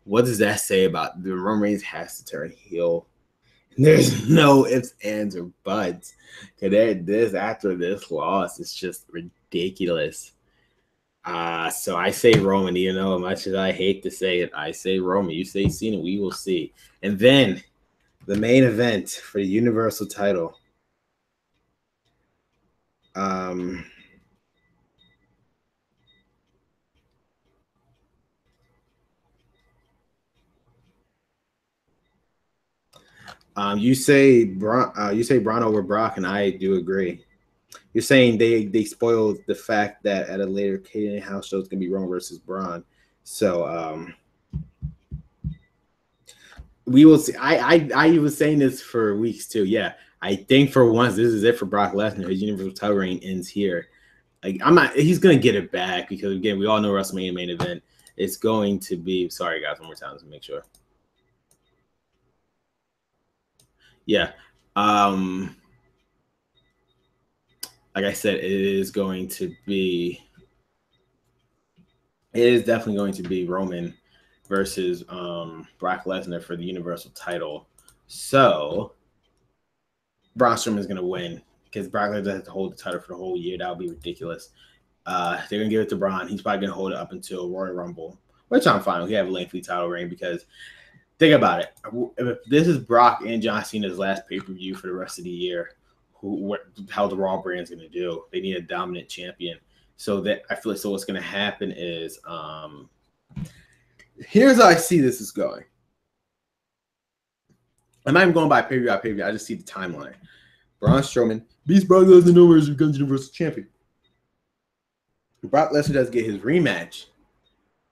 what does that say about the Roman Reigns has to turn heel? There's no ifs, ands, or buts. Because after this loss, it's just ridiculous. So I say Roman, even though as much as I hate to say it, I say Roman. You say Cena, we will see. And then the main event for the Universal title. You say Braun over Brock, and I do agree. You're saying they spoiled the fact that at a later Canadian house show it's gonna be Roman versus Braun. So we will see. I was saying this for weeks too. Yeah, I think for once this is it for Brock Lesnar. His Universal title reign ends here. Like, I'm not. He's gonna get it back because again, we all know WrestleMania main event. It's going to be. Sorry, guys, one more time to make sure. Yeah. Like I said, it is going to be. It is definitely going to be Roman versus Brock Lesnar for the Universal title. So Braun Strowman is going to win because Brock Lesnar has to hold the title for the whole year. That would be ridiculous. They're going to give it to Braun. He's probably going to hold it up until Royal Rumble, which I'm fine with. He have a lengthy title reign because think about it. If this is Brock and John Cena's last pay-per-view for the rest of the year, how the Raw brand's going to do? They need a dominant champion. So that I feel like so what's going to happen is here's how I see this is going. I'm not even going by pay-per-view by pay-per-view. I just see the timeline. Braun Strowman beats Brock Lesnar nowhere as becomes Universal Champion. Brock Lesnar does get his rematch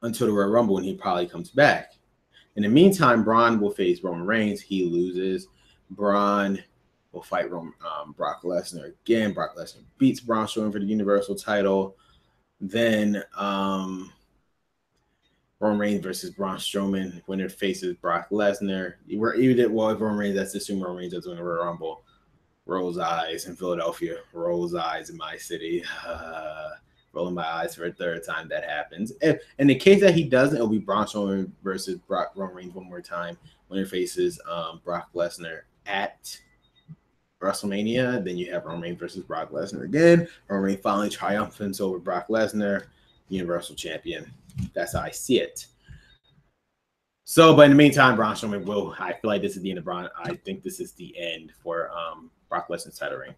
until the Royal Rumble when he probably comes back. In the meantime, Braun will face Roman Reigns. He loses. Braun will fight Brock Lesnar again. Brock Lesnar beats Braun Strowman for the Universal title. Then Roman Reigns versus Braun Strowman. Winner faces Brock Lesnar. If Roman Reigns, that's assume Roman Reigns does win the Royal Rumble. Rolls eyes in Philadelphia. Rolls eyes in my city. Rolling my eyes for a third time that happens. If in the case that he doesn't, it'll be Braun Strowman versus Roman Reigns one more time. Winner faces Brock Lesnar at WrestleMania. Then you have Roman Reigns versus Brock Lesnar again. Roman Reigns finally triumphant over Brock Lesnar, Universal Champion. That's how I see it. So, but in the meantime, Braun Strowman will. I feel like this is the end of Braun. I think this is the end for Brock Lesnar's title reign.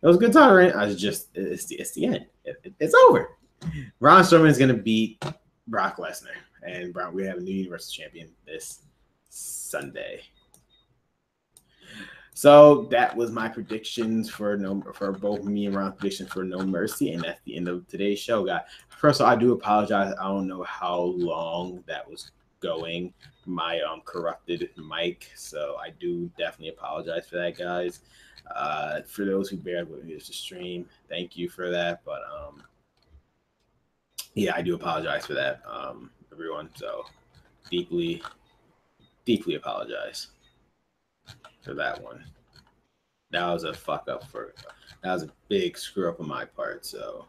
It was a good title reign. It's the end. It's over. Braun Strowman is going to beat Brock Lesnar, and we have a new Universal Champion this Sunday. So that was my predictions for both me and Ron's predictions for No Mercy, and that's the end of today's show, guys. First of all, I do apologize. I don't know how long that was going, my corrupted mic, so I do definitely apologize for that, guys. For those who bear with me to stream, thank you for that. But yeah, I do apologize for that, everyone. So deeply apologize for that one. That was a fuck up that was a big screw up on my part. So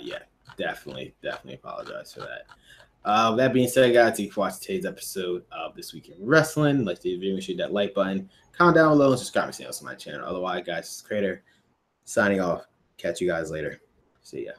yeah, definitely apologize for that. With that being said, guys, if you watched today's episode of This Week in Wrestling, like the video, hit that like button, comment down below, and subscribe to my channel. Otherwise, guys, this is Creator signing off. Catch you guys later. See ya.